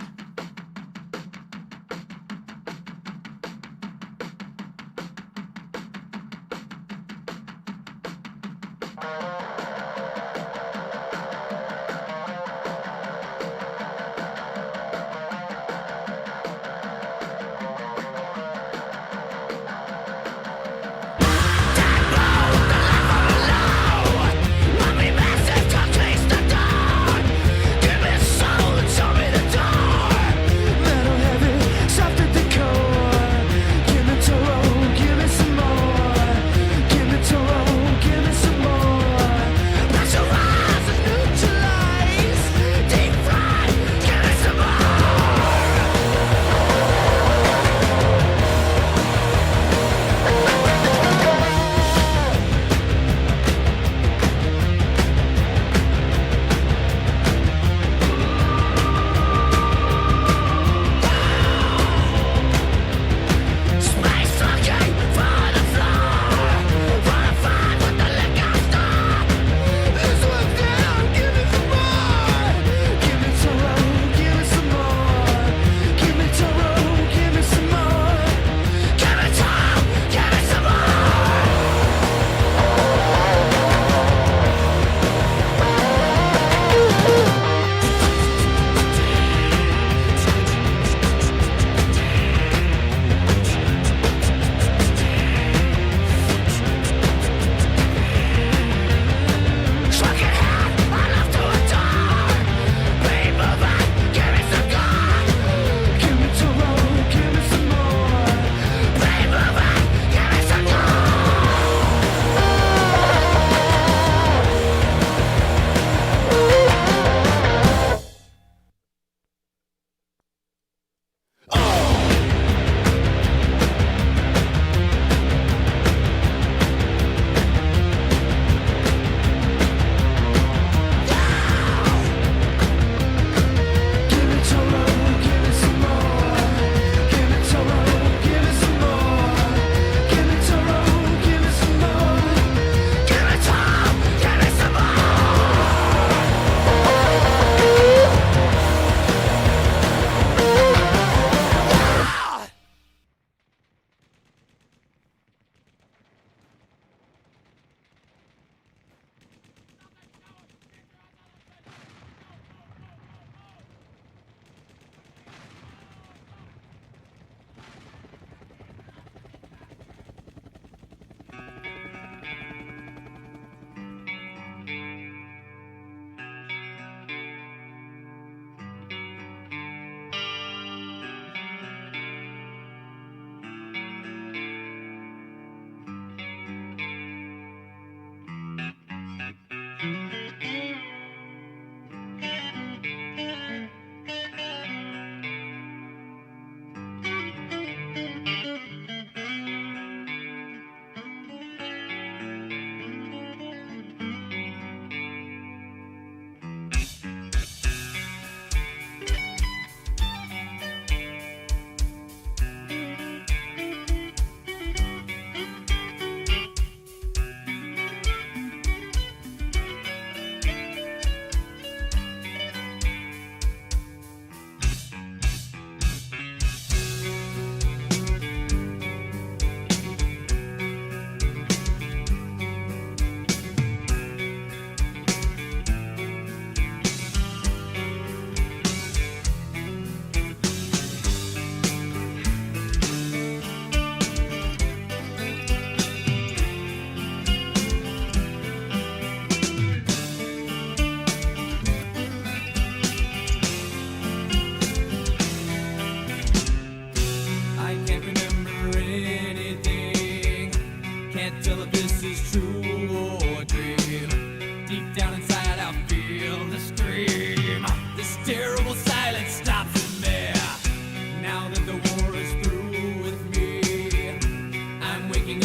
Give me some more.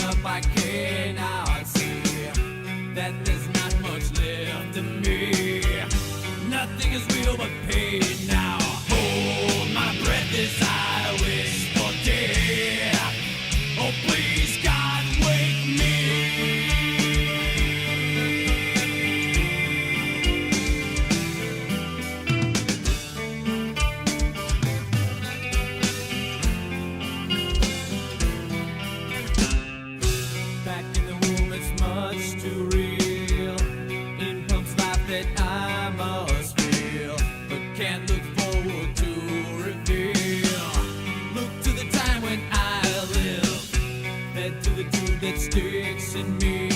up, I cannot see that there's not much left of me. Nothing is real but pain now. Hold my breath as I wish for death. Oh, please, God, wake me. Back in the womb, it's much too real. In pumps life that I must feel, but can't look forward to reveal. Look to the time when I live, head to the tube that sticks in me,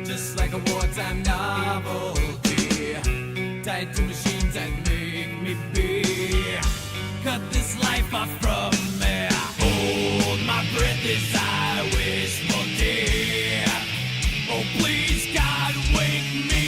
just like a wartime novelty, tied to machines that make me be. Cut this life off from me. Hold my breath as I wish for death. Oh, please, God, wake me.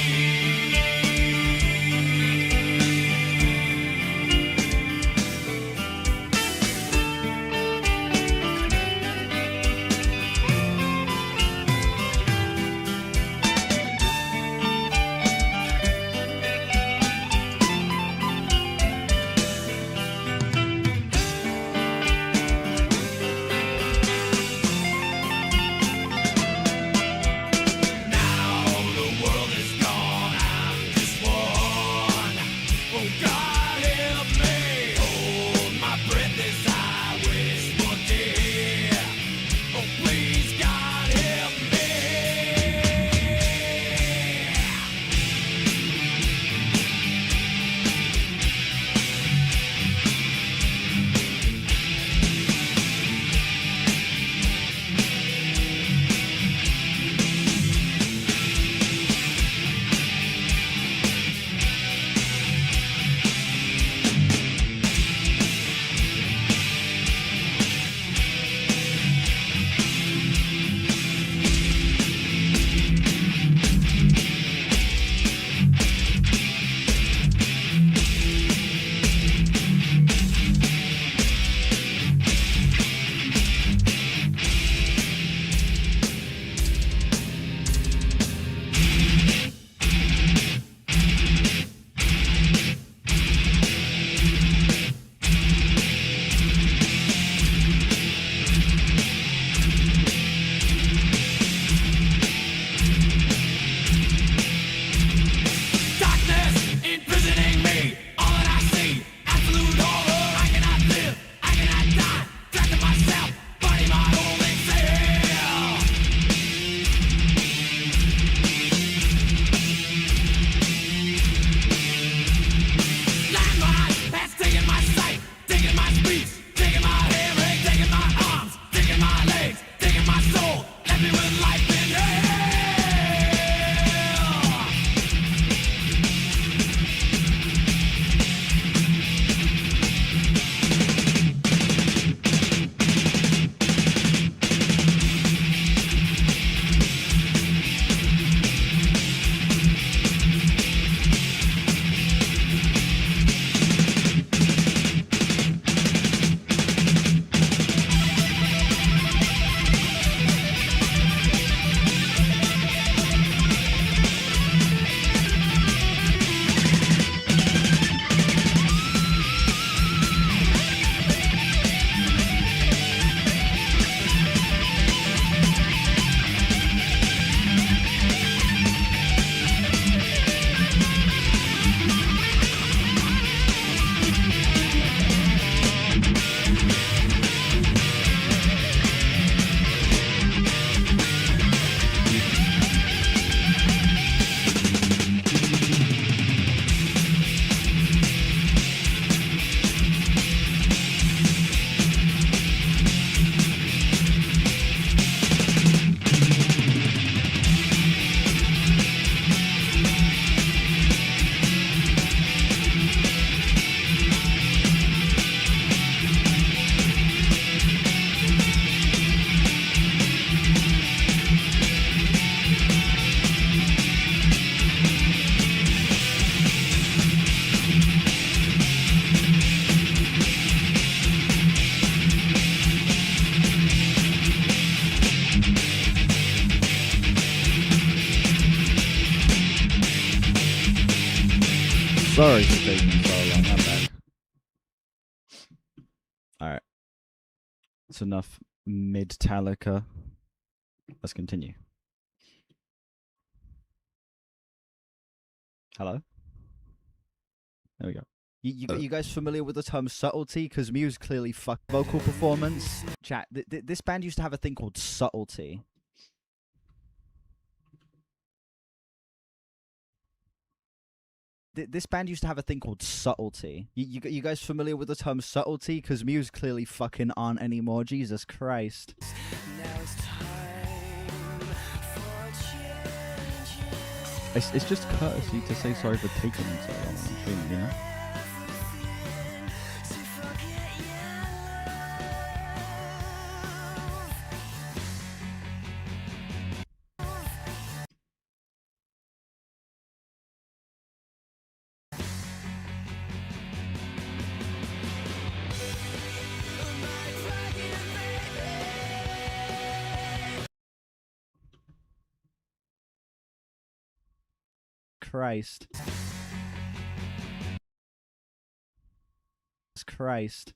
Sorry for taking so long. I'm back. Alright. That's enough mid-Talica. Let's continue. Hello? There we go. You guys familiar with the term subtlety? Because Muse clearly fucked vocal performance. Chat, this band used to have a thing called subtlety. This band used to have a thing called subtlety. You guys familiar with the term subtlety? Because Muse clearly fucking aren't anymore. Jesus Christ. It's just courtesy to say sorry for taking so long on stream, you know? Christ. Christ.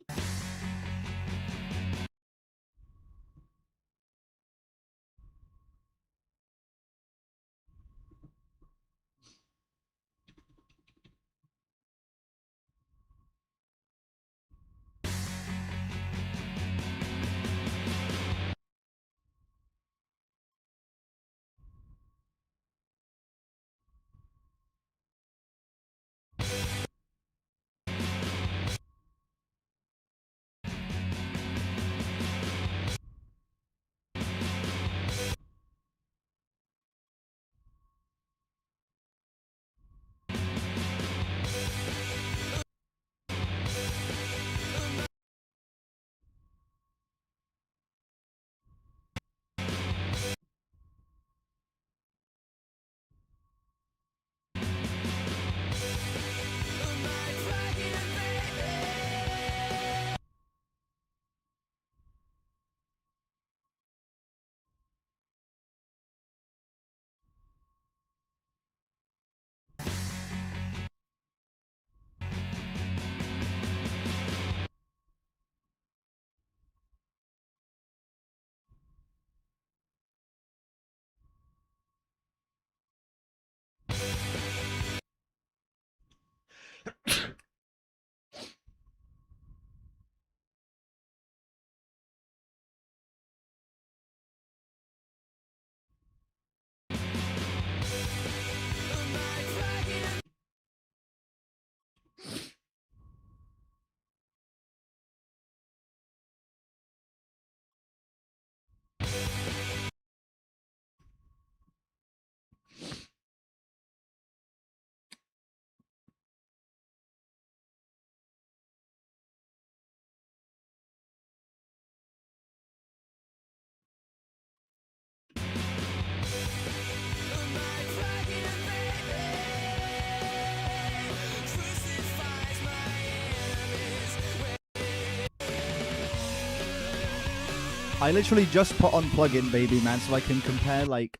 I literally just put on plugin, baby man, so I can compare, like...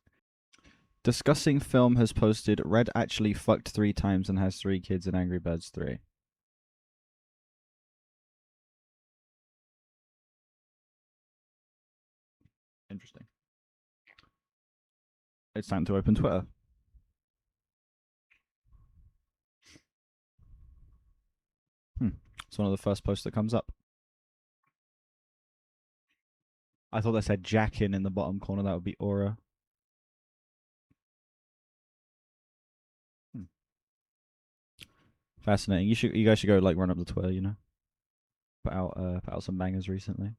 Discussing Film has posted, Red actually fucked 3 times and has 3 kids in Angry Birds 3. Interesting. It's time to open Twitter. It's one of the first posts that comes up. I thought they said Jackin in the bottom corner. That would be Aura. Fascinating. You guys should go like run up the Twitter. You know, put out some bangers recently.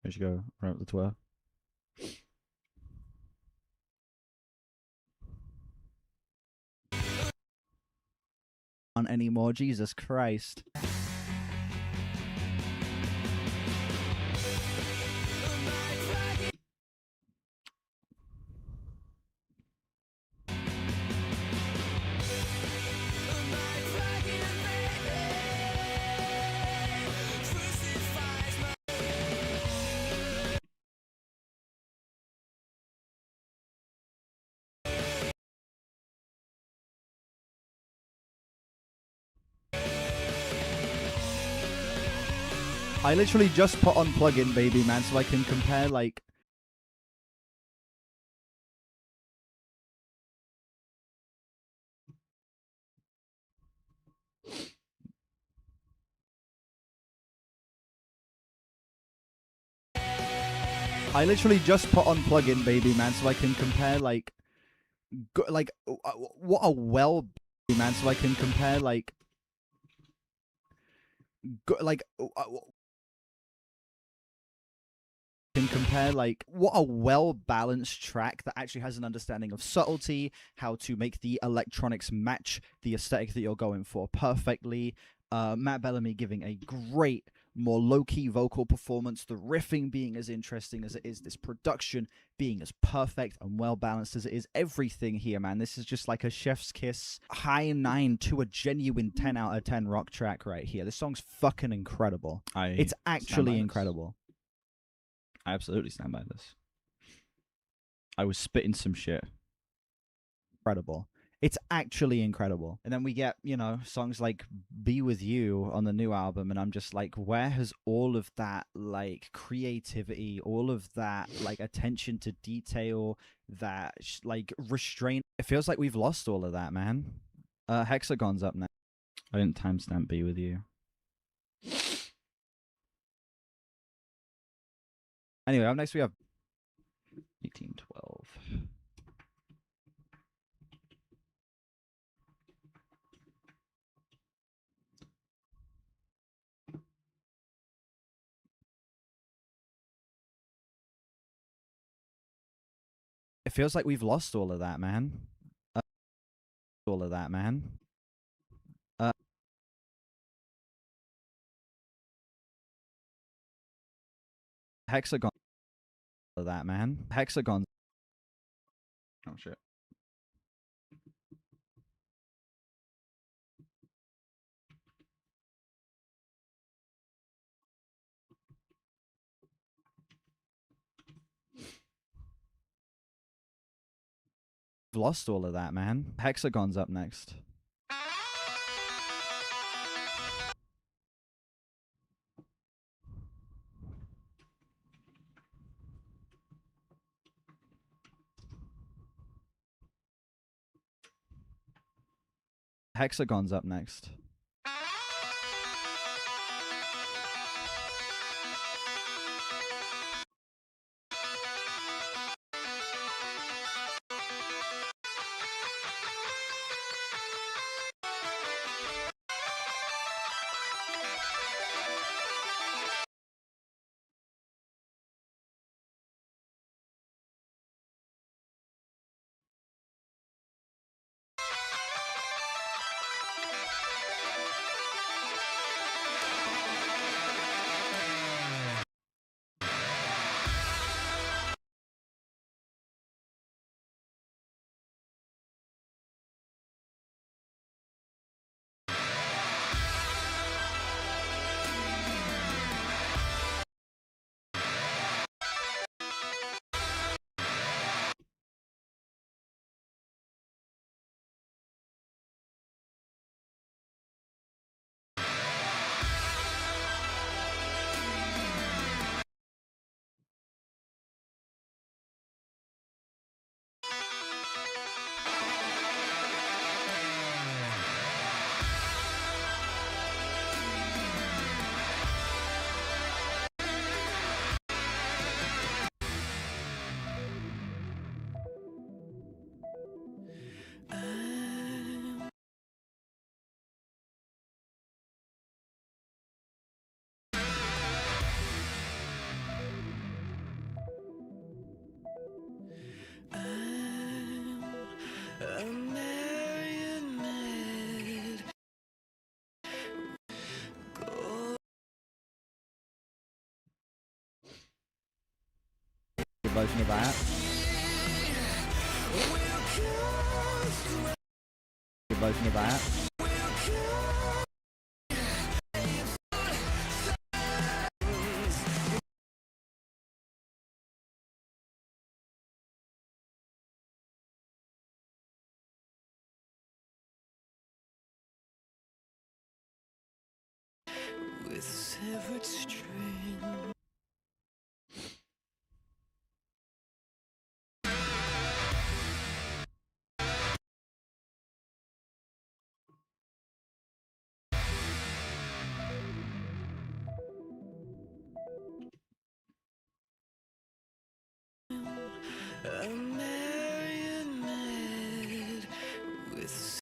You should go run up the Twitter. On anymore, Jesus Christ. I literally just put on plugin baby man so I can compare like I literally just put on plugin baby man so I can compare like what a well man so I can compare like what a well balanced track that actually has an understanding of subtlety, how to make the electronics match the aesthetic that you're going for perfectly. Matt Bellamy giving a great, more low-key vocal performance, the riffing being as interesting as it is, this production being as perfect and well-balanced as it is. Everything here, man. This is just like a chef's kiss, high 9 to a genuine 10 out of 10 rock track right here. This song's fucking incredible. It's actually incredible. I absolutely stand by this. I was spitting some shit. Incredible. It's actually incredible. And then we get, you know, songs like Be With You on the new album, and I'm just like, where has all of that, like, creativity, all of that, like, attention to detail, that, like, restraint? It feels like we've lost all of that, man. Hexagon's up next. I didn't timestamp Be With You. Anyway, up next we have 1812. It feels like we've lost all of that, man. All of that, man. Hexagon. All of that, man. Hexagon. Oh shit. Lost all of that, man. Hexagon's up next. Hexagon's up next. Good version of that. Good version of that. with severed string. A marionette with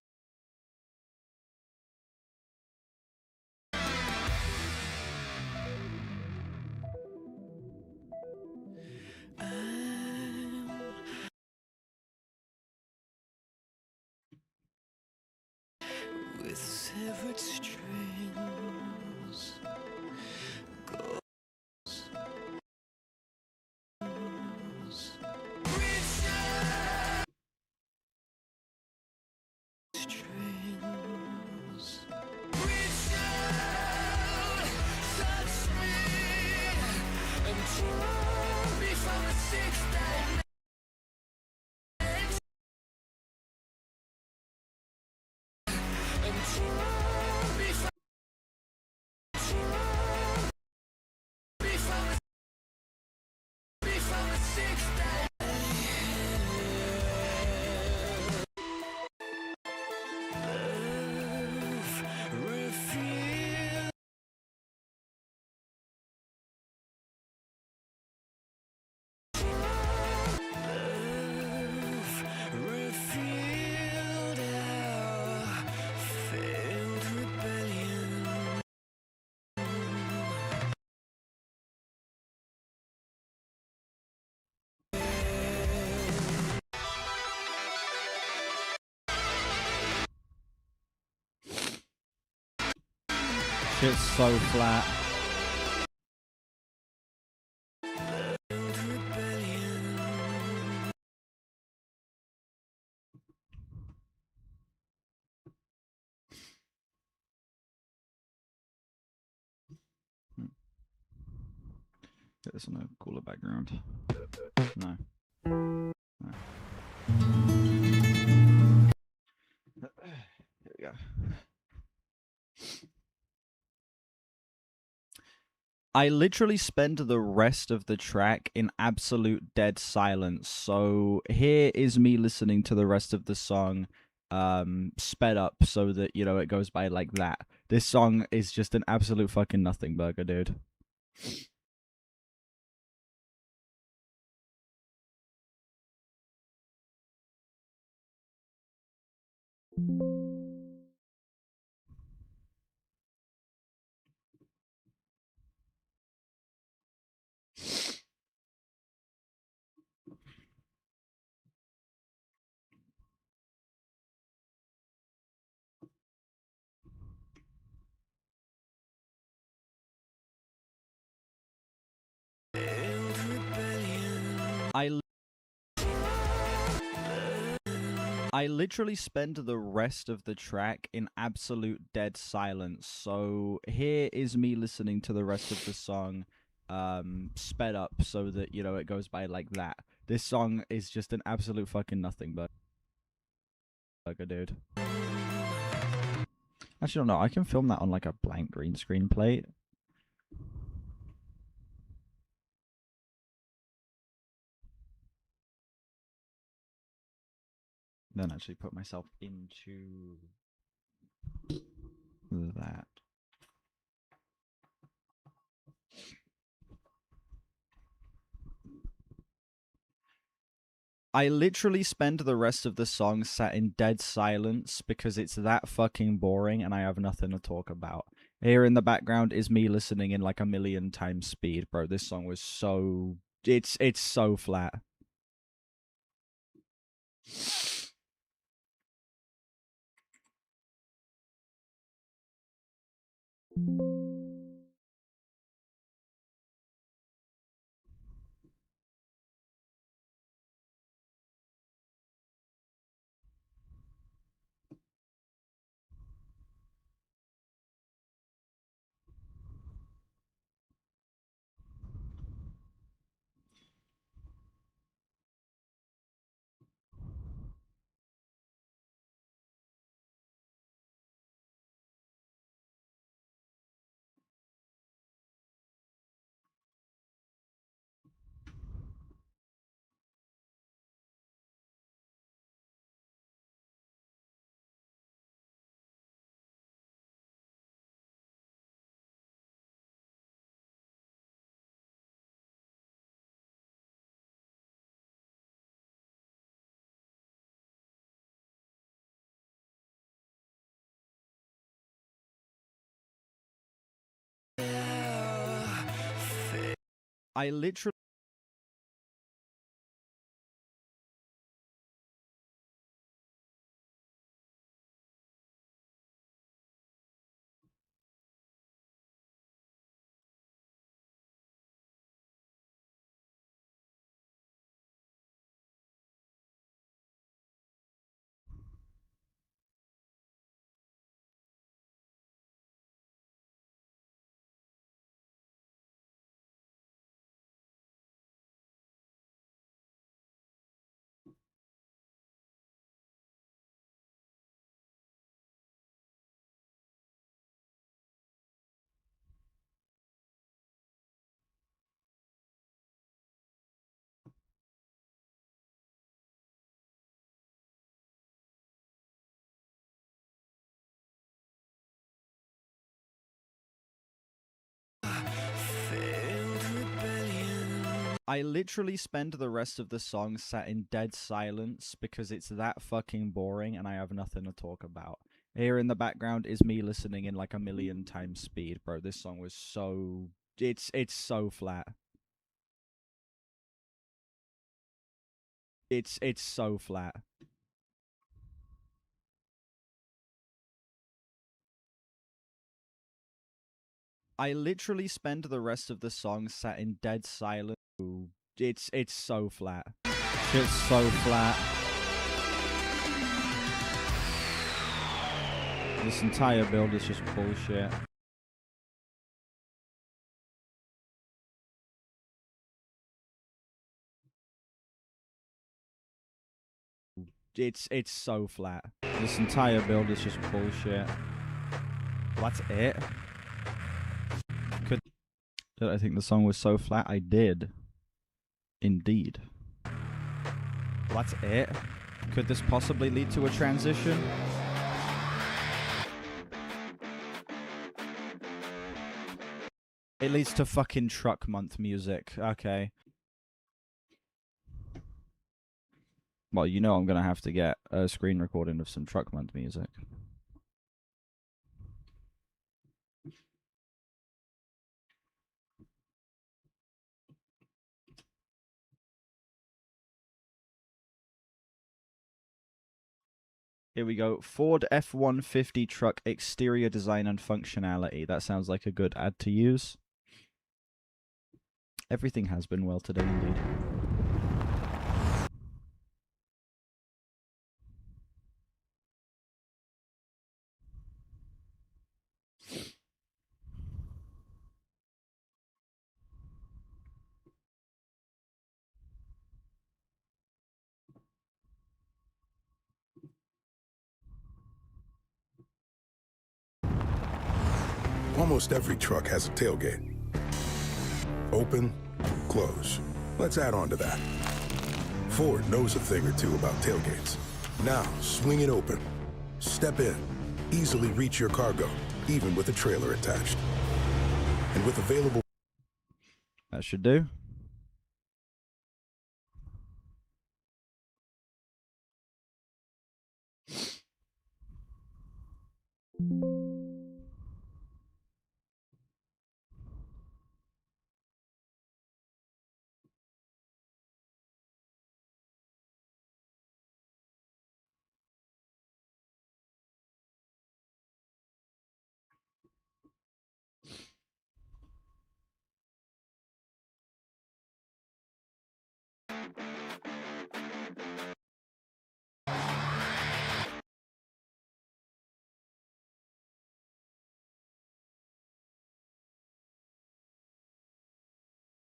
with severed strings. Strings. Reach out, touch me, and draw me from the sixth dimension. And draw me from the sixth reveal. Revealed our failed rebellion. Shit's so flat. Get this on a cooler background. No. No. Here we go. I literally spend the rest of the track in absolute dead silence. So here is me listening to the rest of the song sped up so that, you know, it goes by like that. This song is just an absolute fucking nothing burger, dude. I literally spend the rest of the track in absolute dead silence. So here is me listening to the rest of the song sped up so that, you know, it goes by like that. This song is just an absolute fucking nothing burger, dude. Actually, no, I can film that on like a blank green screen plate. Then actually put myself into that. I literally spend the rest of the song sat in dead silence because it's that fucking boring and I have nothing to talk about. Here in the background is me listening in like a million times speed, bro. This song was so... It's so flat. I literally. I literally spend the rest of the song sat in dead silence because it's that fucking boring and I have nothing to talk about. Here in the background is me listening in like a million times speed, bro. This song was so... It's so flat. It's so flat. I literally spend the rest of the song sat in dead silence. It's so flat. Shit's so flat. This entire build is just bullshit. It's so flat. This entire build is just bullshit. Well, that's it. Did I think the song was so flat? I did. Indeed. Well, that's it. Could this possibly lead to a transition? It leads to fucking truck month music. Okay. Well, you know I'm gonna have to get a screen recording of some truck month music. Here we go. Ford F-150 truck exterior design and functionality. That sounds like a good ad to use. Everything has been well today, indeed. Almost every truck has a tailgate. Open, close. Let's add on to that. Ford knows a thing or two about tailgates. Now, swing it open. Step in. Easily reach your cargo, even with a trailer attached. And with available... That should do.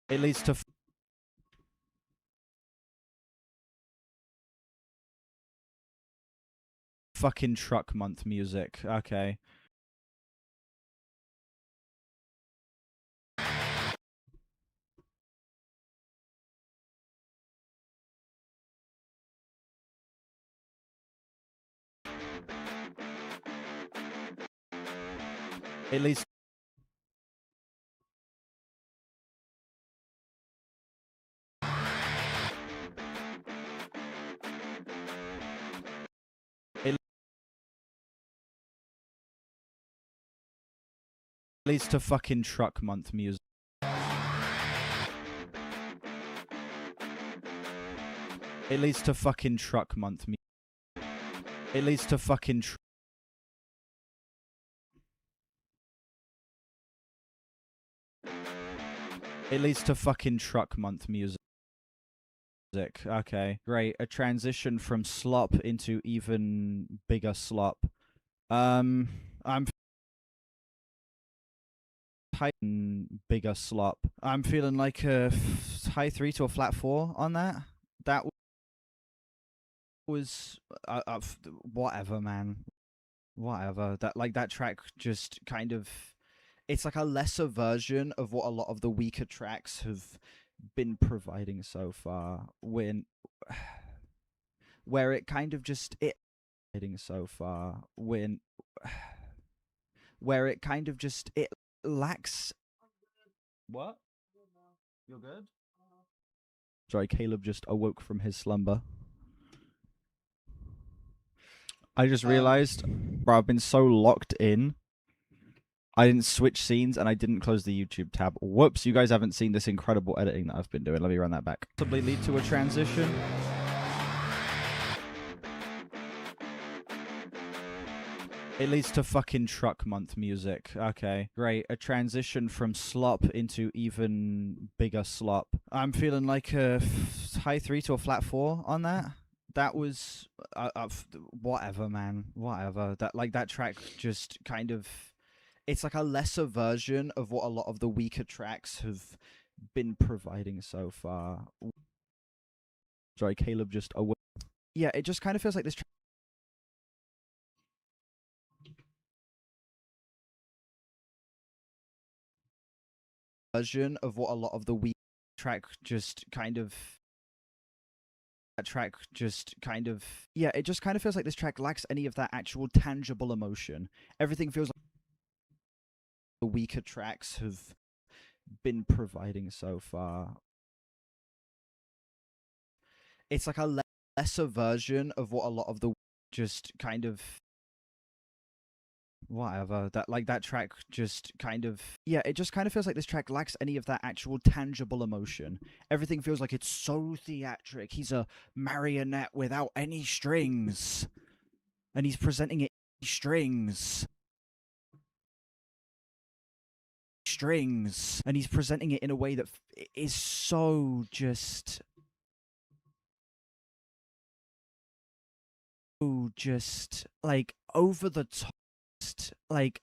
It leads to fucking truck month music. Okay. It leads leads to fucking truck month music. It leads to fucking truck month music. It leads to fucking It leads to fucking truck month music. Okay, great. A transition from slop into even bigger slop. I'm bigger slop. I'm feeling like a high 3 to a flat 4 on that. That was whatever, man. Whatever. That track just kind of, it's like a lesser version of what a lot of the weaker tracks have been providing so far. Where it kind of just where it kind of just it lacks. What? You're good? Sorry, Caleb just awoke from his slumber. I just realized, bro, I've been so locked in. I didn't switch scenes and I didn't close the YouTube tab. Whoops, you guys haven't seen this incredible editing that I've been doing. Let me run that back. Possibly lead to a transition. It leads to fucking truck month music. Okay, great. A transition from slop into even bigger slop. I'm feeling like a high 3 to a flat 4 on that. That was whatever, man. Whatever. That track just kind of, it's like a lesser version of what a lot of the weaker tracks have been providing so far. Sorry, Caleb just awoke. Yeah, it just kind of feels like this version of what a lot of the weak track just kind of. That track just kind of, yeah, it just kind of feels like this track lacks any of that actual tangible emotion. Everything feels like the weaker tracks have been providing so far. It's like a lesser version of what a lot of the just kind of, whatever. That track just kind of, yeah, it just kind of feels like this track lacks any of that actual tangible emotion. Everything feels like it's so theatric. He's a marionette without any strings, and he's presenting it strings, and he's presenting it in a way that is so just like over the top, like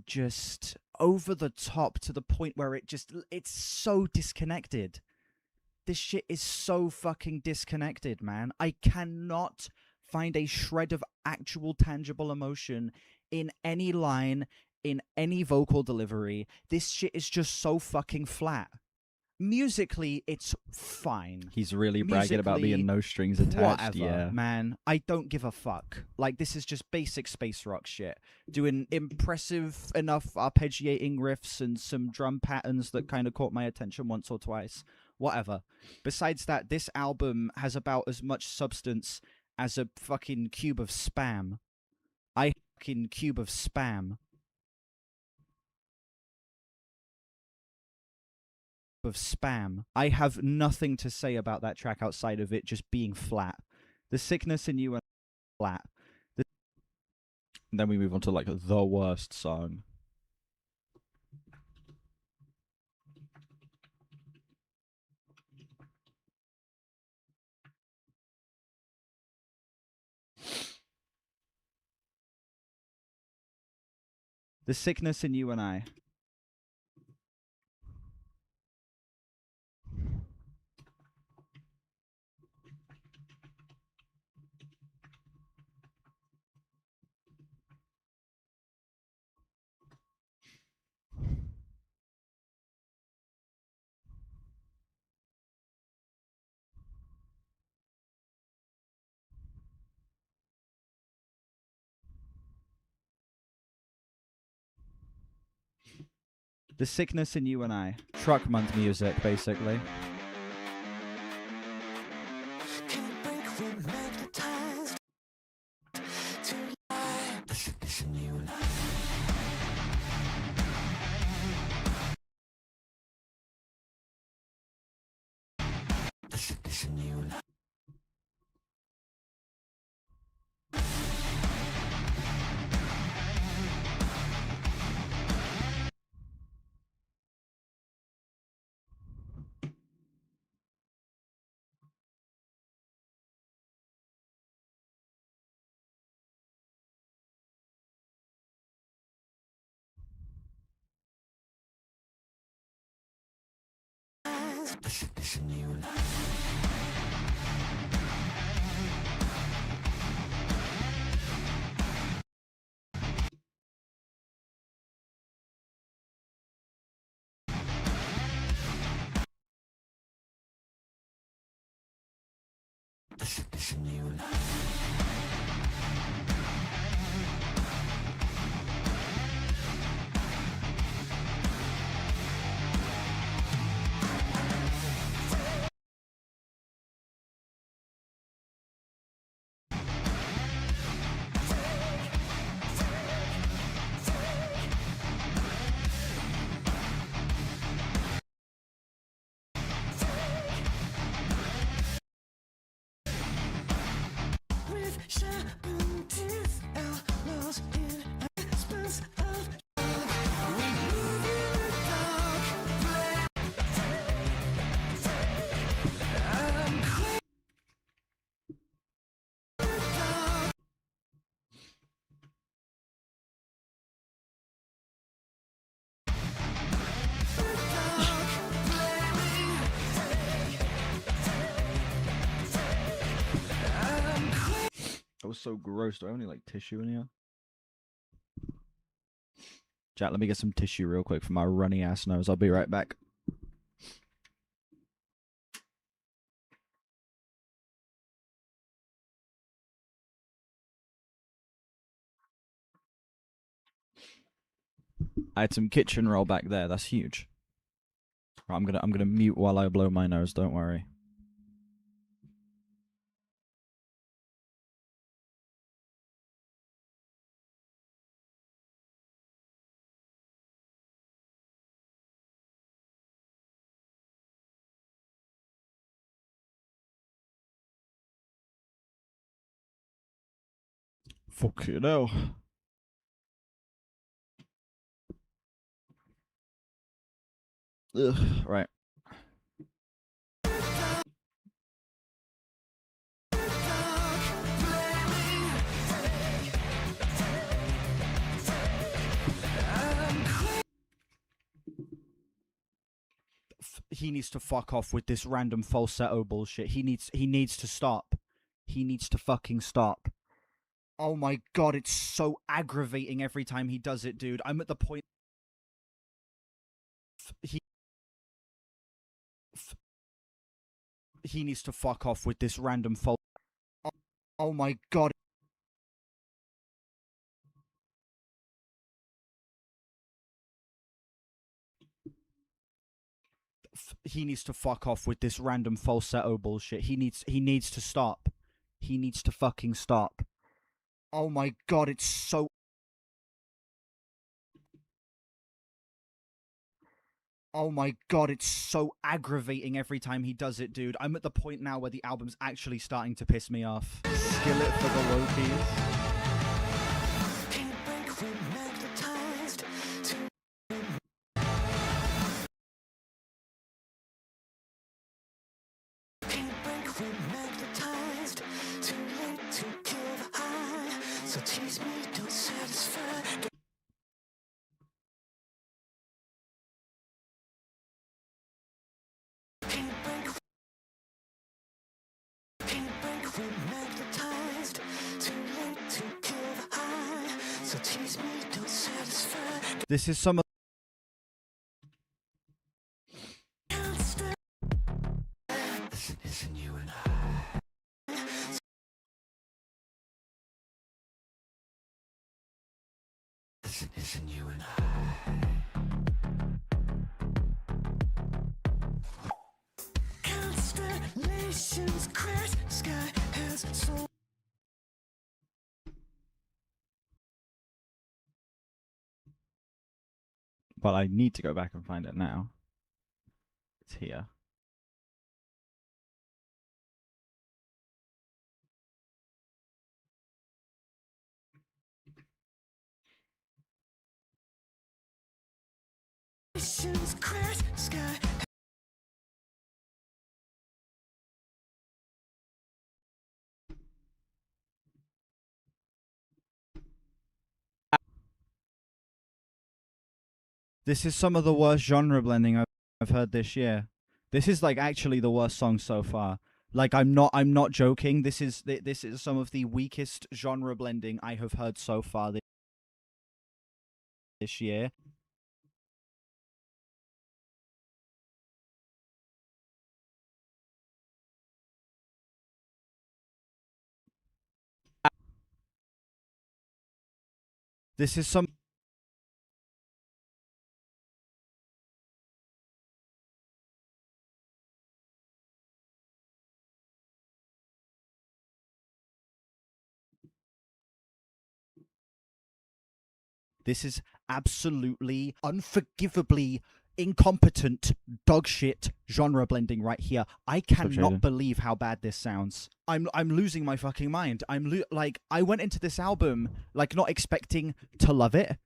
just over the top to the point where it's so disconnected. This shit is so fucking disconnected, man. I cannot find a shred of actual tangible emotion in any line, in any vocal delivery. This shit is just so fucking flat. Musically, it's fine. He's really bragging about being no strings attached. Whatever, yeah, man. I don't give a fuck. Like, this is just basic space rock shit. Doing impressive enough arpeggiating riffs and some drum patterns that kind of caught my attention once or twice. Whatever. Besides that, this album has about as much substance as a fucking cube of spam. I have nothing to say about that track outside of it just being flat. The sickness in you and flat. And then we move on to like the worst song. The sickness in you and I. The sickness in you and I. Truck month music, basically. The sickness in you and I. That was so gross. Do I have any like tissue in here? Jack, let me get some tissue real quick for my runny ass nose. I'll be right back. I had some kitchen roll back there. That's huge. Right, I'm gonna mute while I blow my nose. Don't worry. Fuck you know. Ugh, right. He needs to fuck off with this random falsetto bullshit. He needs to stop. He needs to fucking stop. Oh my god, it's so aggravating every time he does it, dude. I'm at the point he needs to fuck off with this random oh my god. He needs to fuck off with this random falsetto bullshit. He needs to stop. He needs to fucking stop. Oh my god, it's so oh my god, it's so aggravating every time he does it, dude. I'm at the point now where the album's actually starting to piss me off. Skillet for the low keys. This is some of you and I. Isn't you and I. Constellations crash, sky has so. Well, I need to go back and find it now. It's here. This is some of the worst genre blending I've heard this year. This is like actually the worst song so far. Like I'm not joking. This is some of the weakest genre blending I have heard so far this year. This is some This is absolutely, unforgivably incompetent dogshit genre blending right here. I cannot believe how bad this sounds. I'm losing my fucking mind. I went into this album like not expecting to love it.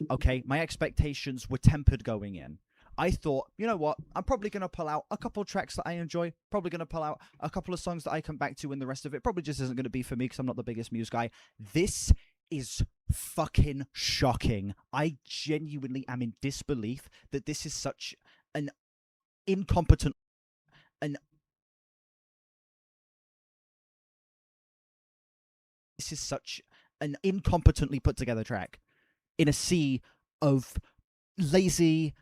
Okay, my expectations were tempered going in. I thought, you know what? I'm probably going to pull out a couple of tracks that I enjoy. Probably going to pull out a couple of songs that I come back to, and the rest of it probably just isn't going to be for me because I'm not the biggest Muse guy. This is fucking shocking. I genuinely am in disbelief that this is such an incompetent this is such an incompetently put together track in a sea of lazy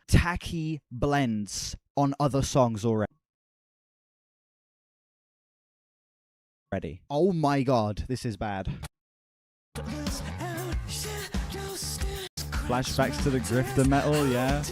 tacky blends on other songs already. Oh my god, this is bad. Flashbacks to the grifter metal, yeah.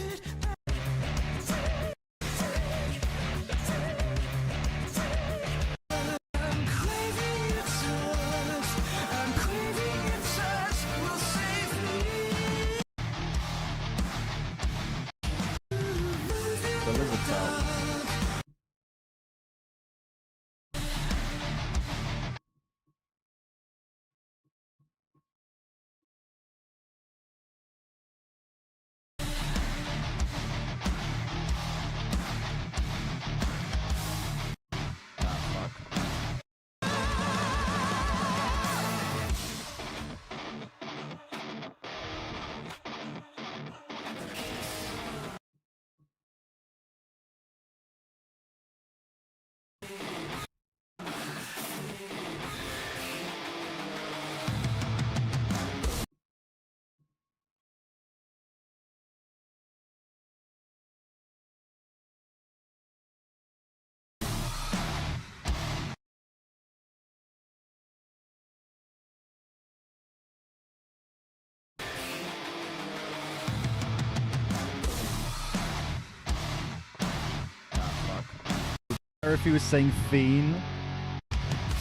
Better if he was saying fiend.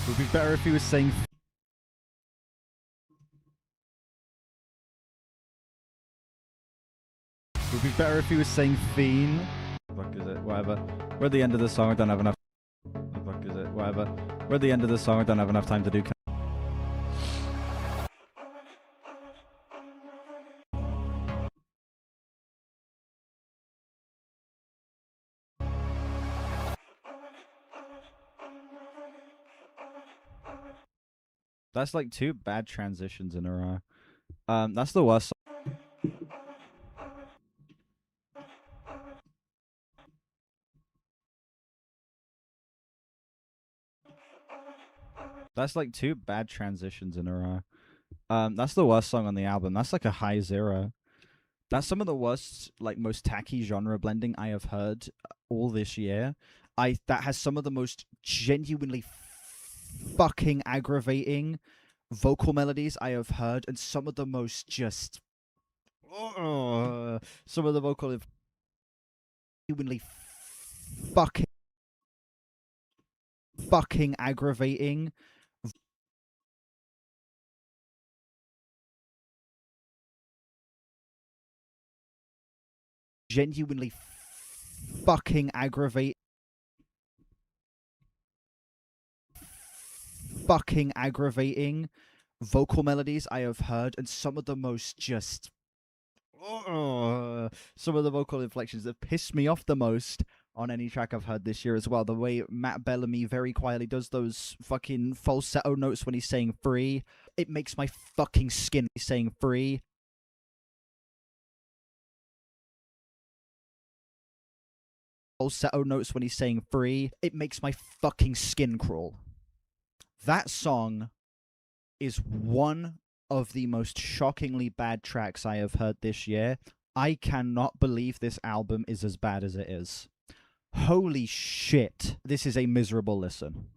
Would be better if he was saying. Would be better if he was saying fiend. What the fuck is it? Whatever. We're at the end of the song. I don't have enough. What the fuck is it? Whatever. We're at the end of the song. I don't have enough time to do. That's like 2 bad transitions in a row. That's the worst. That's like 2 bad transitions in a row. That's the worst song on the album. That's like a high 0. That's some of the worst, like most tacky genre blending I have heard all this year. That has some of the most genuinely fucking aggravating vocal melodies I have heard, and some of the most just some of the vocal genuinely fucking aggravating genuinely fucking aggravating fucking aggravating vocal melodies I have heard, and some of the most just some of the vocal inflections that pissed me off the most on any track I've heard this year as well. The way Matt Bellamy very quietly does those fucking falsetto notes when he's saying free, it makes my fucking skin saying free. Falsetto notes when he's saying free, it makes my fucking skin crawl. That song is one of the most shockingly bad tracks I have heard this year. I cannot believe this album is as bad as it is. Holy shit. This is a miserable listen.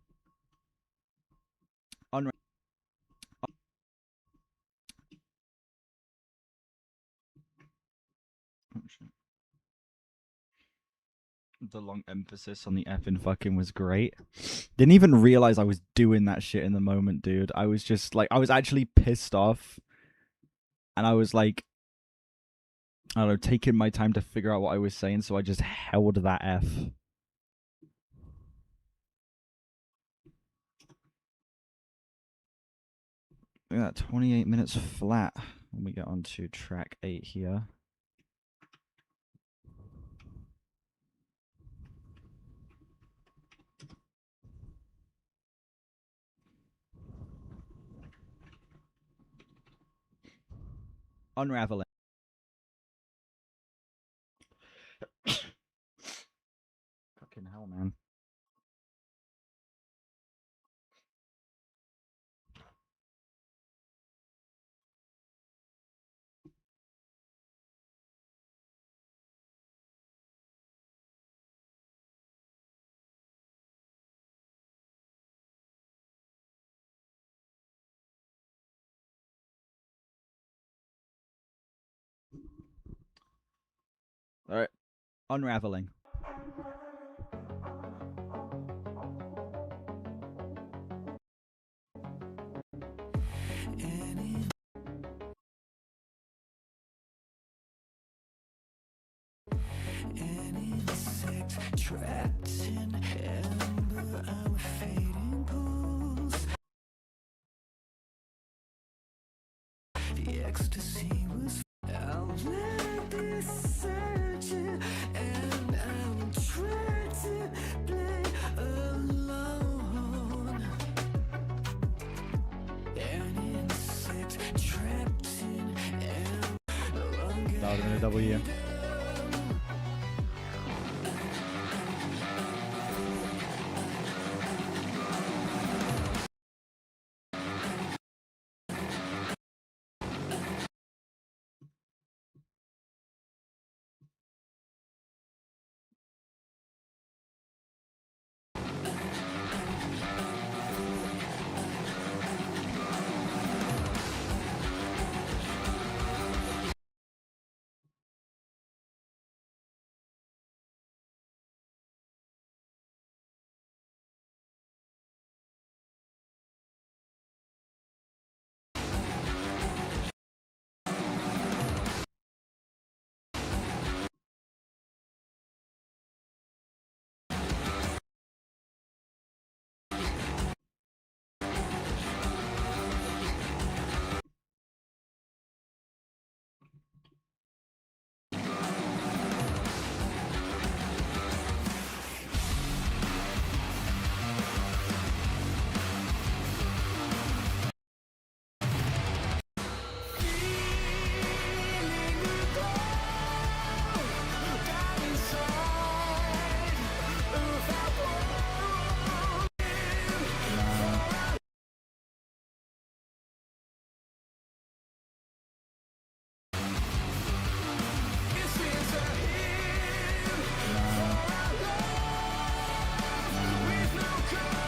The long emphasis on the effing fucking was great. Didn't even realize I was doing that shit in the moment, dude. I was just like, I was actually pissed off. And I was like, I don't know, taking my time to figure out what I was saying, so I just held that F. Look at that, 28 minutes flat when we get on to track 8 here. Unraveling. Fucking hell, man. All right, unraveling. Trapped in amber, I'm fading pools. The ecstasy was I'll let this searching, and I'm trying to play alone. An insect trapped in amber. That would have been a W.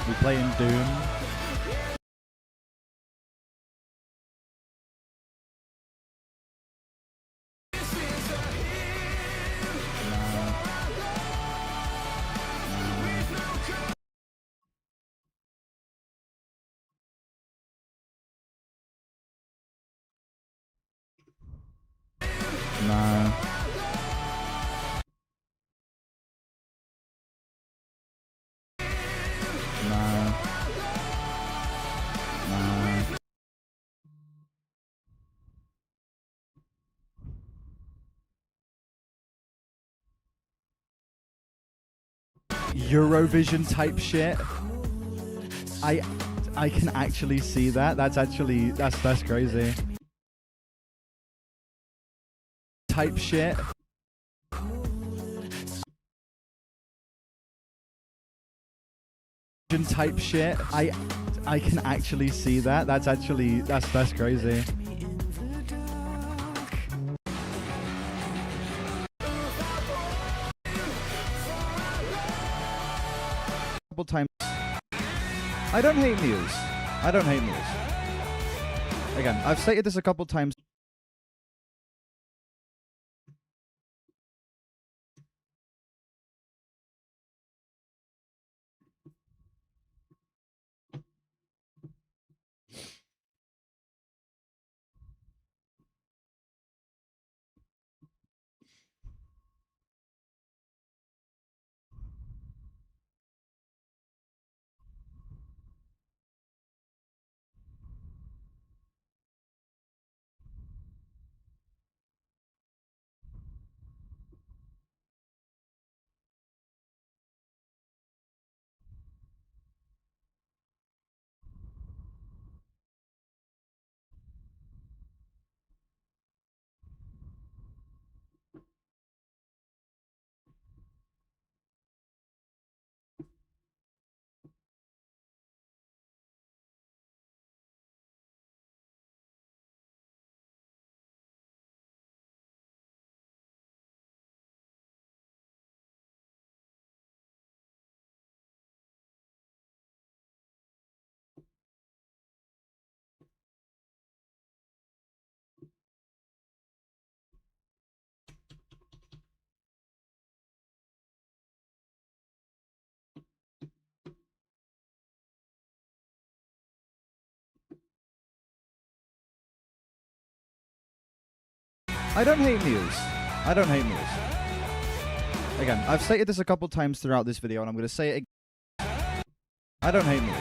We playing Doom. No. No. Eurovision type shit. I can actually see that. That's crazy. Type shit. Type shit. I can actually see that. That's crazy. Couple times. I don't hate Muse. I don't hate Muse. Again, I've stated this a couple times. I don't hate Muse. I don't hate Muse. Again, I've stated this a couple times throughout this video, and I'm going to say it again. I don't hate Muse.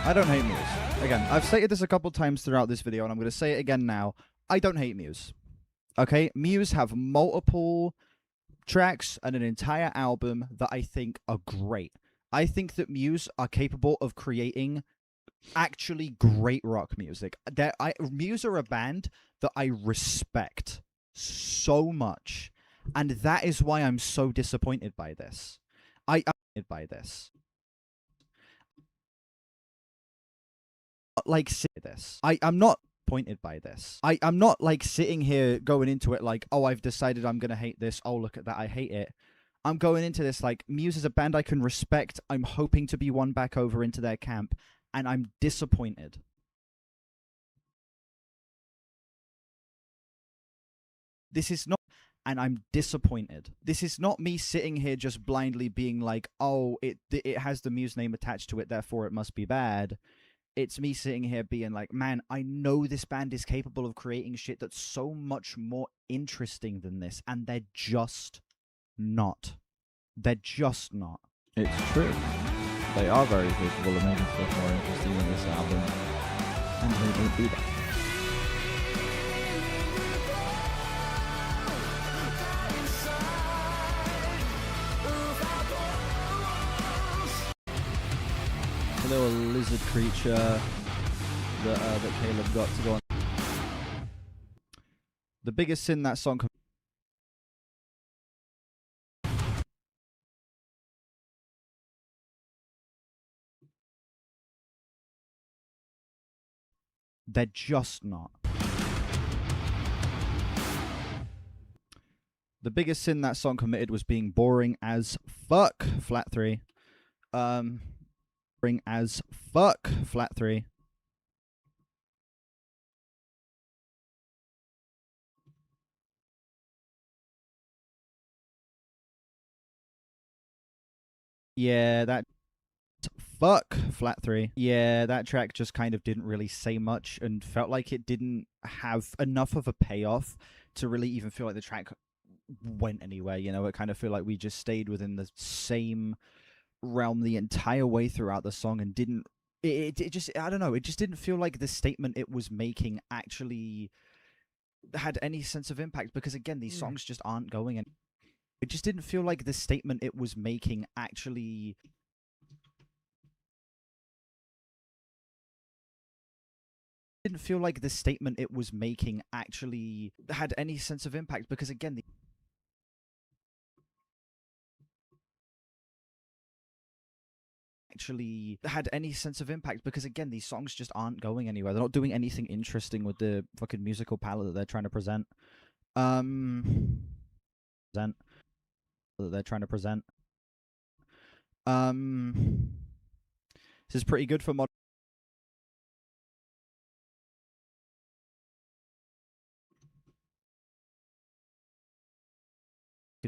I don't hate Muse. Again, I've stated this a couple times throughout this video, and I'm going to say it again now. I don't hate Muse. Okay? Muse have multiple tracks and an entire album that I think are great. I think that Muse are capable of creating actually great rock music. Muse are a band that I respect so much, and that is why I'm so disappointed by this. I'm not pointed by this. I'm not like sitting here going into it like, oh, I've decided I'm gonna hate this. Oh, look at that, I hate it. I'm going into this like, Muse is a band I can respect. I'm hoping to be won back over into their camp, and I'm disappointed. This is not, and I'm disappointed. This is not me sitting here just blindly being like, oh, it has the Muse name attached to it, therefore it must be bad. It's me sitting here being like, man, I know this band is capable of creating shit that's so much more interesting than this, and they're just not. They're just not. It's true. They are very capable of making stuff more interesting than this album. And they don't do that. A little lizard creature that Caleb got to go on. The biggest sin that song they're just not. The biggest sin that song committed was being boring as fuck. Flat 3. Boring as fuck. Flat 3. Yeah, that fuck. Flat 3. Yeah, that track just kind of didn't really say much and felt like it didn't have enough of a payoff to really even feel like the track went anywhere. You know, it kind of feel like we just stayed within the same realm the entire way throughout the song and didn't it just, I don't know, it just didn't feel like the statement it was making actually had any sense of impact, because again, these songs just aren't going, and it just didn't feel like the statement it was making actually didn't feel like the statement it was making actually had any sense of impact, because again, actually had any sense of impact, because again, these songs just aren't going anywhere. They're not doing anything interesting with the fucking musical palette that they're trying to present. That they're trying to present. This is pretty good for modern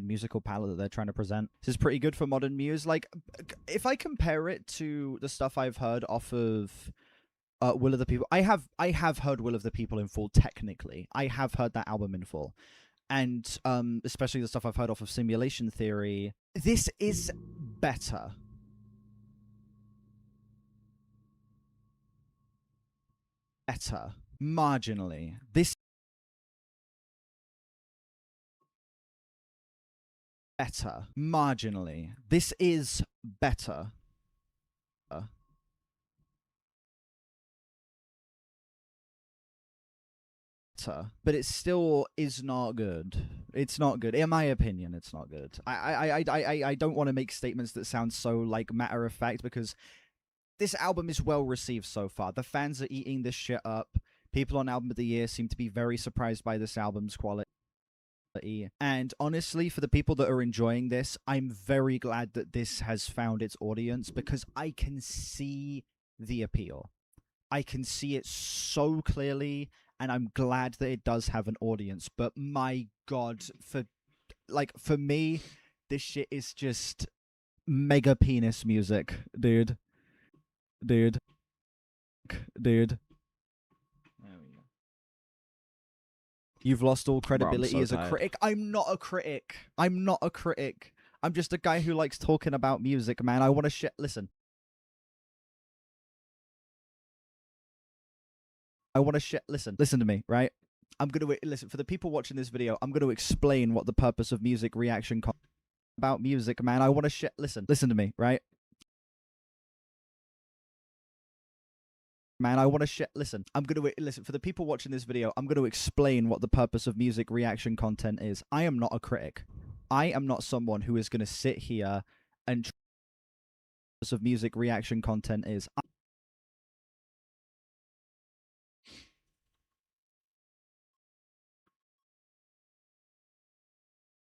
musical palette that they're trying to present. This is pretty good for modern Muse. Like, if I compare it to the stuff I've heard off of Will of the People, I have heard Will of the People in full. Technically, I have heard that album in full, and especially the stuff I've heard off of Simulation Theory. This is better. Better, marginally. This better, marginally. This is better. But it still is not good. It's not good. In my opinion, it's not good. I don't want to make statements that sound so, like, matter of fact, because this album is well received so far. The fans are eating this shit up. People on Album of the Year seem to be very surprised by this album's quality. And honestly, for the people that are enjoying this, I'm very glad that this has found its audience, because I can see the appeal. I can see it so clearly, and I'm glad that it does have an audience. But my God, for me, this shit is just mega penis music, dude. You've lost all credibility as a critic. I'm not a critic. I'm just a guy who likes talking about music, man. I want to listen. Listen to me, right? I'm going to listen. For the people watching this video, I'm going to explain what the purpose of music reaction about music, man. I want to listen to me, right? Man, I want to listen. I'm going to listen. For the people watching this video, I'm going to explain what the purpose of music reaction content is. I am not a critic. I am not someone who is going to sit here and the purpose of music reaction content is.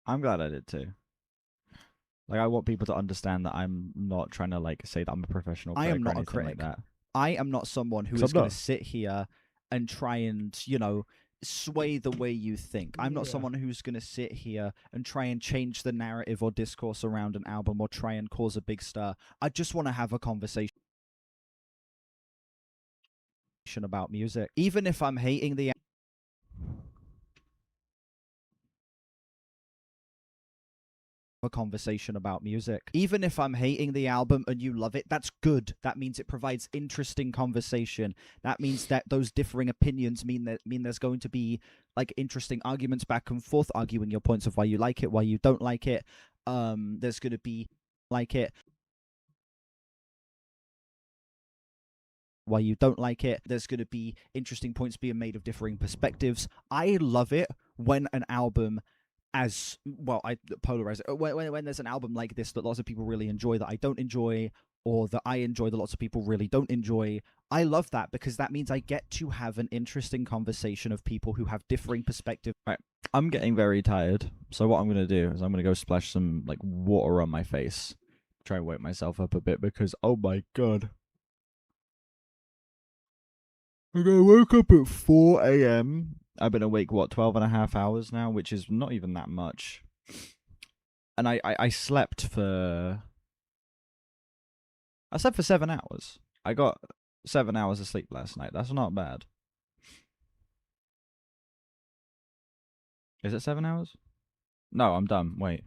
I'm glad I did too. Like, I want people to understand that I'm not trying to, like, say that I'm a professional critic. I am not a critic. Like that. I am not someone who is going to sit here and try and, you know, sway the way you think. I'm not someone who's going to sit here and try and change the narrative or discourse around an album or try and cause a big stir. I just want to have a conversation about music. Even if I'm hating the conversation about music. Even if I'm hating the album and you love it, that's good. That means it provides interesting conversation. That means that those differing opinions mean there's going to be, like, interesting arguments back and forth, arguing your points of why you like it, why you don't like it. There's going to be why you don't like it. There's going to be interesting points being made of differing perspectives. I love it when an album as well, I polarize it. When there's an album like this that lots of people really enjoy that I don't enjoy, or that I enjoy that lots of people really don't enjoy, I love that, because that means I get to have an interesting conversation of people who have differing perspectives. Right, I'm getting very tired, so what I'm going to do is I'm going to go splash some, like, water on my face, try and wake myself up a bit, because, oh my God. I woke up at 4 a.m. I've been awake, 12.5 hours now, which is not even that much. And I slept for 7 hours. I got 7 hours of sleep last night. That's not bad. Is it 7 hours? No, I'm dumb. Wait.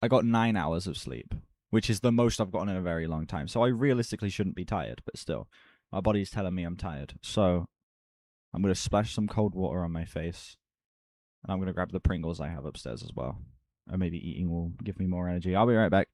I got 9 hours of sleep, which is the most I've gotten in a very long time. So I realistically shouldn't be tired, but still. My body's telling me I'm tired. So I'm gonna splash some cold water on my face, and I'm gonna grab the Pringles I have upstairs as well. Or maybe eating will give me more energy. I'll be right back.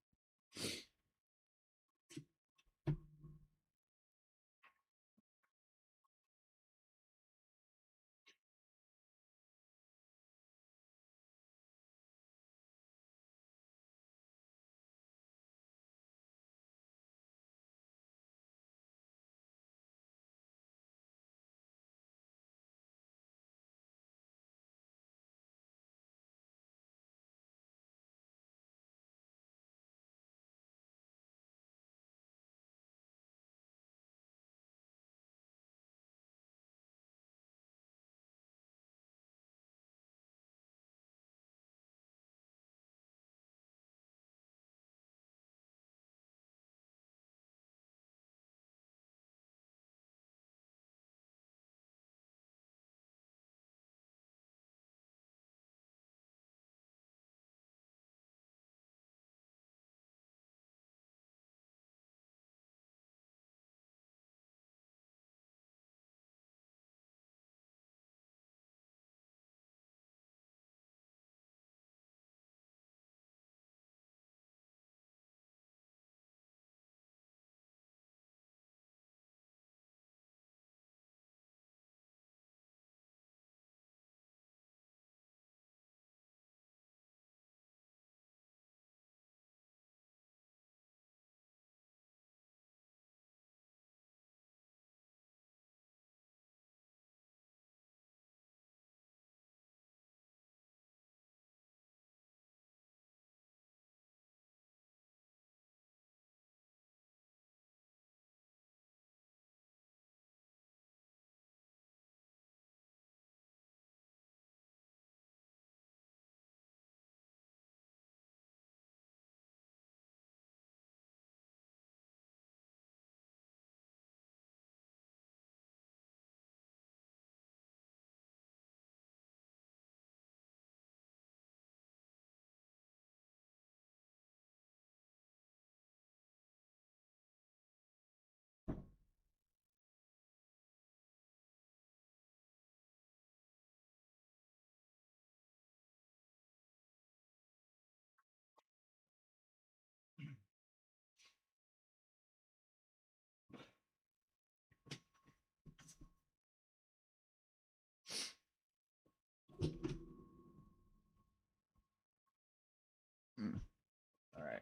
All right.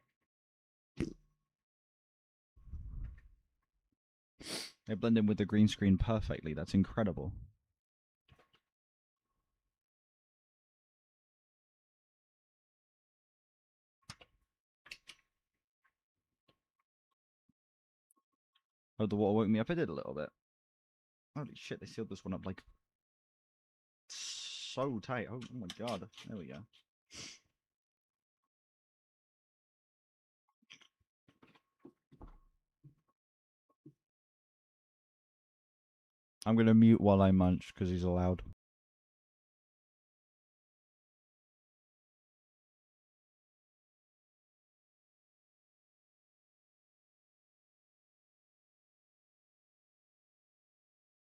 They blend in with the green screen perfectly. That's incredible. Oh, the water woke me up. It did a little bit. Holy shit, they sealed this one up like so tight. Oh my god. There we go. I'm gonna mute while I munch because he's allowed.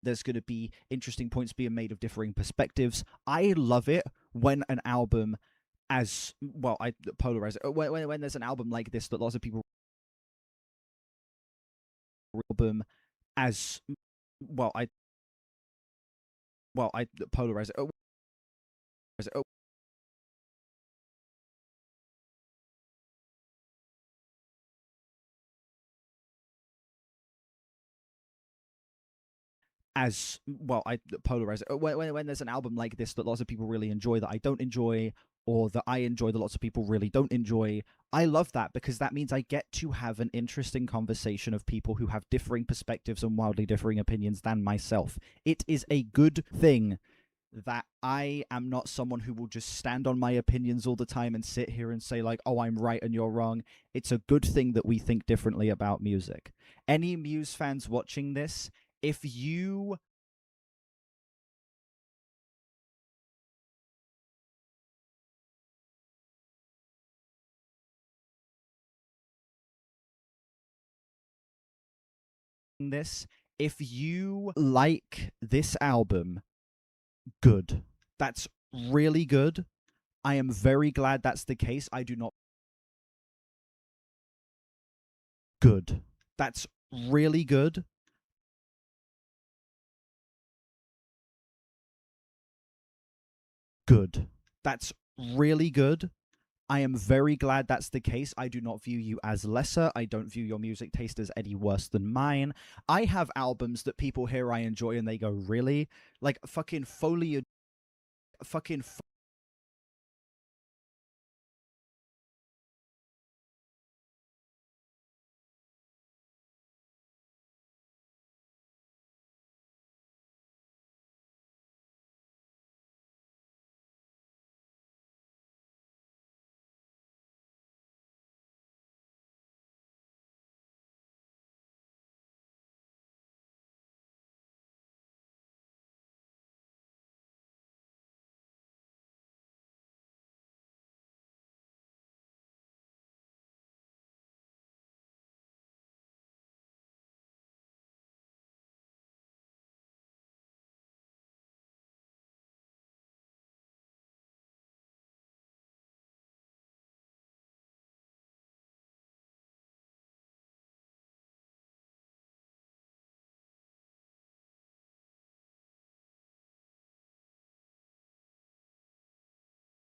There's going to be interesting points being made of differing perspectives. I love it when an album, as well, I polarize it. When there's an album like this that lots of people album as well, I polarize it. As well, I polarize it. When there's an album like this that lots of people really enjoy that I don't enjoy, or that I enjoy that lots of people really don't enjoy, I love that because that means I get to have an interesting conversation of people who have differing perspectives and wildly differing opinions than myself. It is a good thing that I am not someone who will just stand on my opinions all the time and sit here and say like, oh, I'm right and you're wrong. It's a good thing that we think differently about music. Any Muse fans watching this, if you this If you like this album, good. That's really good. I am very glad that's the case. I do not. Good. That's really good. Good. That's really good. I am very glad that's the case. I do not view you as lesser. I don't view your music taste as any worse than mine. I have albums that people hear I enjoy and they go, really? Like fucking Foley. Fucking.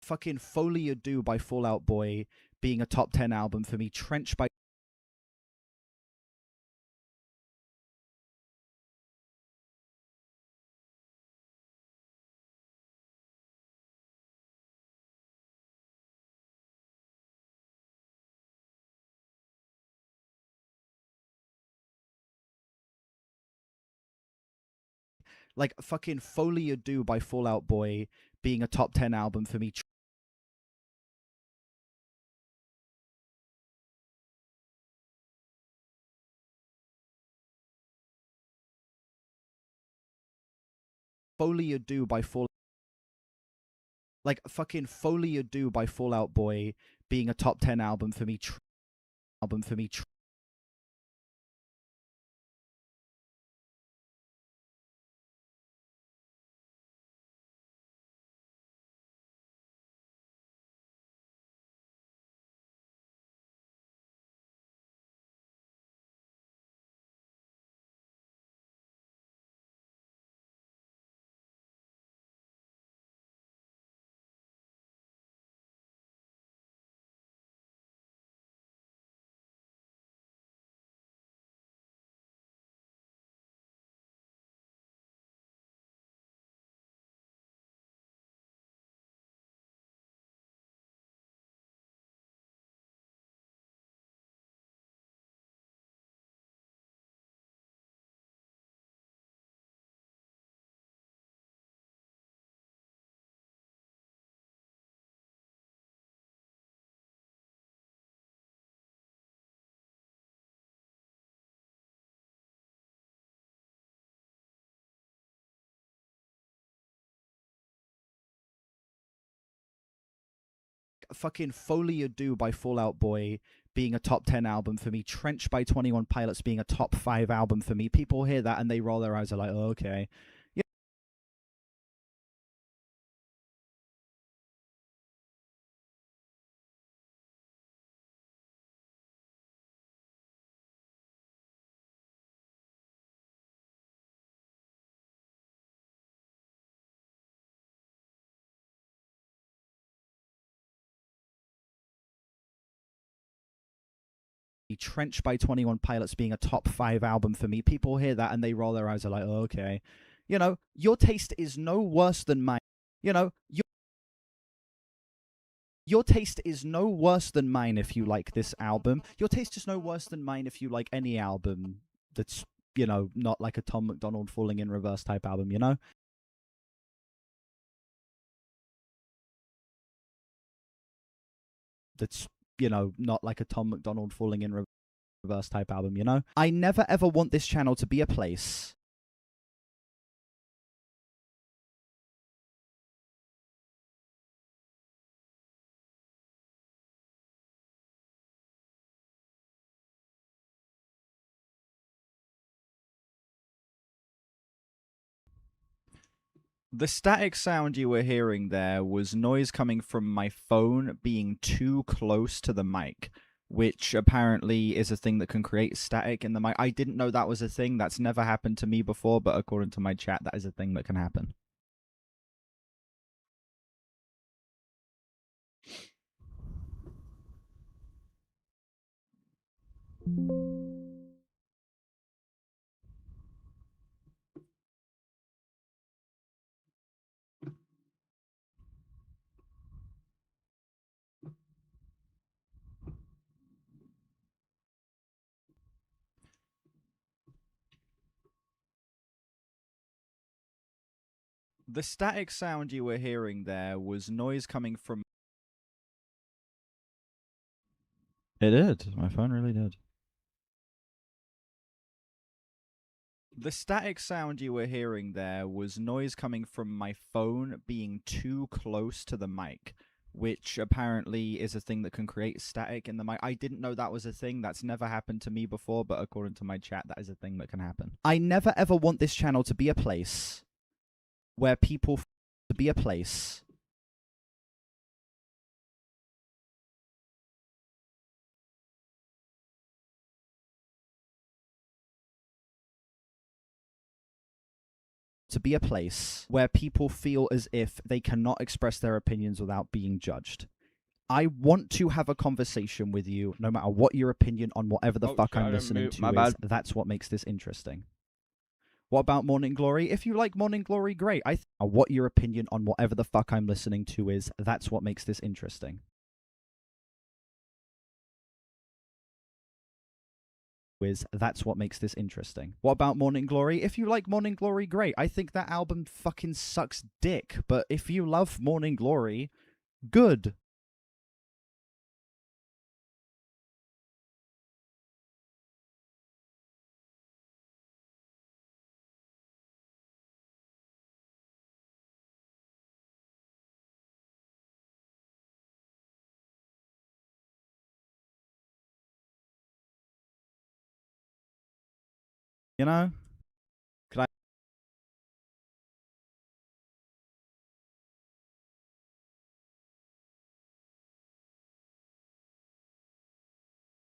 Fucking Folie à Deux by Fall Out Boy being a top 10 album for me. Trench by like fucking Folie à Deux by Fall Out Boy being a top 10 album for me. Folie à Deux by Fall like fucking Folie à Deux by Fall Out Boy being a top 10 album for me. Album for me. Fucking Folie à Deux by Fall Out Boy being a top 10 album for me. Trench by 21 Pilots being a top 5 album for me. People hear that and they roll their eyes. Are like, oh, okay. Trench by 21 Pilots being a top 5 album for me. People hear that and they roll their eyes. Are like, oh, okay. You know, your taste is no worse than mine. You know, your taste is no worse than mine if you like this album. Your taste is no worse than mine if you like any album that's, you know, not like a Tom McDonald Falling in Reverse type album, you know? That's, you know, not like a Tom McDonald Falling in Reverse type album, you know? I never ever want this channel to be a place The static sound you were hearing there was noise coming from my phone being too close to the mic, which apparently is a thing that can create static in the mic. I didn't know that was a thing. That's never happened to me before, but according to my chat, that is a thing that can happen. The static sound you were hearing there was noise coming from... It did. My phone really did. The static sound you were hearing there was noise coming from my phone being too close to the mic, which apparently is a thing that can create static in the mic. I didn't know that was a thing. That's never happened to me before, but according to my chat, that is a thing that can happen. I never ever want this channel to be a place where people... to be a place... to be a place where people feel as if they cannot express their opinions without being judged. I want to have a conversation with you, no matter what your opinion on whatever the fuck I'm listening to is. That's what makes this interesting. What about Morning Glory? If you like Morning Glory, great. What your opinion on whatever the fuck I'm listening to is. That's what makes this interesting. That's what makes this interesting. What about Morning Glory? If you like Morning Glory, great. I think that album fucking sucks dick, but if you love Morning Glory, good. You know? Could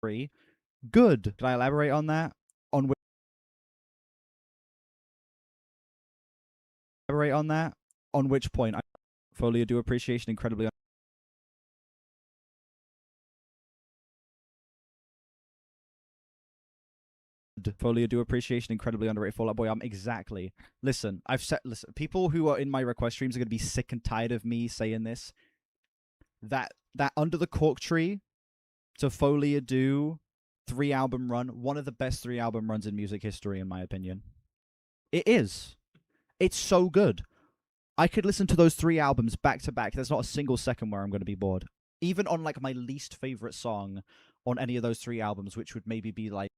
I... Good. Can I elaborate on that? On which... Elaborate on that? On which point? Folio do appreciation incredibly... Folio do appreciation incredibly underrated Fallout Boy. Exactly. Listen, listen, people who are in my request streams are gonna be sick and tired of me saying this. That Under the Cork Tree to Folio do 3-album run, one of the best 3-album runs in music history, in my opinion. It is. It's so good. I could listen to those 3 albums back to back. There's not a single second where I'm going to be bored. Even on like my least favorite song on any of those 3 albums, which would maybe be like...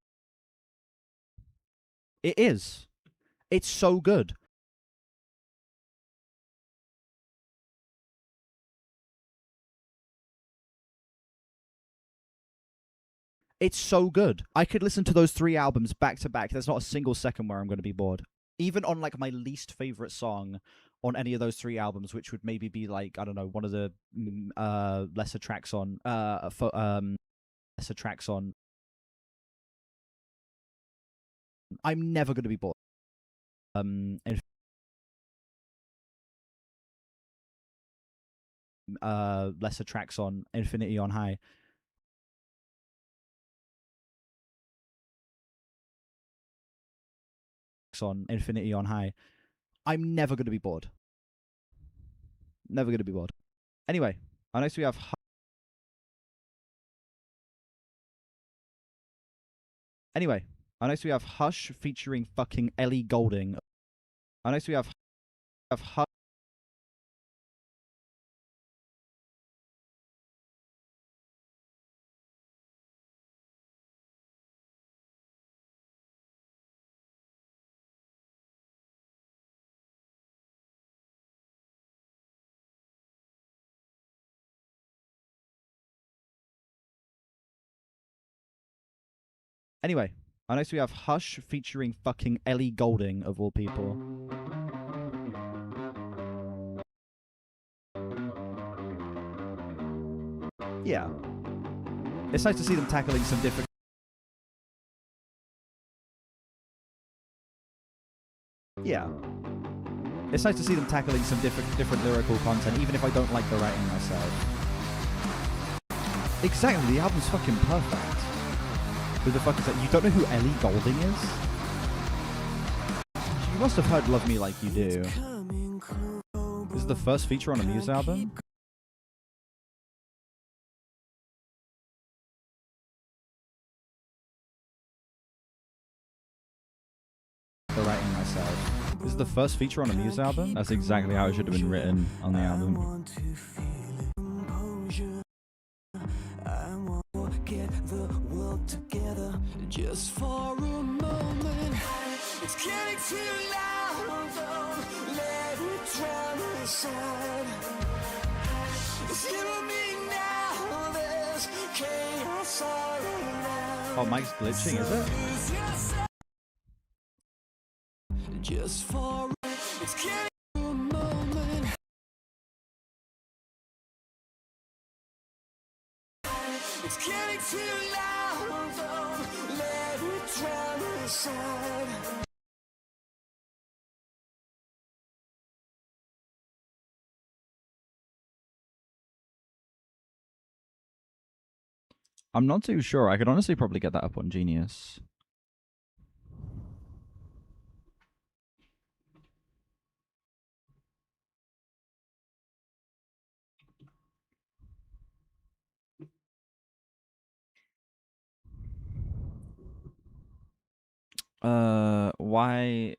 It is. It's so good. It's so good. I could listen to those 3 albums back to back. There's not a single second where I'm going to be bored. Even on like my least favorite song on any of those 3 albums, which would maybe be like, I don't know, one of the lesser tracks on lesser tracks on... I'm never going to be bored. Lesser tracks on Infinity on High. On Infinity on High. I'm never going to be bored. Never going to be bored. Anyway, next we have... Anyway, next we have Hush featuring fucking Ellie Goulding. Next we have Hush. Anyway, next we have Hush featuring fucking Ellie Goulding, of all people. Yeah. It's nice to see them tackling some different... Yeah. It's nice to see them tackling some different lyrical content, even if I don't like the writing myself. Exactly, the album's fucking perfect. Who the fuck is that? You don't know who Ellie Goulding is? You must have heard Love Me Like You Do. This is the first feature on a Muse album? The writing myself. This is the first feature on a Muse album? That's exactly how it should have been written on the album. Get the world together just for a moment. It's getting too loud, though. Let it drown inside. It's you and me now. There's chaos all around. Oh, Mike's glitching, is it? Just for it's getting a moment. It's getting too loud, though. Let it drown inside. I'm not too sure. I could honestly probably get that up on Genius.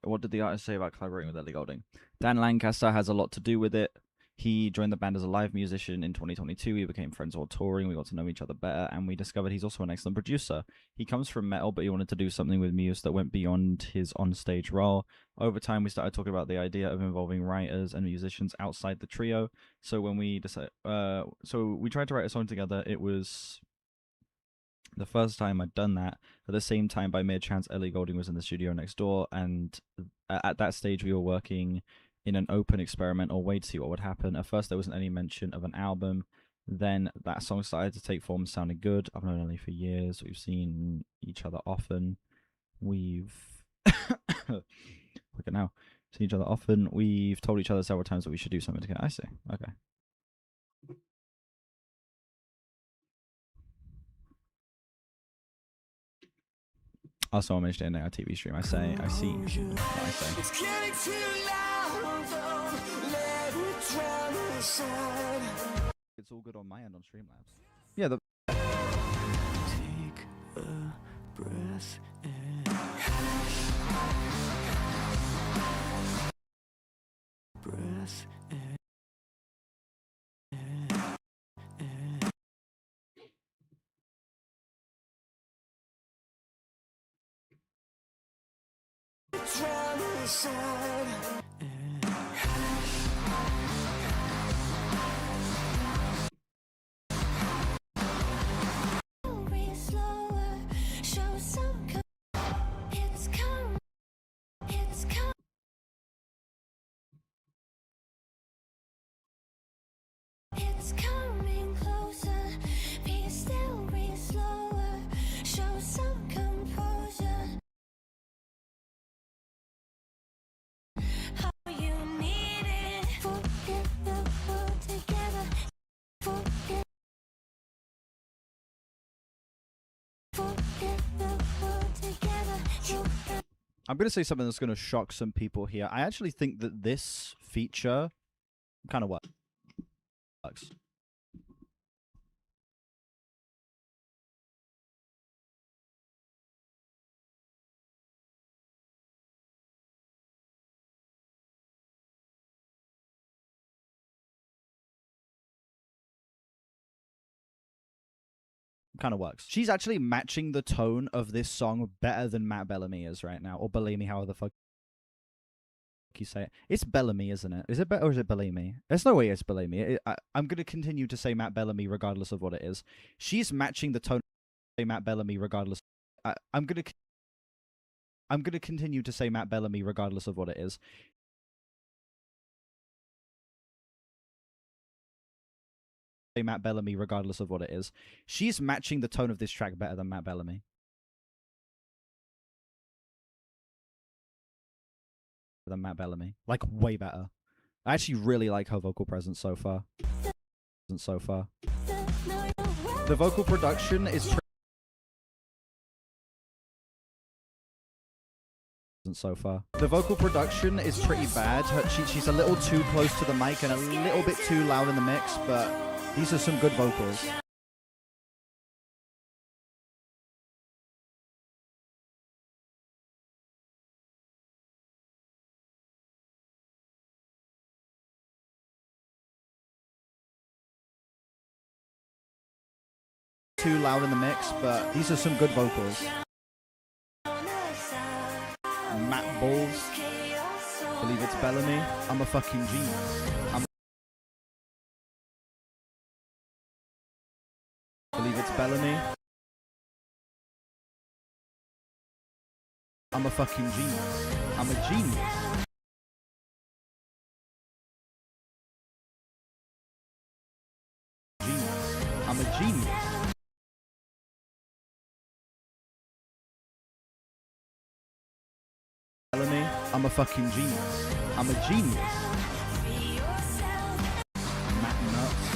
What did the artist say about collaborating with Ellie Goulding? Dan Lancaster has a lot to do with it. He joined the band as a live musician in 2022. We became friends while touring. We got to know each other better, and we discovered he's also an excellent producer. He comes from metal, but he wanted to do something with Muse that went beyond his on-stage role. Over time, we started talking about the idea of involving writers and musicians outside the trio. So when we decided, so we tried to write a song together. It was the first time I'd done that. At the same time, by mere chance, Ellie Goulding was in the studio next door, and at that stage, we were working in an open experimental way to see what would happen. At first, there wasn't any mention of an album. Then that song started to take form, sounded good. I've known Ellie for years. We've seen each other often. We've look at now. Seen each other often. We've told each other several times that we should do something together. I see. Okay. Also, I mentioned it in our TV stream. I see. I say. It's getting too loud, though. Let it drown inside. It's all good on my end on Streamlabs. Yeah, Take a breath in. Breath in. Drown inside. It's coming closer. Be still, be slower. Show some composure. How you need it. Forget the world together. Forget the world together. I'm going to say something that's going to shock some people here. I actually think that this feature kind of works. She's actually matching the tone of this song better than Matt Bellamy is right now, or Bellamy, however the fuck you say it. It's Bellamy, isn't it? Is it or is it Bellamy? There's no way it's Bellamy. I'm going to continue to say Matt Bellamy regardless of what it is. She's matching the tone of Matt Bellamy regardless. I'm going to continue to say Matt Bellamy regardless of what it is. Matt Bellamy regardless of what it is. She's matching the tone of this track better than Matt Bellamy. Like, way better. I actually really like her vocal presence so far. The vocal production is The vocal production is pretty bad. She's a little too close to the mic and a little bit too loud in the mix, but these are some good vocals. Too loud in the mix, but these are some good vocals. Matt Balls. Believe it's Bellamy. I'm a fucking genius. Believe it's Bellamy. I'm a fucking genius. I'm a genius. I'm a genius. Bellamy, I'm a fucking genius. I'm a genius. Matt Nuts.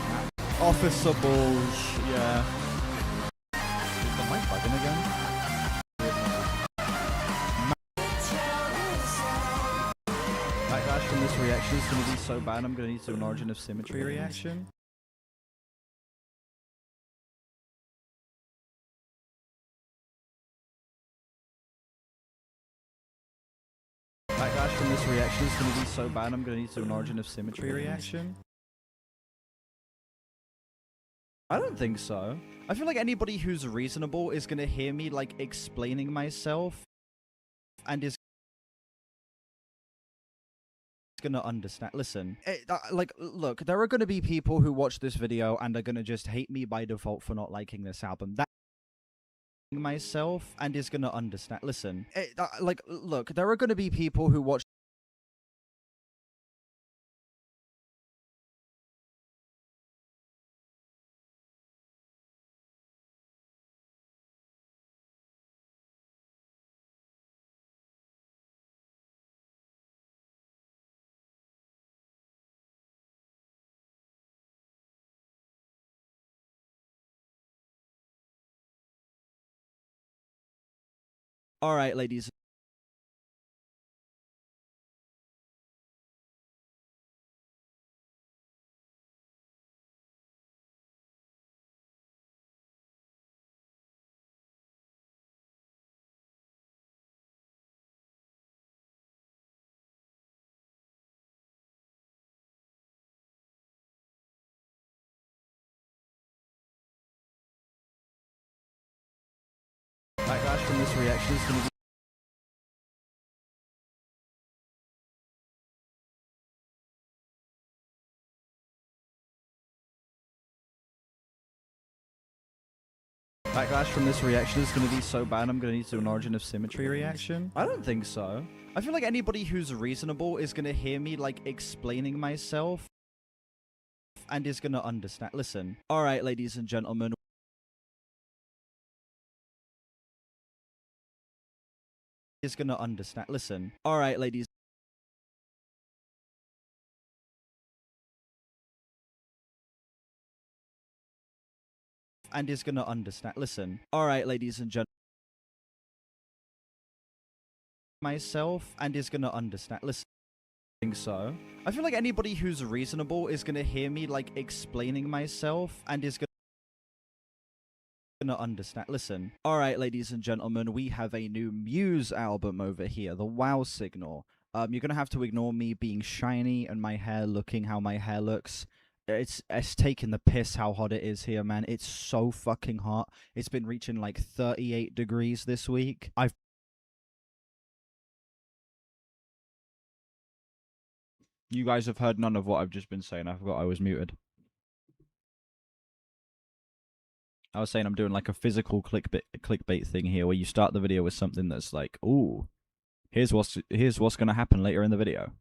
Matt. Officer Balls, yeah. Is the mic bugging again? Backlash from this reaction is going to be so bad, I'm going to need to do an Origin of Symmetry reaction. Backlash from this reaction is going to be so bad, I'm going to need to do an Origin of Symmetry reaction. I don't think so. I feel like anybody who's reasonable is going to hear me, like, explaining myself and is going to understand. Listen, like, look, there are going to be people who watch this video and are going to just hate me by default for not liking this album. That myself and is going to understand. Listen, like, look, there are going to be people who watch all right, ladies. Backlash from this reaction is going to be Backlash from this reaction is going to be so bad, I'm going to need to do an Origin of Symmetry reaction. I don't think so. I feel like anybody who's reasonable is going to hear me, like, explaining myself and is going to understand. Listen, all right, ladies and gentlemen. Is going to understand. Listen, all right, ladies. And is going to understand. Listen, all right, ladies and gentlemen. Myself and is going to understand. Listen, I think so. I feel like anybody who's reasonable is going to hear me, like, explaining myself and is going to understand. Listen, all right, ladies and gentlemen, we have a new Muse album over here, the Wow Signal. You're going to have to ignore me being shiny and my hair looking how my hair looks. It's taking the piss how hot it is here, man. It's so fucking hot. It's been reaching like 38 degrees this week. You guys have heard none of what I've just been saying. I forgot I was muted. I was saying I'm doing like a physical clickbait thing here where you start the video with something that's like, ooh, here's what's going to happen later in the video.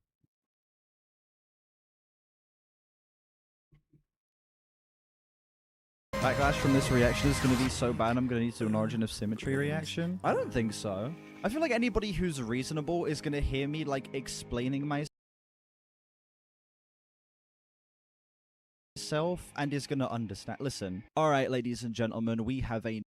Backlash from this reaction is going to be so bad I'm going to need to do an Origin of Symmetry reaction. I don't think so. I feel like anybody who's reasonable is going to hear me, like, explaining myself and is going to understand. Listen. Alright, ladies and gentlemen, we have a...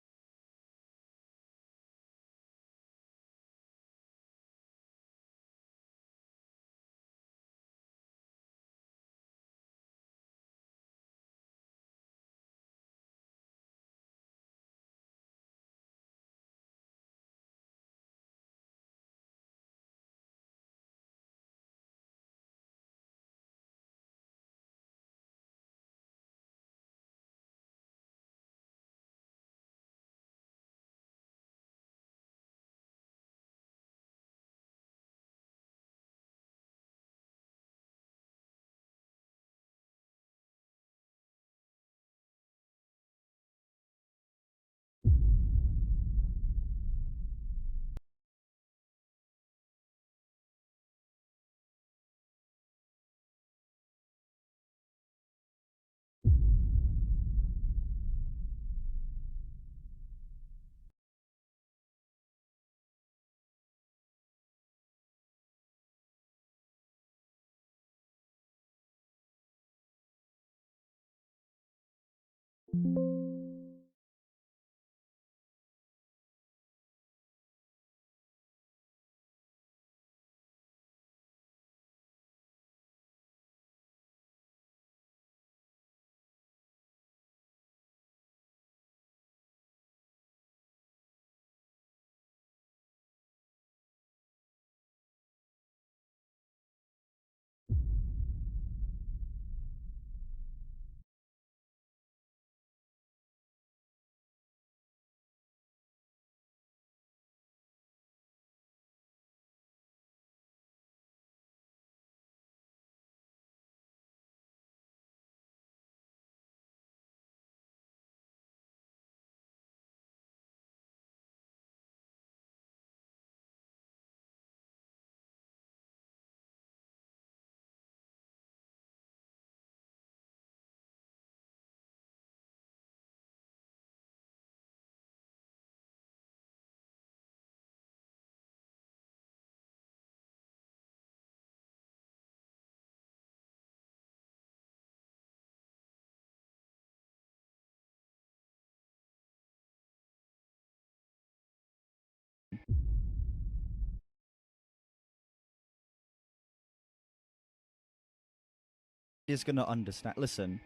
is going to understand. Listen.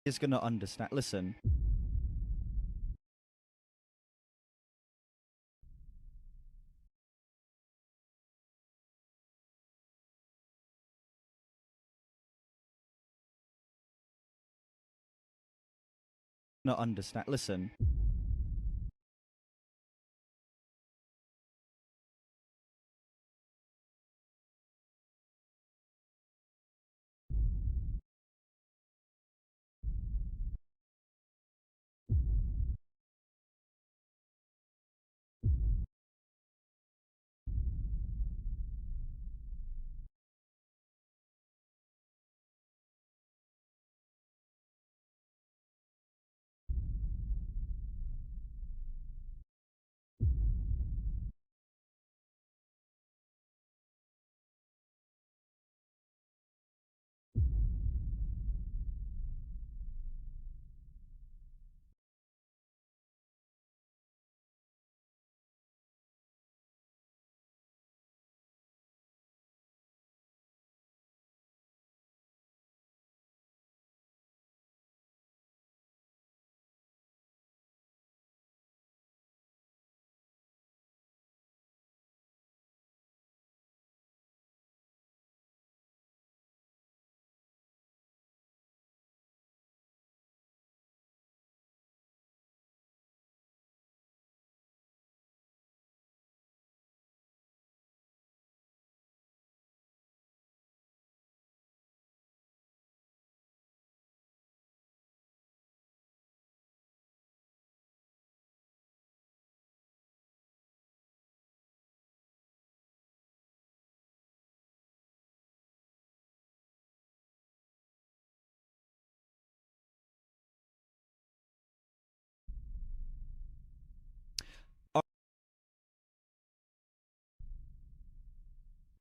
Is going to understand. Listen. Not understand. Listen.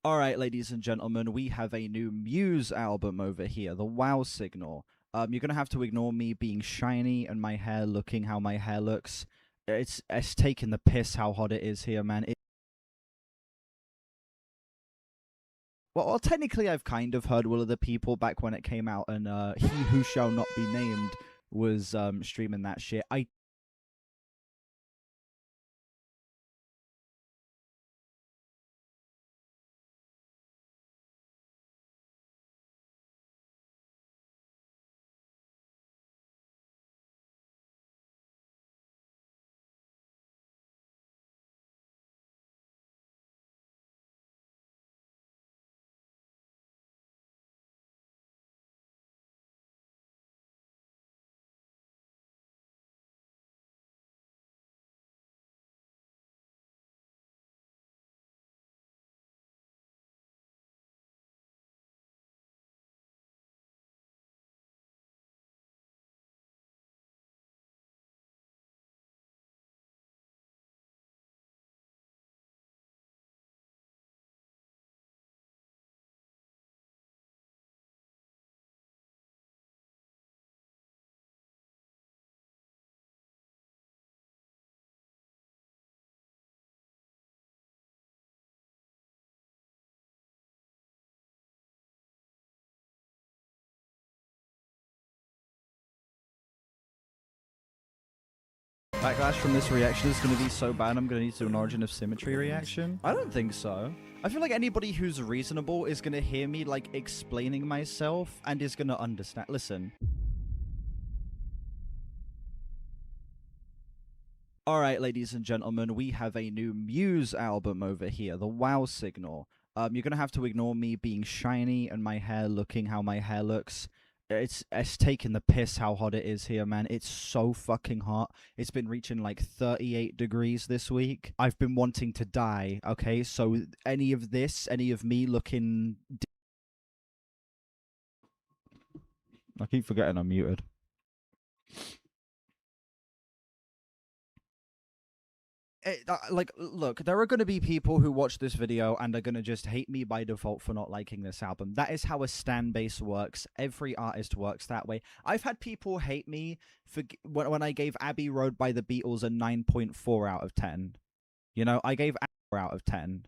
All right, ladies and gentlemen, we have a new Muse album over here, the Wow Signal. You're gonna have to ignore me being shiny and my hair looking how my hair looks. It's taking the piss how hot it is here, man. Well, technically, I've kind of heard Will of the People back when it came out, and He Who Shall Not Be Named was streaming that shit. Backlash from this reaction is going to be so bad, I'm going to need to do an Origin of Symmetry reaction. I don't think so. I feel like anybody who's reasonable is going to hear me, like, explaining myself and is going to understand. Listen. Alright, ladies and gentlemen, we have a new Muse album over here, the Wow Signal. You're going to have to ignore me being shiny and my hair looking how my hair looks. It's taking the piss how hot it is here, man. It's so fucking hot. It's been reaching like 38 degrees this week. I've been wanting to die, okay? So any of me looking... I keep forgetting I'm muted. Look, there are going to be people who watch this video and are going to just hate me by default for not liking this album. That is how a stan base works. Every artist works that way. I've had people hate me for when I gave Abbey Road by the Beatles a 9.4 out of 10. You know, I gave 4 out of 10.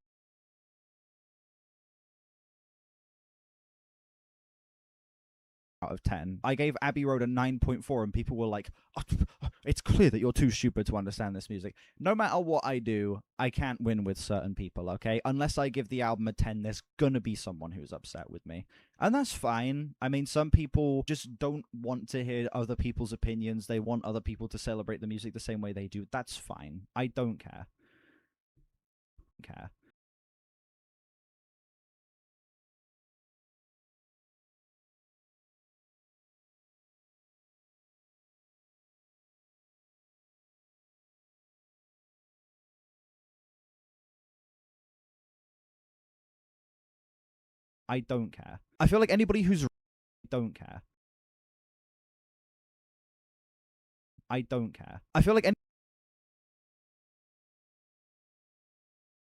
Out of 10. I gave Abbey Road a 9.4 and people were like, oh, it's clear that you're too stupid to understand this music. No matter what I do, I can't win with certain people, okay? Unless I give the album a 10, there's gonna be someone who's upset with me. And that's fine. I mean, some people just don't want to hear other people's opinions. They want other people to celebrate the music the same way they do. That's fine. I don't care. I don't care. I feel like anybody who's... don't care. I don't care. I feel like...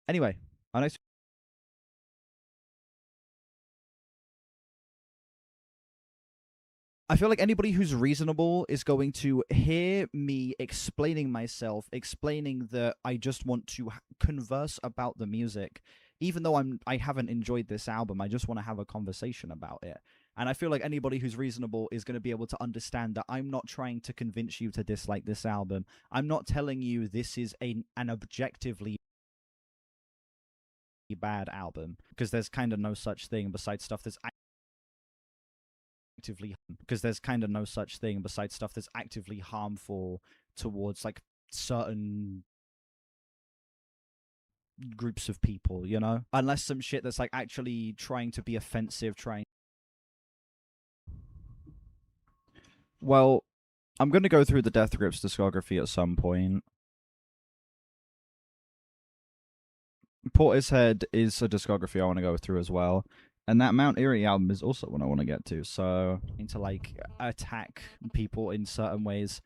Anyway, our next... I feel like anybody who's reasonable is going to hear me explaining myself, explaining that I just want to converse about the music. Even though I haven't enjoyed this album, I just want to have a conversation about it. And I feel like anybody who's reasonable is going to be able to understand that I'm not trying to convince you to dislike this album. I'm not telling you this is an objectively bad album, because there's kind of no such thing besides stuff that's actively harmful towards like certain groups of people, you know? Unless some shit that's like actually trying to be offensive, Well, I'm going to go through the Death Grips discography at some point. Portishead is a discography I want to go through as well. And that Mount Eerie album is also one I want to get to. So, to like attack people in certain ways.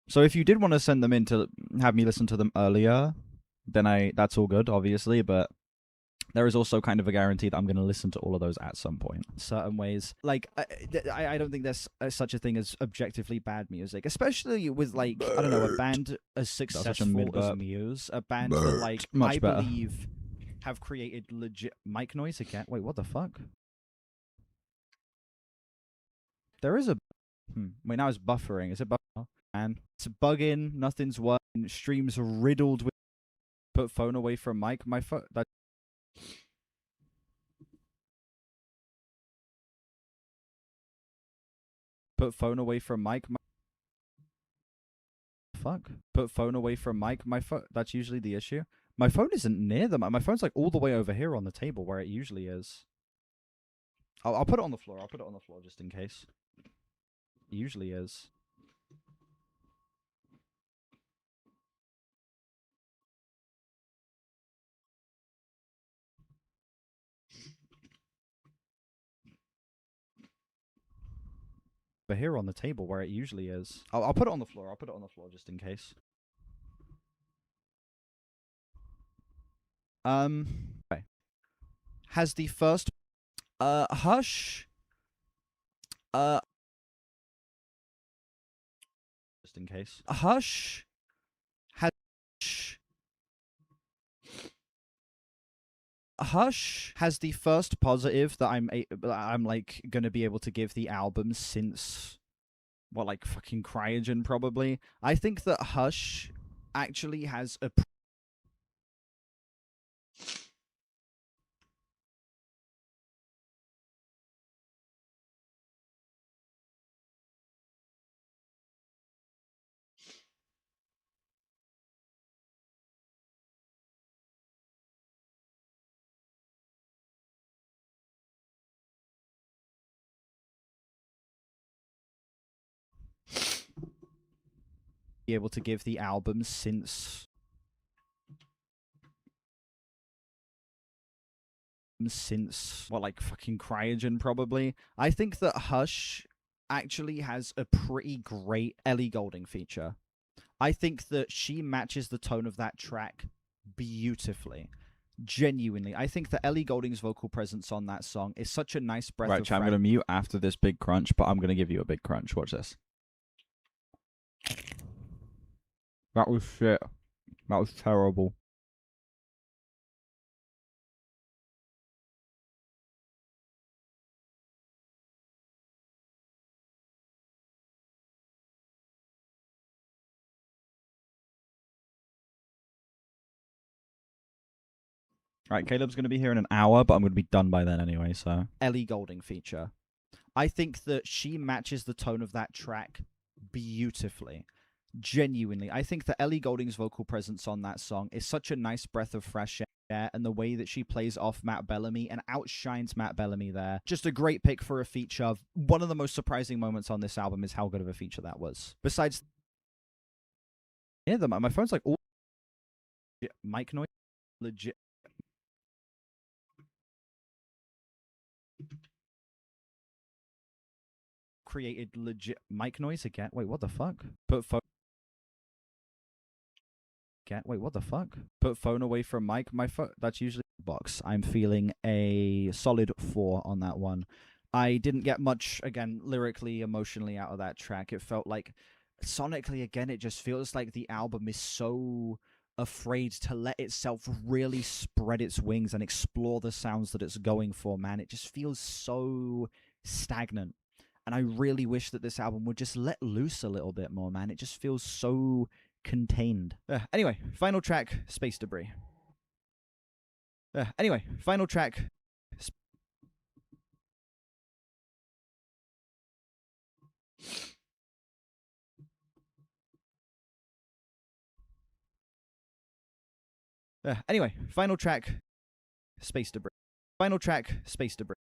So if you did want to send them in to have me listen to them earlier, then that's all good, obviously, but there is also kind of a guarantee that I'm going to listen to all of those at some point. Certain ways, like I don't think there's such a thing as objectively bad music, especially with like I don't know, a band as successful as Muse, a band that like Much I better. believe have created legit mic noise again. Wait, what the fuck? There is a wait, now it's buffering. Is it buffering? And it's bugging. Nothing's working. Streams riddled with. Put phone away from mic. My phone. That. Put phone away from mic. Fuck. Put phone away from mic. My phone. That's usually the issue. My phone isn't near the mic. My phone's like all the way over here on the table where it usually is. I'll put it on the floor. I'll put it on the floor just in case. It usually is. Over here on the table where it usually is. I'll put it on the floor. I'll put it on the floor just in case. Okay. Has the first Hush just in case. Hush has Hush has the first positive that I'm like gonna be able to give the album since what, like fucking Cryogen probably. I think that Hush actually has a be able to give the album since what, like fucking Cryogen probably. I think that Hush actually has a pretty great Ellie Goulding feature. I think that she matches the tone of that track beautifully. Genuinely. I think that Ellie Goulding's vocal presence on that song is such a nice breath of Right, I'm going to mute after this big crunch, but I'm going to give you a big crunch. Watch this. That was shit. That was terrible. Right, Caleb's going to be here in an hour, but I'm going to be done by then anyway, so. Ellie Goulding feature. I think that she matches the tone of that track beautifully. Genuinely. I think that Ellie Goulding's vocal presence on that song is such a nice breath of fresh air, and the way that she plays off Matt Bellamy and outshines Matt Bellamy there. Just a great pick for a feature. One of the most surprising moments on this album is how good of a feature that was. Besides, yeah, my phone's like all mic noise, legit. Created legit mic noise again. Wait, what the fuck? Put phone. Wait, what the fuck? Put phone away from mic. My phone. That's usually box. I'm feeling a solid 4 on that one. I didn't get much, again, lyrically, emotionally out of that track. It felt like, sonically, again, it just feels like the album is so afraid to let itself really spread its wings and explore the sounds that it's going for, man. It just feels so stagnant. And I really wish that this album would just let loose a little bit more, man. It just feels so contained. Anyway, final track, Space Debris. Anyway, final track. Anyway, final track, Space Debris. Final track, Space Debris.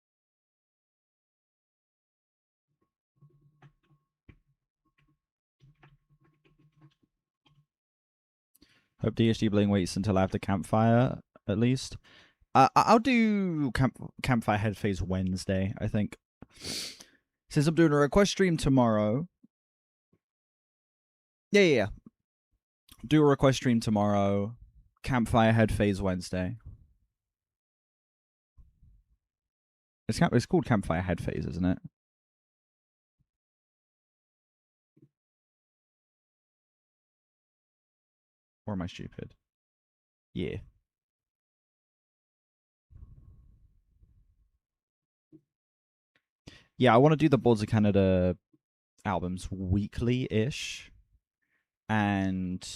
Hope DHD Bling waits until after campfire, at least. I'll do campfire head phase Wednesday, I think. Since I'm doing a request stream tomorrow. Yeah. Do a request stream tomorrow. Campfire Head Phase Wednesday. It's called Campfire Head Phase, isn't it? Or am I stupid? Yeah. Yeah, I want to do the Boards of Canada albums weekly-ish. And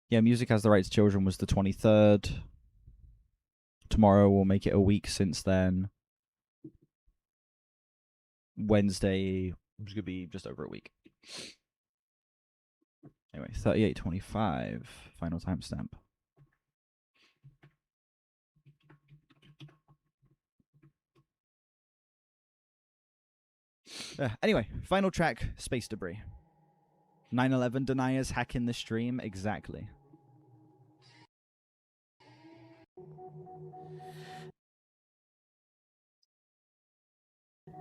yeah, Music Has the Right to Children was the 23rd. Tomorrow will make it a week since then. Wednesday is going to be just over a week. Anyway, 38:25, final timestamp. Anyway, final track, Space Debris. 9/11 deniers hacking the stream, exactly.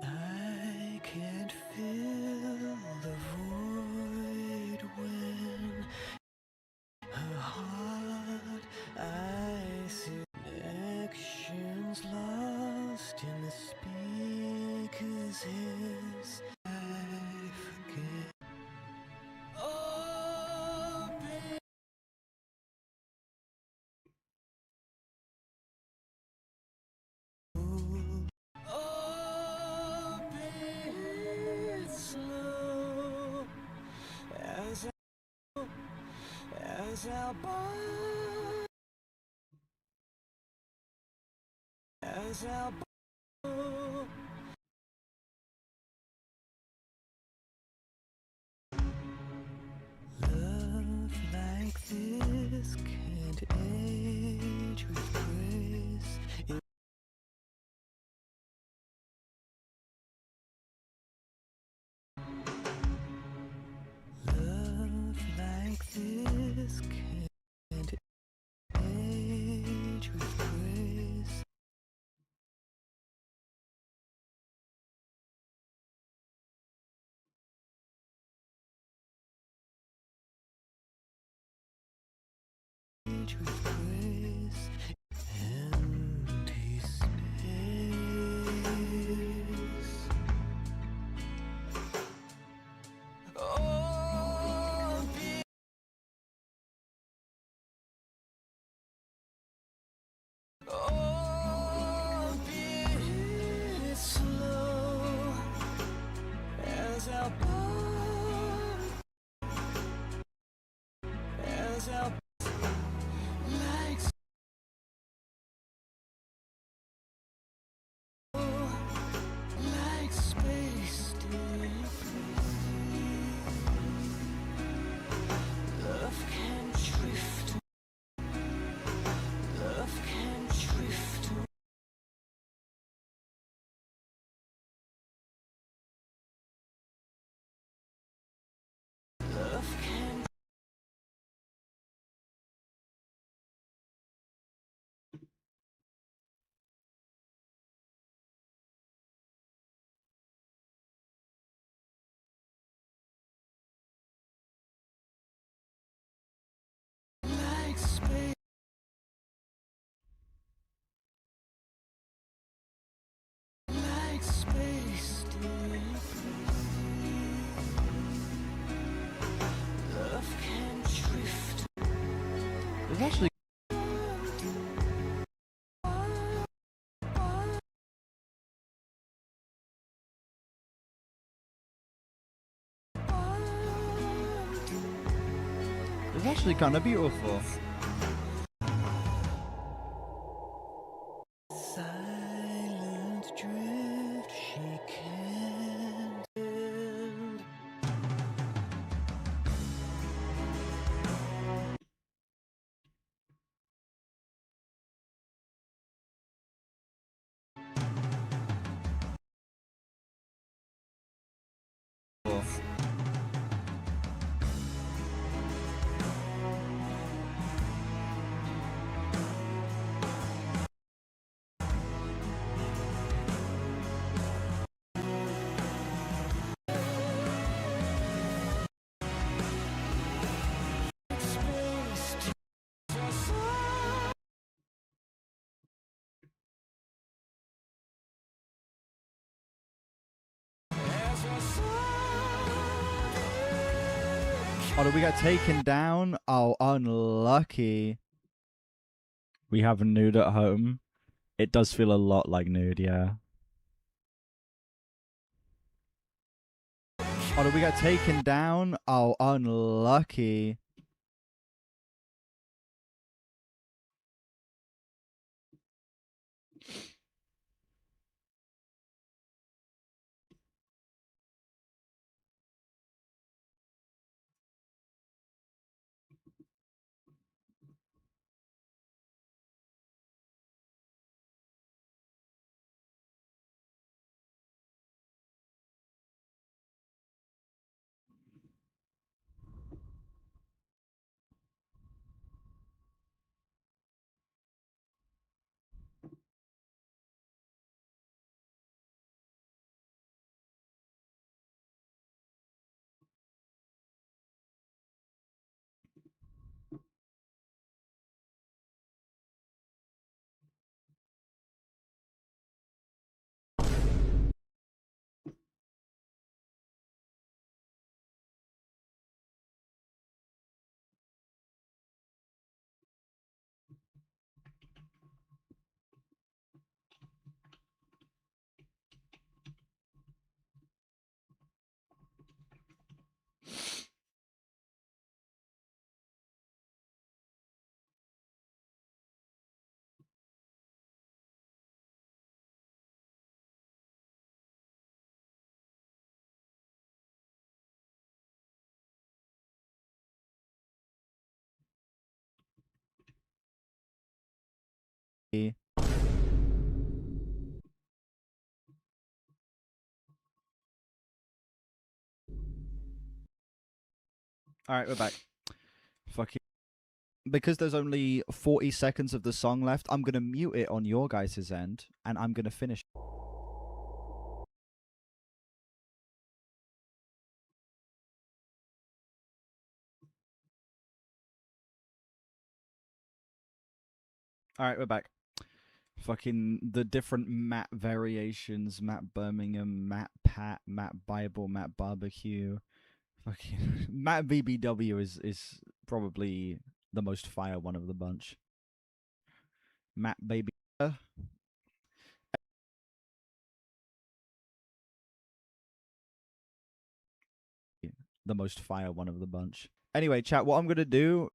I can't fill the void when her heart I see connections lost in the speaker's ears. I forget. Oh, baby. Oh, baby, it's slow as our bond, as our bond. Love like this can't age with grace. Love like this can't age with grace. Age with grace. Empty space. Oh, oh, be slow as our bond, as our like like space debris. Love can drift. Love can drift. Love can. Like space. Like space debris. Love can drift. There's actually kind of beautiful. Silent drift, she can't end. Oh, did we get taken down? Oh, unlucky. We have Nude at home. It does feel a lot like Nude, yeah. Oh, did we get taken down? Oh, unlucky. Alright, we're back. Fucking. Because there's only 40 seconds of the song left, I'm going to mute it on your guys' end, and I'm going to finish. Alright, we're back. Fucking the different Matt variations, Matt Birmingham, Matt Pat, Matt Bible, Matt Barbecue. Fucking Matt BBW is probably the most fire one of the bunch. Matt Baby. The most fire one of the bunch. Anyway, chat, what I'm going to do.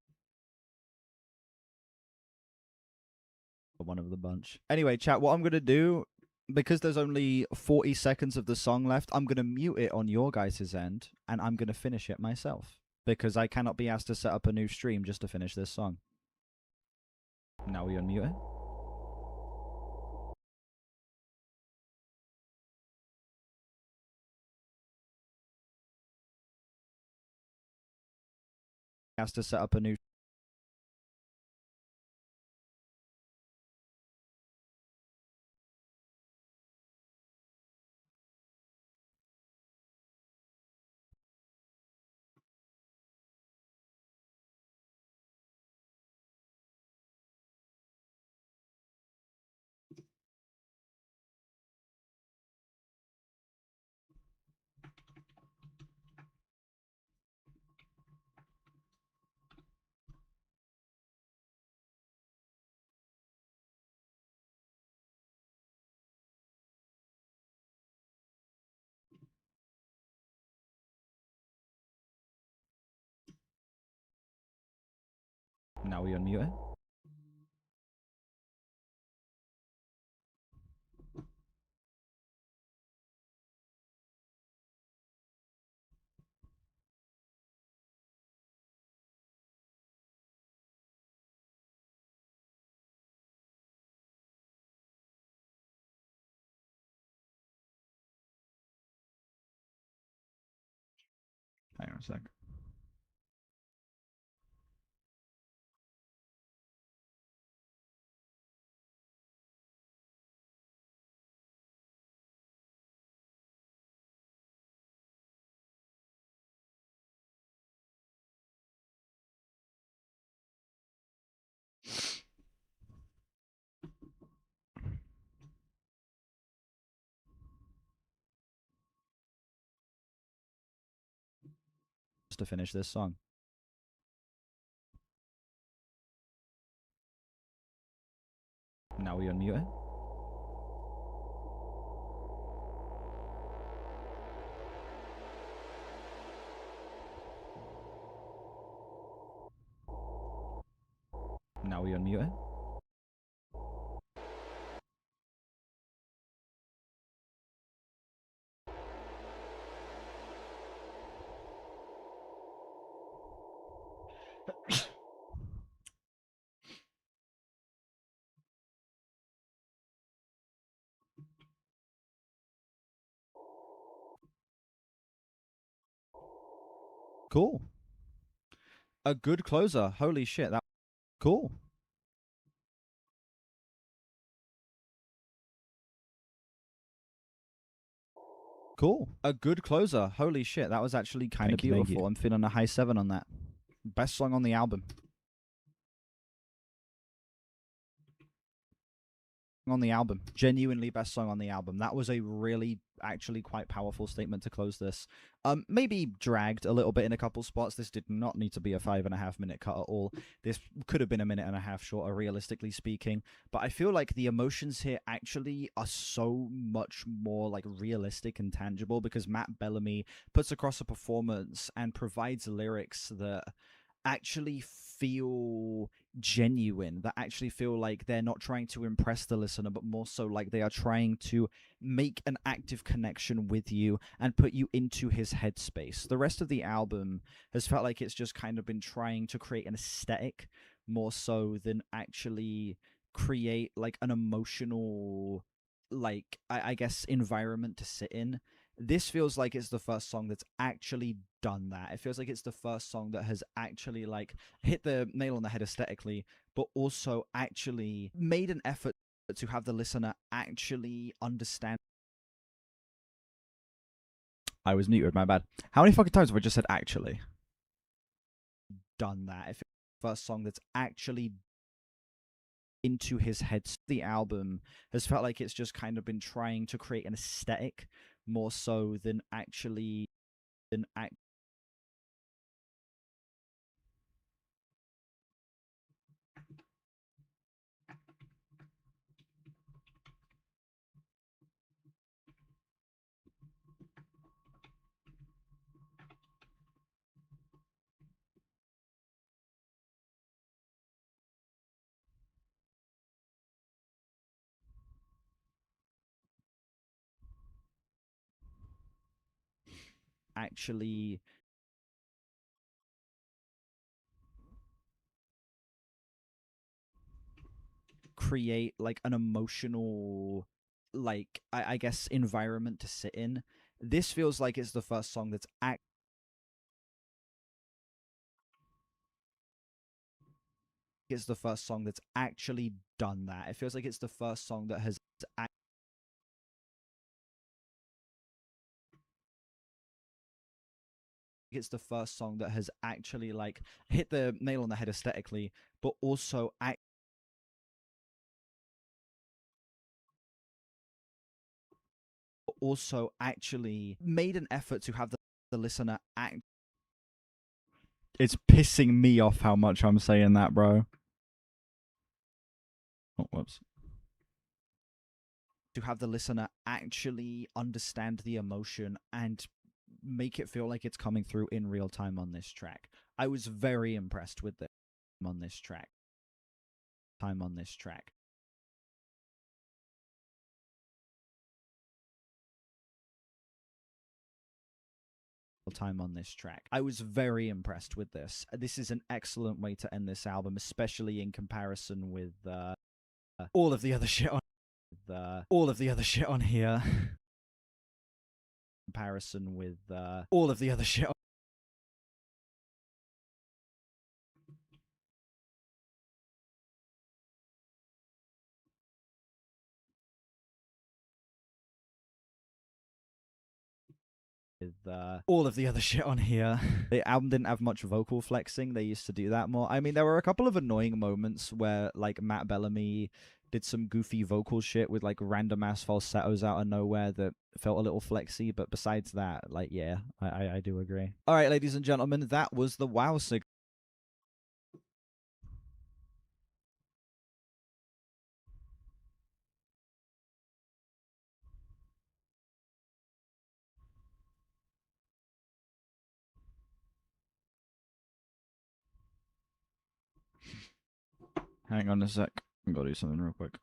One of the bunch. Anyway, chat, what I'm going to do. Because there's only 40 seconds of the song left, I'm going to mute it on your guys' end, and I'm going to finish it myself. Because I cannot be asked to set up a new stream just to finish this song. Now we unmute it. Asked to set up a new. Now we unmute it. Hang on a sec. To finish this song. Now we unmute it. Now we unmute it. Cool. A good closer. Holy shit. That cool. Cool. A good closer. Holy shit. That was actually kind of beautiful. I'm feeling a high 7 on that. Best song on the album. On the album. Genuinely best song on the album. That was a really actually quite powerful statement to close this. Maybe dragged a little bit in a couple spots. This did not need to be a 5.5 minute cut at all. This could have been a minute and a half shorter, realistically speaking. But I feel like the emotions here actually are so much more like realistic and tangible because Matt Bellamy puts across a performance and provides lyrics that actually feel genuine, that actually feel like they're not trying to impress the listener, but more so like they are trying to make an active connection with you and put you into his headspace. The rest of the album has felt like it's just kind of been trying to create an aesthetic more so than actually create like an emotional, like, I guess, environment to sit in. This feels like it's the first song that's actually done that. It feels like it's the first song that has actually like hit the nail on the head aesthetically, but also actually made an effort to have the listener actually understand. I was muted, my bad. How many fucking times have I just said actually? Done that. If it's the first song that's actually into his head. The album has felt like it's just kind of been trying to create an aesthetic more so than actually actually create like an emotional, like, I guess, environment to sit in. This feels like it's the first song that's it's the first song that's actually done that. It feels like it's the first song that has it's the first song that has actually like hit the nail on the head aesthetically, but also actually made an effort to have the listener act. It's pissing me off how much I'm saying that, bro. Oh, whoops. To have the listener actually understand the emotion and make it feel like it's coming through in real time on this track. I was very impressed with this on this track. Time on this track. Time on this track. I was very impressed with this. This is an excellent way to end this album, especially in comparison with all of the other shit on here. Comparison with all of the other shit. With all of the other shit on here. The album didn't have much vocal flexing. They used to do that more. I mean, there were a couple of annoying moments where like Matt Bellamy did some goofy vocal shit with like random ass falsettos out of nowhere that felt a little flexy, but besides that, like, yeah, I do agree. All right, ladies and gentlemen, that was the WoW signal. Hang on a sec. I'm gonna do something real quick.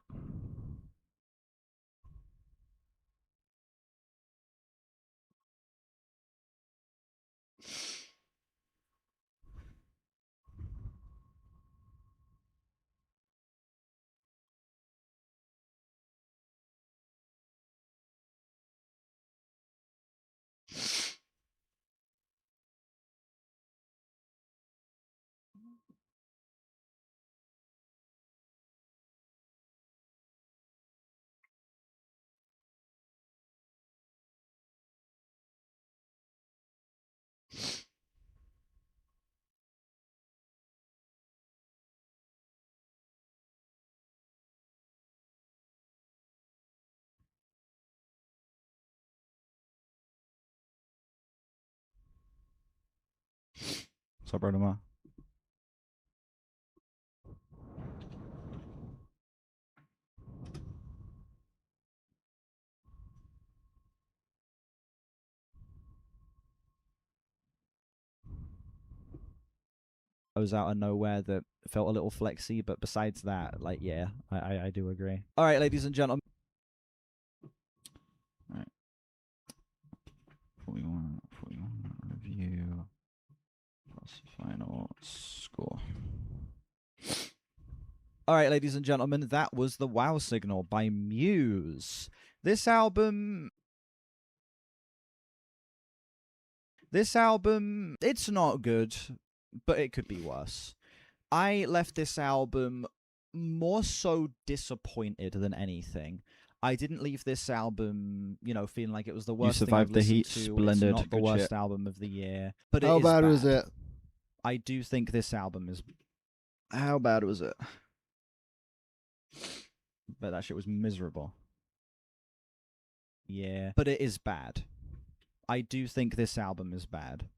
What's up, brother? Ma? Goes out of nowhere that felt a little flexy, but besides that, like, yeah, I do agree. All right, ladies and gentlemen. All right. 41 review plus final score. All right, ladies and gentlemen, that was the Wow Signal by Muse. This album, it's not good, but it could be worse. I left this album more so disappointed than anything. I didn't leave this album, you know, feeling like it was the worst thing I've survived the listened heat, to. splendid, It's not the good worst shit. album of the year, but How it is bad was it? I do think this album is. How bad was it? But that shit was miserable. Yeah, but it is bad. I do think this album is bad.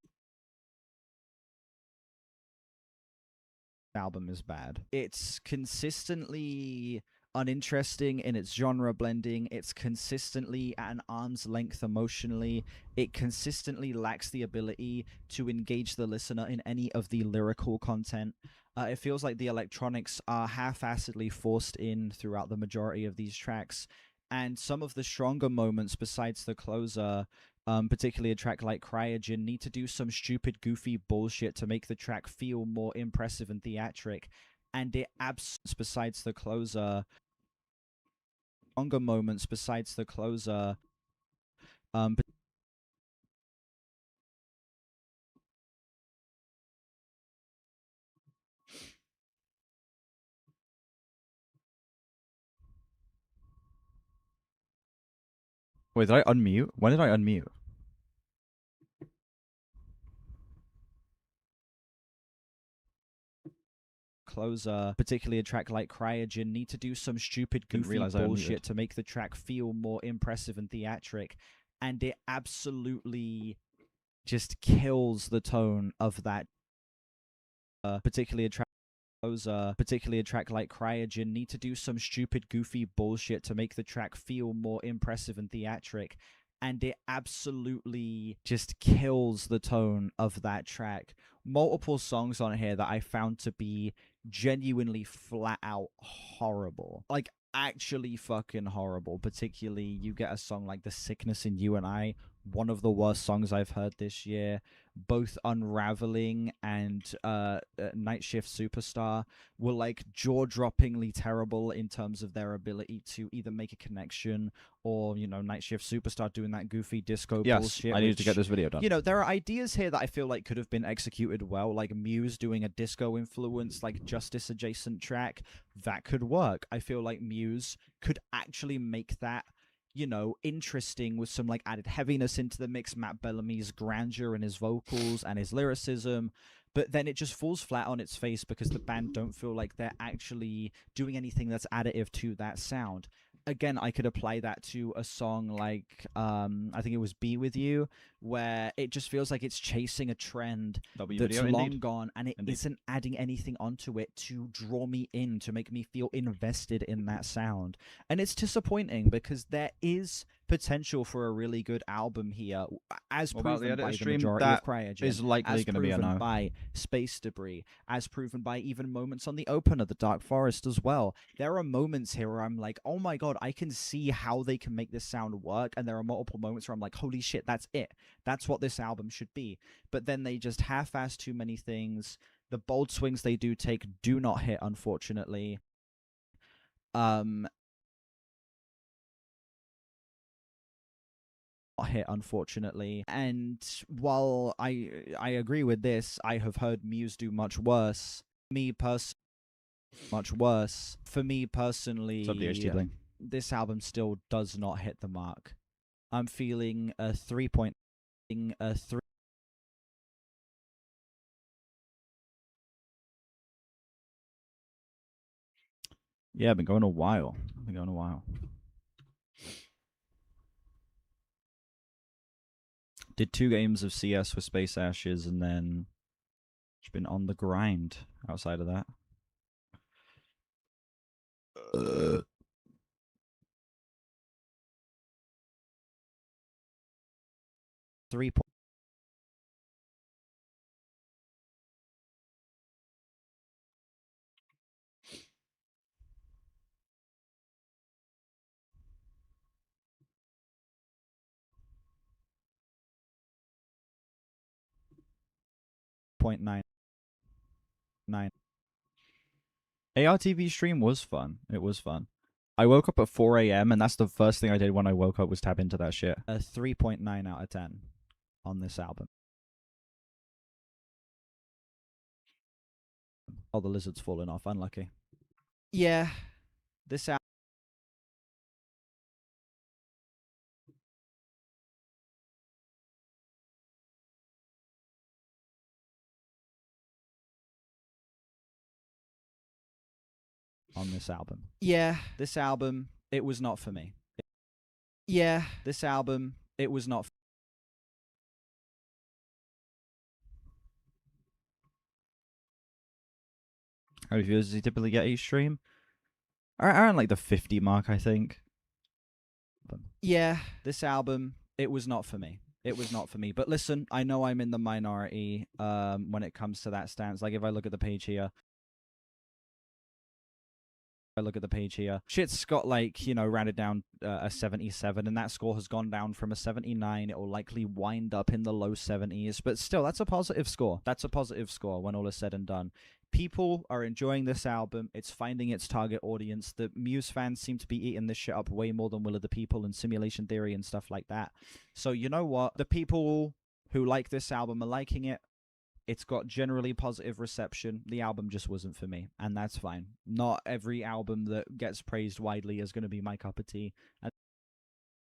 It's consistently uninteresting in its genre blending. It's consistently at an arm's length emotionally. It consistently lacks the ability to engage the listener in any of the lyrical content. It feels like the electronics are half-assedly forced in throughout the majority of these tracks. And some of the stronger moments, besides the closer, particularly a track like Cryogen, need to do some stupid, goofy bullshit to make the track feel more impressive and theatric. And it besides the closer, stronger moments besides the closer, Wait, did I unmute? When did I unmute? Closer, particularly a track like Cryogen, need to do some stupid, goofy bullshit to make the track feel more impressive and theatric. And it absolutely just kills the tone of that. Particularly a track like Cryogen, need to do some stupid, goofy bullshit to make the track feel more impressive and theatric. And it absolutely just kills the tone of that track. Multiple songs on here that I found to be genuinely flat out horrible. Like, actually fucking horrible. Particularly, you get a song like The Sickness in You and I, one of the worst songs I've heard this year. Both Unraveling and Night Shift Superstar were like jaw-droppingly terrible in terms of their ability to either make a connection or, you know, Night Shift Superstar doing that goofy disco bullshit. I needed to get this video done. You know, there are ideas here that I feel like could have been executed well, like Muse doing a disco influence, like Justice adjacent track. That could work. I feel like Muse could actually make that, you know, interesting with some like added heaviness into the mix, Matt Bellamy's grandeur and his vocals and his lyricism. But then it just falls flat on its face because the band don't feel like they're actually doing anything that's additive to that sound. Again, I could apply that to a song like, I think it was Be With You, where it just feels like it's chasing a trend W that's video, long indeed. gone, and it Indeed. not adding anything onto it to draw me in, to make me feel invested in that sound. And it's disappointing because there is potential for a really good album here, as What about the proven editor by the stream? majority That of Cryogen, is likely as going to be a proven no. by Space Debris, as proven by even moments on the opener, the Dark Forest as well. There are moments here where I'm like, oh my god, I can see how they can make this sound work, and there are multiple moments where I'm like, holy shit, that's it. That's what this album should be. But then they just half-ass too many things. The bold swings they do take do not hit, unfortunately. Hit, unfortunately. And while I agree with this, I have heard Muse do much worse. Much worse. For me personally, this album still does not hit the mark. I'm feeling a 3 point. Yeah, I've been going a while. Did 2 games of CS with Space Ashes, and then just been on the grind outside of that. 3 point. .99. ARTV stream was fun. It was fun. I woke up at 4 a.m. and that's the first thing I did when I woke up was tap into that shit. A 3.9 out of 10 on this album. Oh, the lizard's fallen off. Unlucky. Yeah, this album. On this album. Yeah, this album, it was not for me. Yeah, this album, it was not. How many viewers does he typically get each stream? Around like the 50 mark, I think. Yeah, this album, it was not for me. It was not for me. But listen, I know I'm in the minority when it comes to that stance. Like if I look at the page here, shit's got like, you know, rounded down a 77, and that score has gone down from a 79. It will likely wind up in the low 70s, but still, that's a positive score. That's a positive score when all is said and done. People are enjoying this album. It's finding its target audience. The Muse fans seem to be eating this shit up way more than Will of the People and Simulation Theory and stuff like that. So you know what? The people who like this album are liking it. It's got generally positive reception. The album just wasn't for me, and that's fine. Not every album that gets praised widely is going to be my cup of tea. And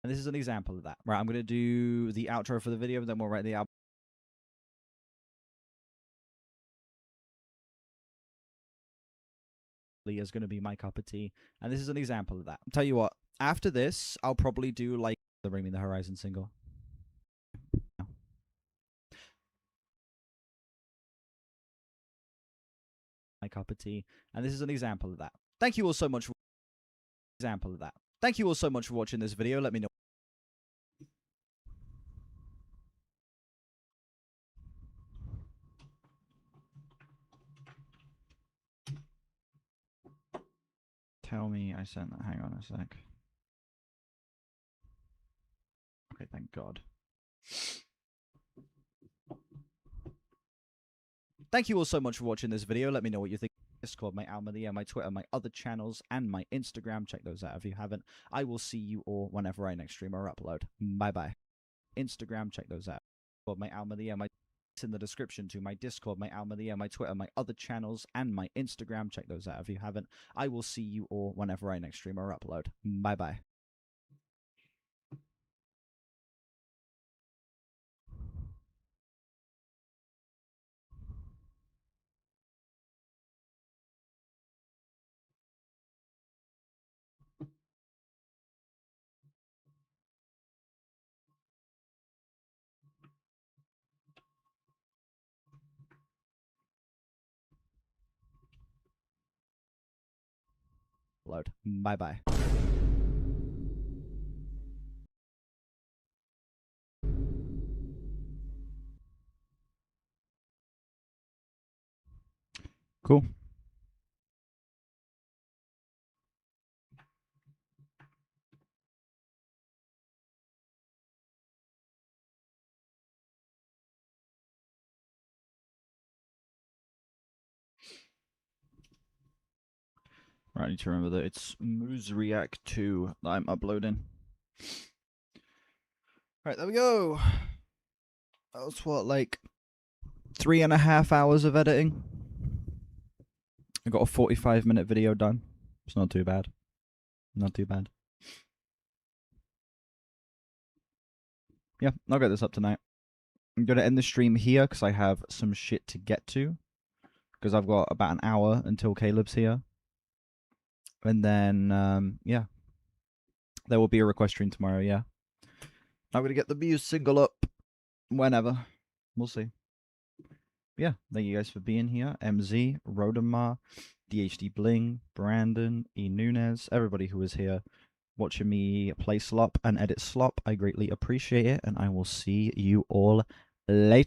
this is an example of that. Right, I'm going to do the outro for the video, then we'll write the album. Is going to be my cup of tea, and this is an example of that. I'll tell you what, after this, I'll probably do like the Bring Me the Horizon single. My cup of tea, and this is an example of that. Thank you all so much for Thank you all so much for watching this video. Let me know. Tell me I sent that. Hang on a sec. Okay, thank God. Thank you all so much for watching this video. Let me know what you think. Discord, my album of the year, my Twitter, my other channels, and my Instagram. Check those out if you haven't. I will see you all whenever I next stream or upload. Bye-bye. Instagram, check those out. My album of the year, my it's in the description to my Discord, my album of the year, my Twitter, my other channels, and my Instagram. Check those out if you haven't. I will see you all whenever I next stream or upload. Bye-bye. upload. Bye bye. Cool. Right, I need to remember that it's Muse React 2 that I'm uploading. Right, there we go. That was what, like 3.5 hours of editing? I got a 45-minute video done. It's not too bad. Not too bad. Yeah, I'll get this up tonight. I'm going to end the stream here because I have some shit to get to. Because I've got about an hour until Caleb's here. And then, yeah. There will be a request stream tomorrow, yeah. I'm going to get the Muse single up whenever. We'll see. Yeah, thank you guys for being here. MZ, Rodamar, DHD Bling, Brandon, E. Nunez, everybody who was here watching me play Slop and edit Slop. I greatly appreciate it, and I will see you all later.